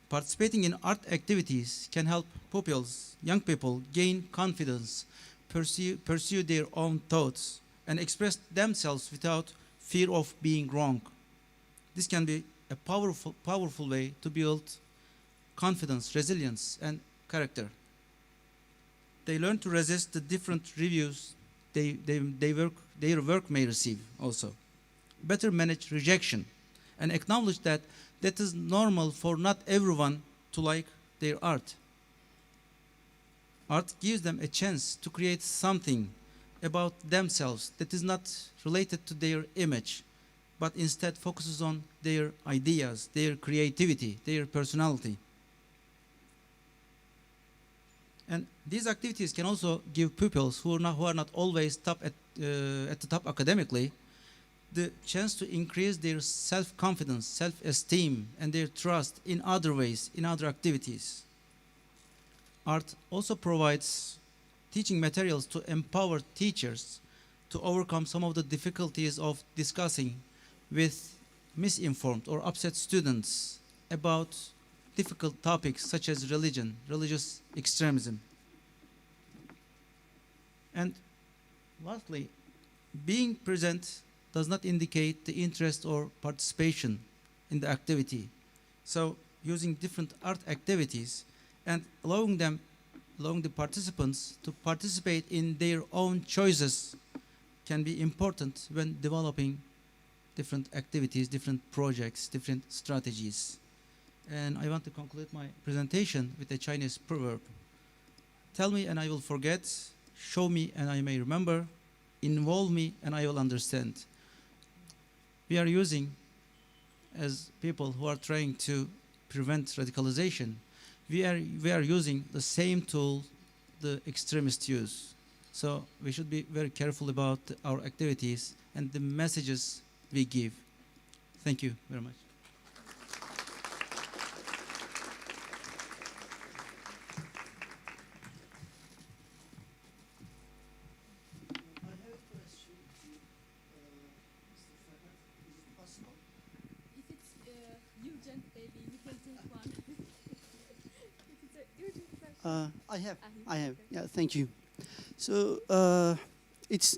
Participating in art activities can help pupils, young people, gain confidence, pursue their own thoughts, and express themselves without fear of being wrong. This can be a powerful way to build confidence, resilience, and character. They learn to resist the different reviews their work may receive also. Better manage rejection and acknowledge that that is normal for not everyone to like their art. Art gives them a chance to create something about themselves that is not related to their image, but instead focuses on their ideas, their creativity, their personality. And these activities can also give pupils who are not always at the top academically the chance to increase their self-confidence, self-esteem, and their trust in other ways, in other activities. Art also provides teaching materials to empower teachers to overcome some of the difficulties of discussing with misinformed or upset students about difficult topics such as religion, religious extremism. And lastly, being present does not indicate the interest or participation in the activity. So using different art activities and allowing the participants to participate in their own choices can be important when developing different activities, different projects, different strategies. And I want to conclude my presentation with a Chinese proverb. Tell me and I will forget, show me and I may remember, involve me and I will understand. We are using, as people who are trying to prevent radicalization, we are using the same tool the extremists use. So we should be very careful about our activities and the messages we give. Thank you very much. I have. Yeah, thank you. So it's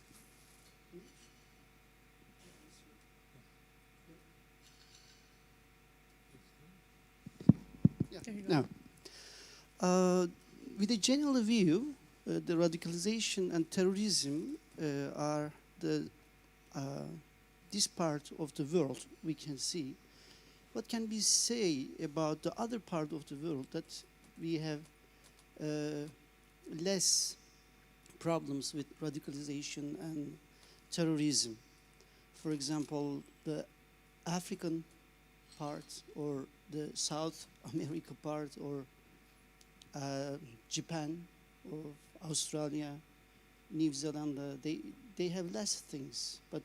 There you go. No. With a general view, the radicalization and terrorism are this part of the world we can see. What can we say about the other part of the world that we have less problems with radicalization and terrorism? For example, the African part or the South America part or Japan or Australia, New Zealand, they have less things. But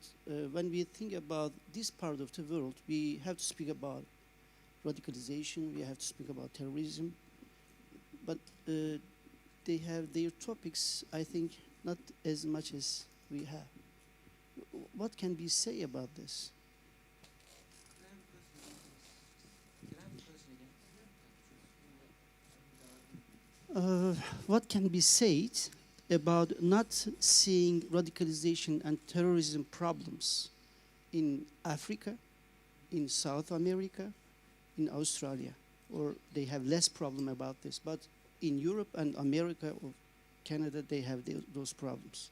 when we think about this part of the world, we have to speak about radicalization, we have to speak about terrorism. But they have their topics, I think, not as much as we have. What can we say about this? What can be said about not seeing radicalization and terrorism problems in Africa, in South America, in Australia? Or they have less problem about this, but in Europe and America or Canada, they have those problems.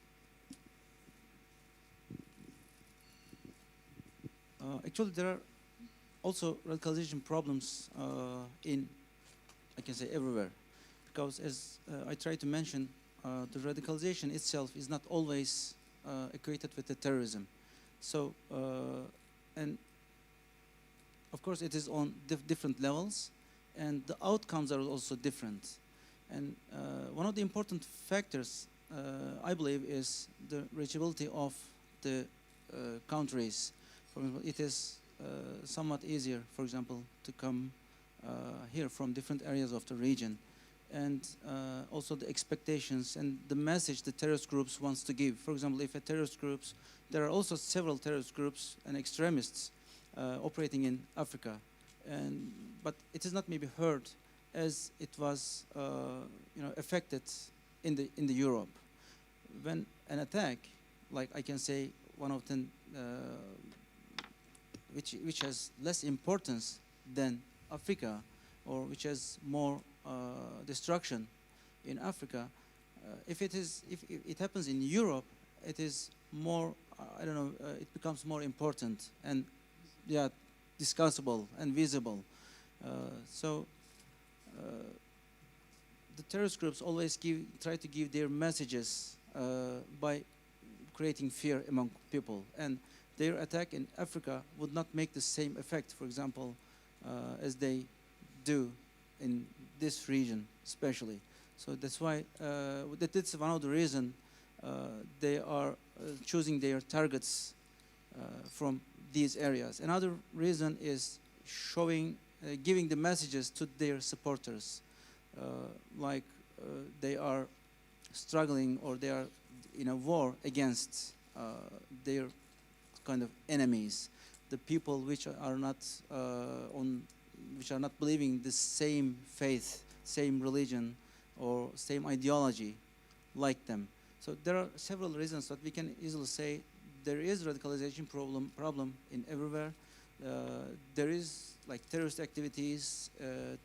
Actually, there are also radicalization problems in, I can say, everywhere. Because as I try to mention, the radicalization itself is not always equated with the terrorism. So, and of course it is on different levels, and the outcomes are also different. And one of the important factors, I believe, is the reachability of the countries. For example, it is somewhat easier, for example, to come here from different areas of the region. And also the expectations and the message the terrorist groups wants to give. For example, if a terrorist groups, there are also several terrorist groups and extremists operating in Africa, but it is not maybe heard as it was, affected in the Europe. When an attack, like I can say, one of them, which has less importance than Africa, or which has more destruction in Africa, if it happens in Europe, it is more, it becomes more important and, yeah, discussable and visible. So the terrorist groups always try to give their messages by creating fear among people, and their attack in Africa would not make the same effect, for example, as they do in this region especially. So that's why that's one of the reasons they are choosing their targets from these areas. Another reason is giving the messages to their supporters, like they are struggling or they are in a war against their kind of enemies, the people which are not which are not believing the same faith, same religion, or same ideology like them. So there are several reasons that we can easily say there is radicalization problem in everywhere. There is like terrorist activities,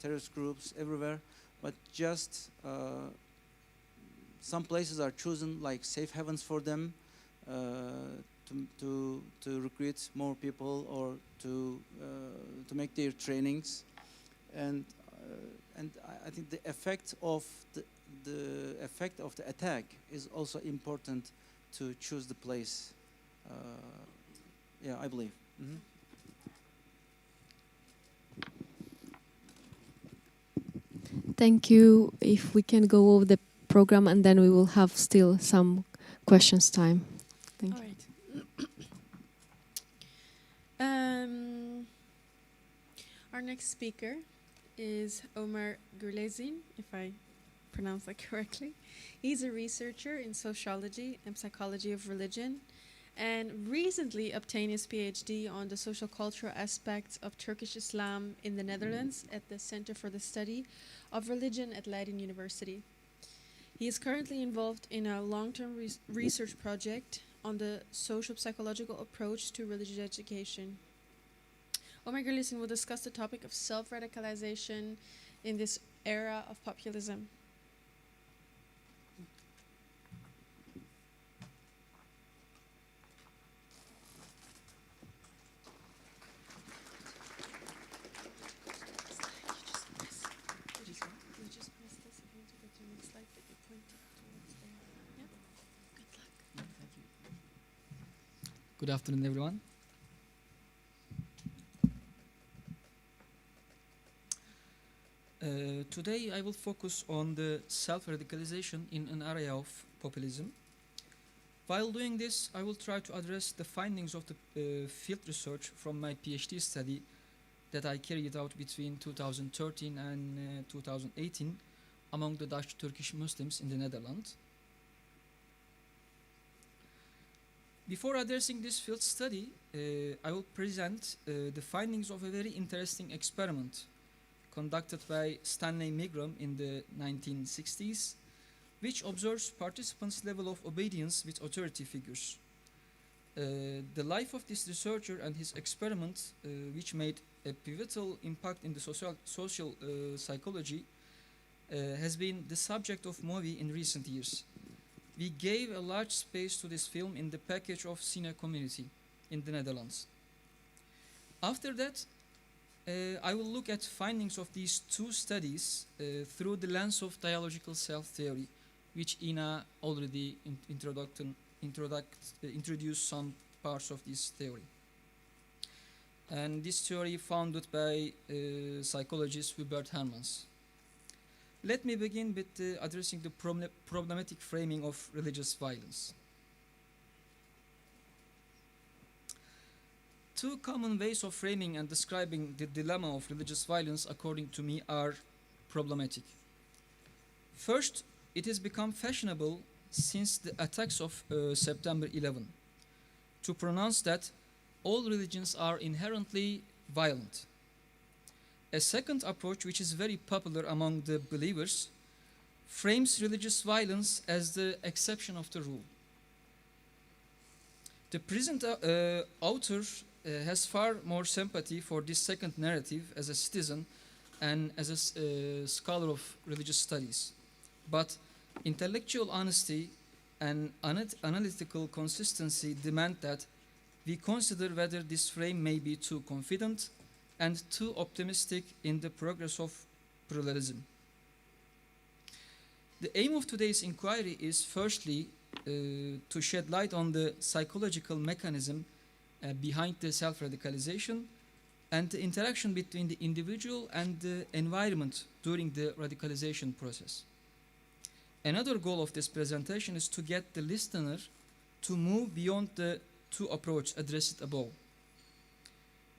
terrorist groups everywhere, but just some places are chosen like safe havens for them to recruit more people or to make their trainings, and I think the effect of the attack is also important to choose the place. Yeah, I believe. Mm-hmm. Thank you. If we can go over the program, and then we will have still some questions time. Thank you. All right. Our next speaker is Omar Gurlezin, if I pronounce that correctly. He's a researcher in sociology and psychology of religion, and recently obtained his PhD on the social cultural aspects of Turkish Islam in the Netherlands at the Center for the Study of Religion at Leiden University. He is currently involved in a long-term research project on the social psychological approach to religious education. Omar Gurlezin will discuss the topic of self-radicalization in this era of populism? Good afternoon, everyone. Today I will focus on the self-radicalization in an area of populism. While doing this, I will try to address the findings of the field research from my PhD study that I carried out between 2013 and 2018 among the Dutch Turkish Muslims in the Netherlands. Before addressing this field study, I will present the findings of a very interesting experiment conducted by Stanley Milgram in the 1960s, which observes participants' level of obedience with authority figures. The life of this researcher and his experiment, which made a pivotal impact in the social psychology, has been the subject of movie in recent years. We gave a large space to this film in the package of CommUnity in the Netherlands. After that, I will look at findings of these two studies through the lens of dialogical self-theory, which Ina already introduced some parts of this theory. And this theory founded by psychologist Hubert Hermans. Let me begin with addressing the problematic framing of religious violence. Two common ways of framing and describing the dilemma of religious violence, according to me, are problematic. First, it has become fashionable since the attacks of September 11 to pronounce that all religions are inherently violent. A second approach, which is very popular among the believers, frames religious violence as the exception of the rule. The present author has far more sympathy for this second narrative as a citizen and as a scholar of religious studies. But intellectual honesty and analytical consistency demand that we consider whether this frame may be too confident and too optimistic in the progress of pluralism. The aim of today's inquiry is firstly to shed light on the psychological mechanism behind the self-radicalization and the interaction between the individual and the environment during the radicalization process. Another goal of this presentation is to get the listener to move beyond the two approaches addressed above.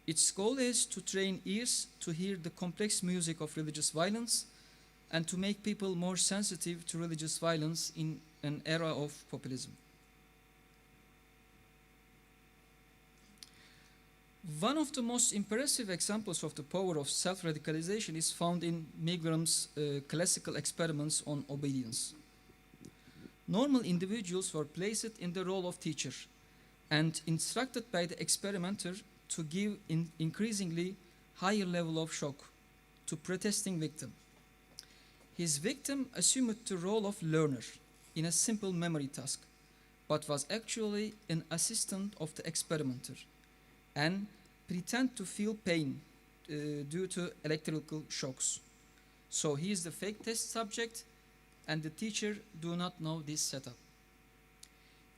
Its goal is to train ears to hear the complex music of religious violence and to make people more sensitive to religious violence in an era of populism. One of the most impressive examples of the power of self-radicalization is found in Milgram's classical experiments on obedience. Normal individuals were placed in the role of teacher and instructed by the experimenter to give an increasingly higher level of shock to protesting victim. His victim assumed the role of learner in a simple memory task, but was actually an assistant of the experimenter and pretend to feel pain due to electrical shocks. So he is the fake test subject and the teacher do not know this setup.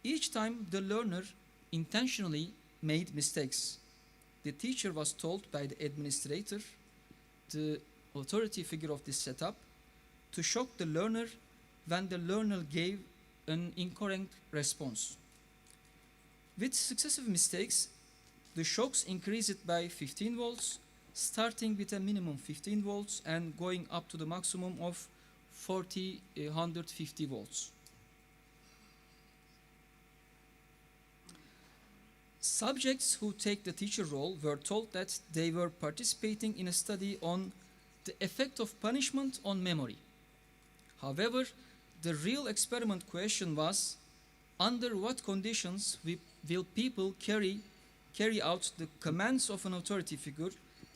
Each time the learner intentionally made mistakes, the teacher was told by the administrator, the authority figure of this setup, to shock the learner when the learner gave an incorrect response. With successive mistakes, the shocks increased by 15 volts, starting with a minimum 15 volts and going up to the maximum of 150 volts. Subjects who take the teacher role were told that they were participating in a study on the effect of punishment on memory. However, the real experiment question was, under what conditions will people carry out the commands of an authority figure,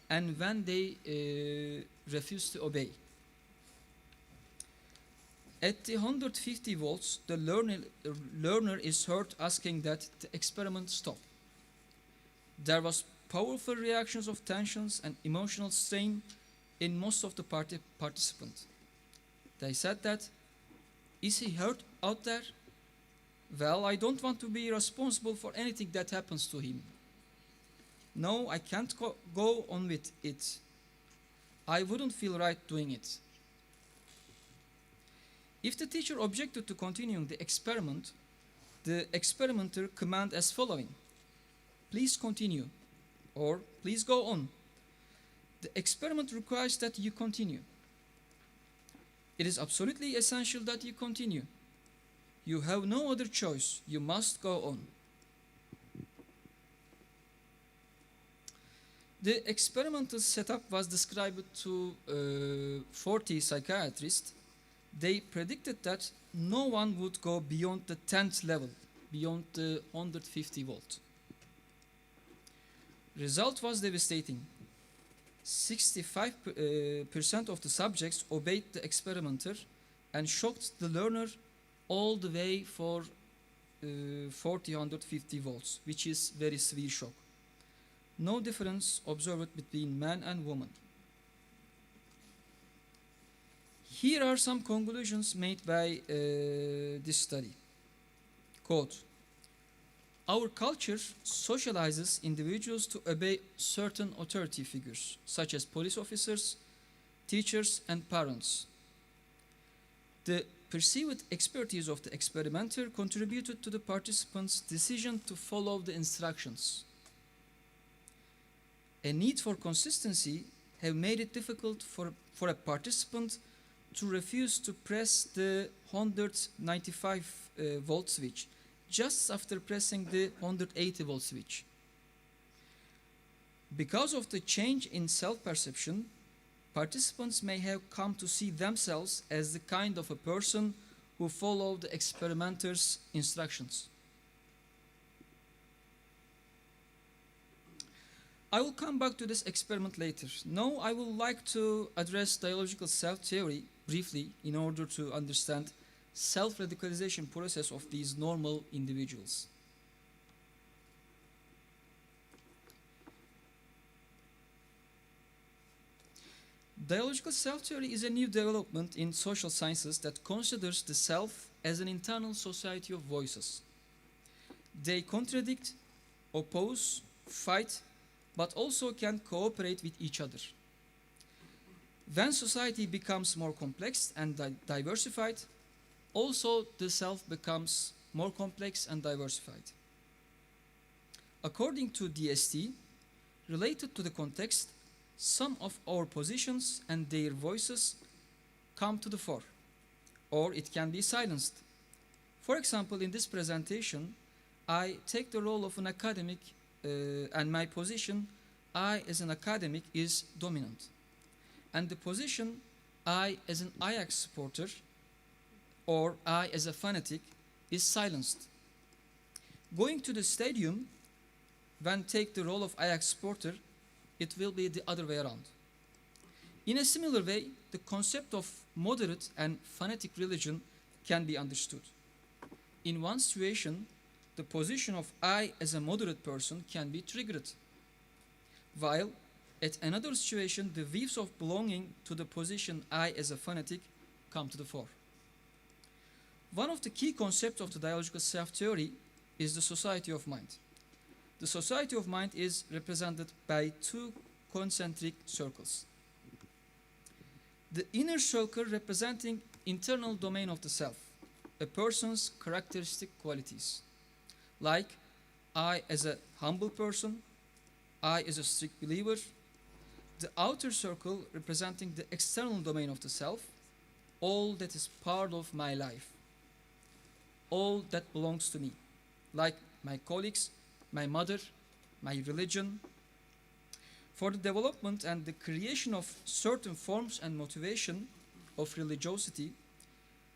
and when they refuse to obey. At the 150 volts, the learner is heard asking that the experiment stop. There was powerful reactions of tensions and emotional strain in most of the participants. They said that, is he hurt out there? Well, I don't want to be responsible for anything that happens to him. No, I can't go on with it. I wouldn't feel right doing it. If the teacher objected to continuing the experiment, the experimenter commanded as following: please continue, or please go on. The experiment requires that you continue. It is absolutely essential that you continue. You have no other choice. You must go on. The experimental setup was described to 40 psychiatrists. They predicted that no one would go beyond the 10th level, beyond the 150 volt. Result was devastating. 65% of the subjects obeyed the experimenter and shocked the learner all the way for 150 volts, which is very severe shock. No difference observed between man and woman. Here are some conclusions made by this study. Quote, our culture socializes individuals to obey certain authority figures, such as police officers, teachers, and parents. The perceived expertise of the experimenter contributed to the participants' decision to follow the instructions. A need for consistency have made it difficult for a participant to refuse to press the 195 volt switch just after pressing the 180 volt switch. Because of the change in self-perception, participants may have come to see themselves as the kind of a person who followed the experimenter's instructions. I will come back to this experiment later. Now I would like to address dialogical self-theory briefly in order to understand self-radicalization process of these normal individuals. Dialogical self-theory is a new development in social sciences that considers the self as an internal society of voices. They contradict, oppose, fight, but also can cooperate with each other. When society becomes more complex and diversified, also the self becomes more complex and diversified. According to DST, related to the context, some of our positions and their voices come to the fore, or it can be silenced. For example, in this presentation, I take the role of an academic and my position, I as an academic, is dominant. And the position, I as an Ajax supporter, or I as a fanatic, is silenced. Going to the stadium, when take the role of Ajax supporter, it will be the other way around. In a similar way, the concept of moderate and fanatic religion can be understood. In one situation, the position of I as a moderate person can be triggered, while at another situation, the views of belonging to the position I as a fanatic come to the fore. One of the key concepts of the dialogical self-theory is the society of mind. The society of mind is represented by two concentric circles. The inner circle representing internal domain of the self, a person's characteristic qualities, like I as a humble person, I as a strict believer. The outer circle representing the external domain of the self, all that is part of my life, all that belongs to me, like my colleagues, my mother, my religion. For the development and the creation of certain forms and motivation of religiosity,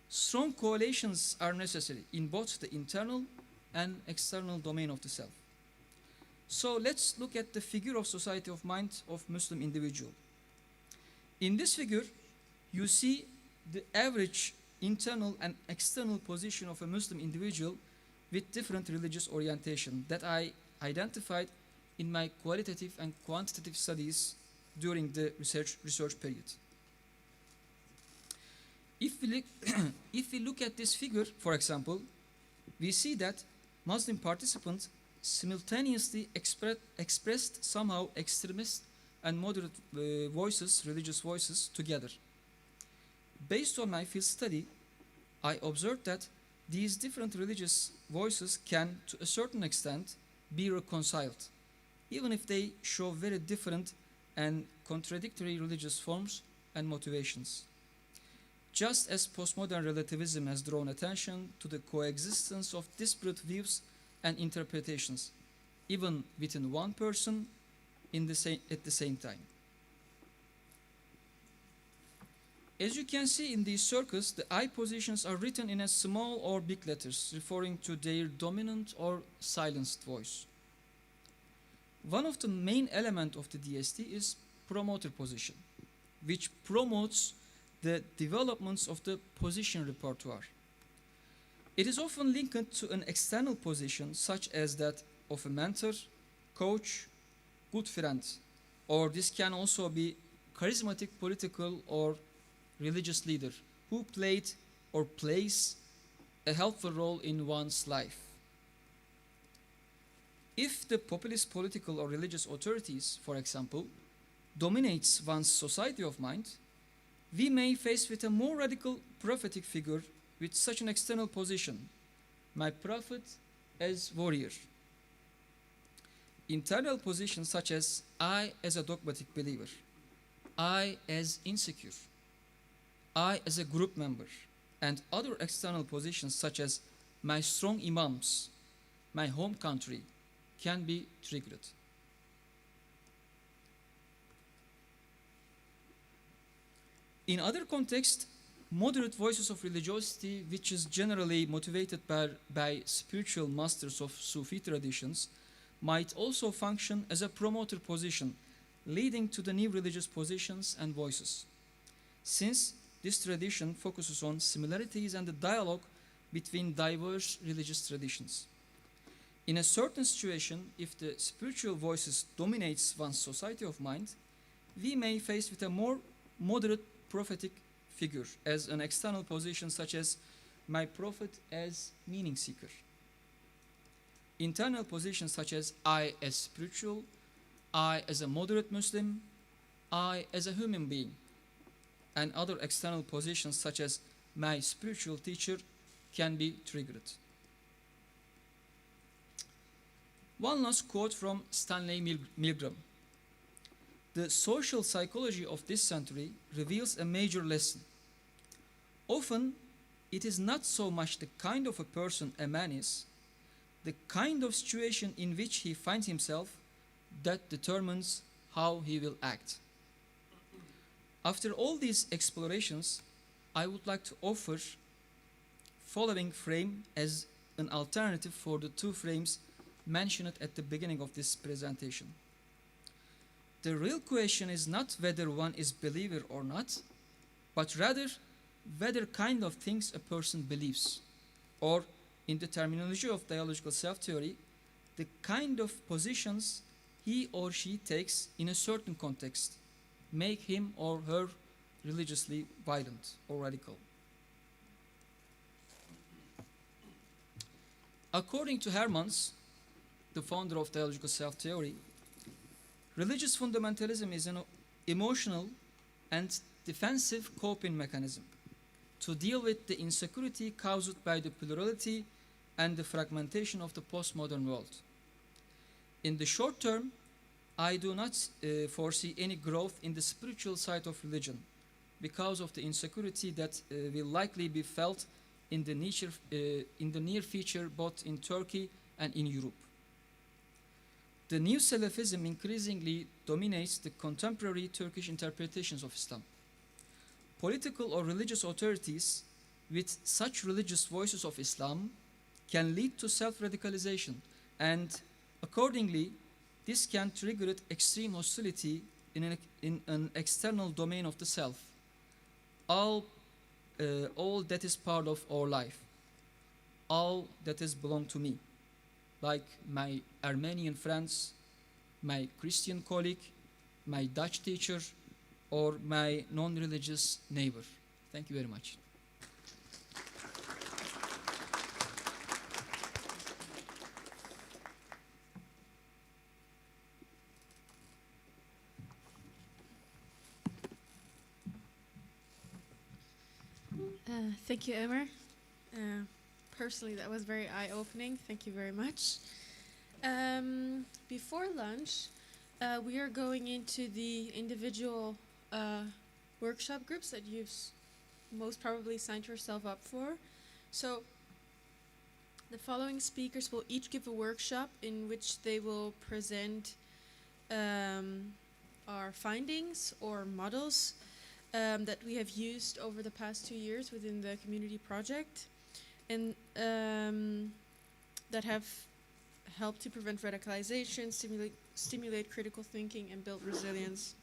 strong correlations are necessary in both the internal and external domain of the self. So let's look at the figure of society of mind of Muslim individual. In this figure, you see the average internal and external position of a Muslim individual with different religious orientation that I identified in my qualitative and quantitative studies during the research period. If we look at this figure, for example, we see that Muslim participants simultaneously expressed somehow extremist and moderate voices, religious voices, together. Based on my field study, I observed that these different religious voices can, to a certain extent, be reconciled, even if they show very different and contradictory religious forms and motivations. Just as postmodern relativism has drawn attention to the coexistence of disparate views and interpretations, even within one person at the same time. As you can see in these circles, the I positions are written in as small or big letters, referring to their dominant or silenced voice. One of the main elements of the DST is promoter position, which promotes the developments of the position repertoire. It is often linked to an external position, such as that of a mentor, coach, good friend, or this can also be charismatic political or religious leader who played or plays a helpful role in one's life. If the populist political or religious authorities, for example, dominates one's society of mind, we may face with a more radical prophetic figure with such an external position, my prophet as warrior. Internal positions such as I as a dogmatic believer, I as insecure, I as a group member, and other external positions such as my strong imams, my home country, can be triggered. In other contexts, moderate voices of religiosity, which is generally motivated by spiritual masters of Sufi traditions, might also function as a promoter position, leading to the new religious positions and voices. Since this tradition focuses on similarities and the dialogue between diverse religious traditions. In a certain situation, if the spiritual voices dominates one's society of mind, we may face with a more moderate prophetic figure as an external position such as my prophet as meaning seeker. Internal positions such as I as spiritual, I as a moderate Muslim, I as a human being, and other external positions such as my spiritual teacher can be triggered. One last quote from Stanley Milgram. The social psychology of this century reveals a major lesson. Often, it is not so much the kind of a person a man is, the kind of situation in which he finds himself that determines how he will act. After all these explorations, I would like to offer following frame as an alternative for the two frames mentioned at the beginning of this presentation. The real question is not whether one is believer or not, but rather whether kind of things a person believes, or in the terminology of dialogical self-theory, the kind of positions he or she takes in a certain context make him or her religiously violent or radical. According to Hermans, the founder of dialogical self-theory, religious fundamentalism is an emotional and defensive coping mechanism to deal with the insecurity caused by the plurality and the fragmentation of the postmodern world. In the short term, I do not foresee any growth in the spiritual side of religion because of the insecurity that will likely be felt in the near future, both in Turkey and in Europe. The new Salafism increasingly dominates the contemporary Turkish interpretations of Islam. Political or religious authorities with such religious voices of Islam can lead to self-radicalization, and accordingly, this can trigger extreme hostility in an external domain of the self. All that is part of our life, all that is belong to me, like my Armenian friends, my Christian colleague, my Dutch teacher, or my non-religious neighbor. Thank you very much. Thank you, Emmer. Personally, that was very eye-opening. Thank you very much. Before lunch, we are going into the individual workshop groups that you've most probably signed yourself up for. So the following speakers will each give a workshop in which they will present our findings or models that we have used over the past 2 years within the community project, and that have helped to prevent radicalization, stimulate critical thinking, and build resilience.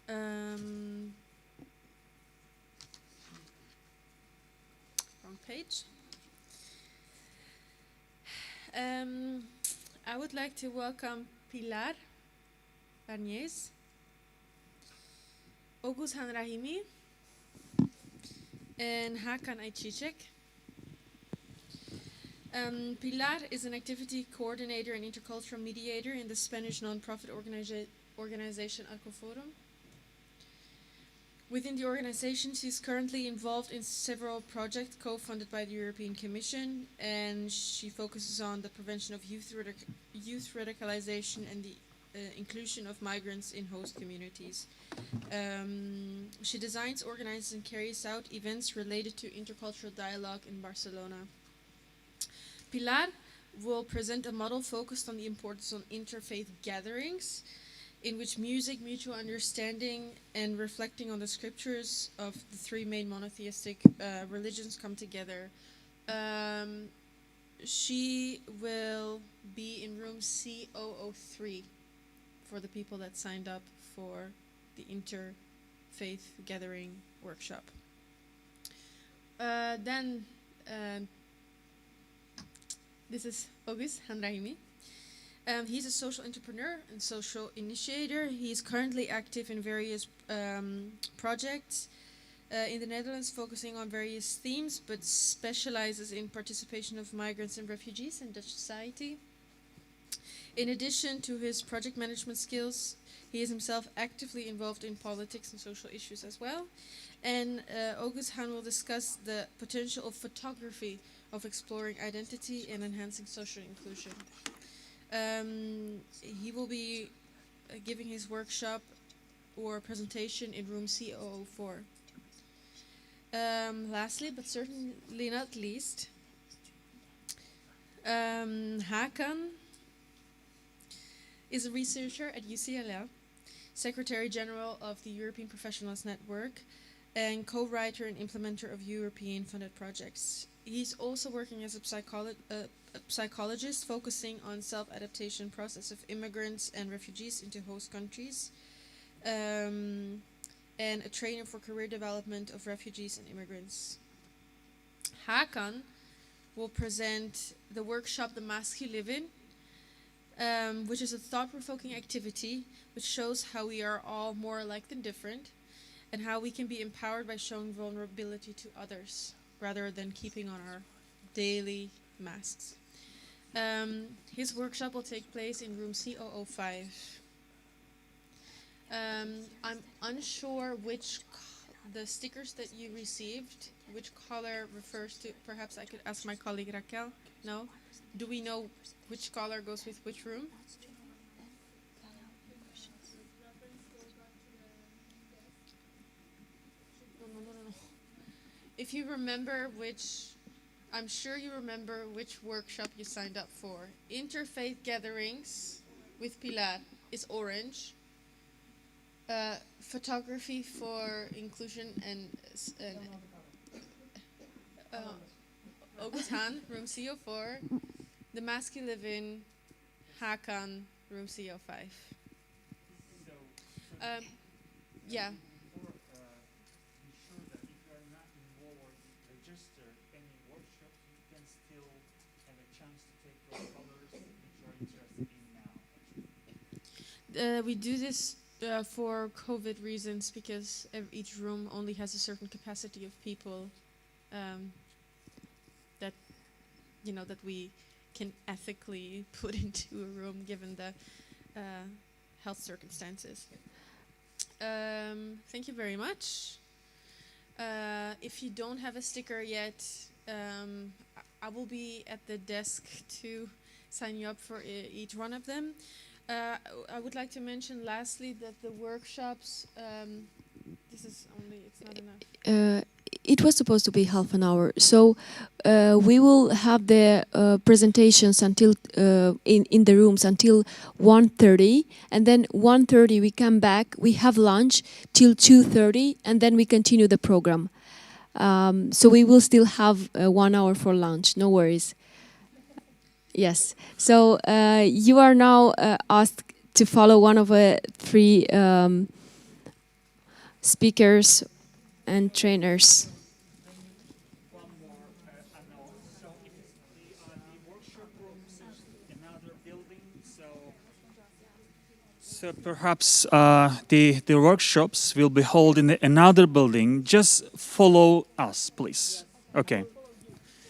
Wrong page. I would like to welcome Pilar Barniez, Oguz Hanrahimi, and Hakan Ayçiçek. Pilar is an activity coordinator and intercultural mediator in the Spanish non-profit organization Alcoforum. Within the organization, she is currently involved in several projects co-funded by the European Commission, and she focuses on the prevention of youth radicalization and the inclusion of migrants in host communities. She designs, organizes, and carries out events related to intercultural dialogue in Barcelona. Pilar will present a model focused on the importance of interfaith gatherings, in which music, mutual understanding, and reflecting on the scriptures of the three main monotheistic religions come together. She will be in room C003 for the people that signed up for the interfaith gathering workshop. This is Oguz Hanrahimi. He's a social entrepreneur and social initiator. He's currently active in various projects in the Netherlands, focusing on various themes, but specializes in participation of migrants and refugees in Dutch society. In addition to his project management skills, he is himself actively involved in politics and social issues as well. And Oguz Han will discuss the potential of photography of exploring identity and enhancing social inclusion. He will be giving his workshop or presentation in room C004. Lastly, but certainly not least, Hakan is a researcher at UCLA, Secretary General of the European Professionals Network, and co-writer and implementer of European-funded projects. He's also working as a psychologist focusing on self-adaptation process of immigrants and refugees into host countries, and a trainer for career development of refugees and immigrants. Hakan will present the workshop The Mask You Live In, which is a thought-provoking activity which shows how we are all more alike than different, and how we can be empowered by showing vulnerability to others rather than keeping on our daily masks. His workshop will take place in room C005. I'm unsure which the stickers that you received, which color refers to. Perhaps I could ask my colleague Raquel. No? Do we know which color goes with which room? No. If you remember which, I'm sure you remember which workshop you signed up for. Interfaith gatherings with Pilar is orange. Photography for inclusion and Oguz Han, room CO4. The Mask You Live In, Hakan, room CO5. So Yeah. We do this for COVID reasons because each room only has a certain capacity of people that that we can ethically put into a room given the health circumstances. Thank you very much. If you don't have a sticker yet, I will be at the desk to sign you up for each one of them. I would like to mention lastly that the workshops, this is only, it's not enough. It was supposed to be half an hour. So we will have the presentations until in the rooms until 1:30, and then 1:30 we come back, we have lunch till 2:30, and then we continue the program. So we will still have 1 hour for lunch, no worries. Yes, so you are now asked to follow one of the three speakers and trainers. So perhaps the workshops will be held in another building. Just follow us, please. Okay.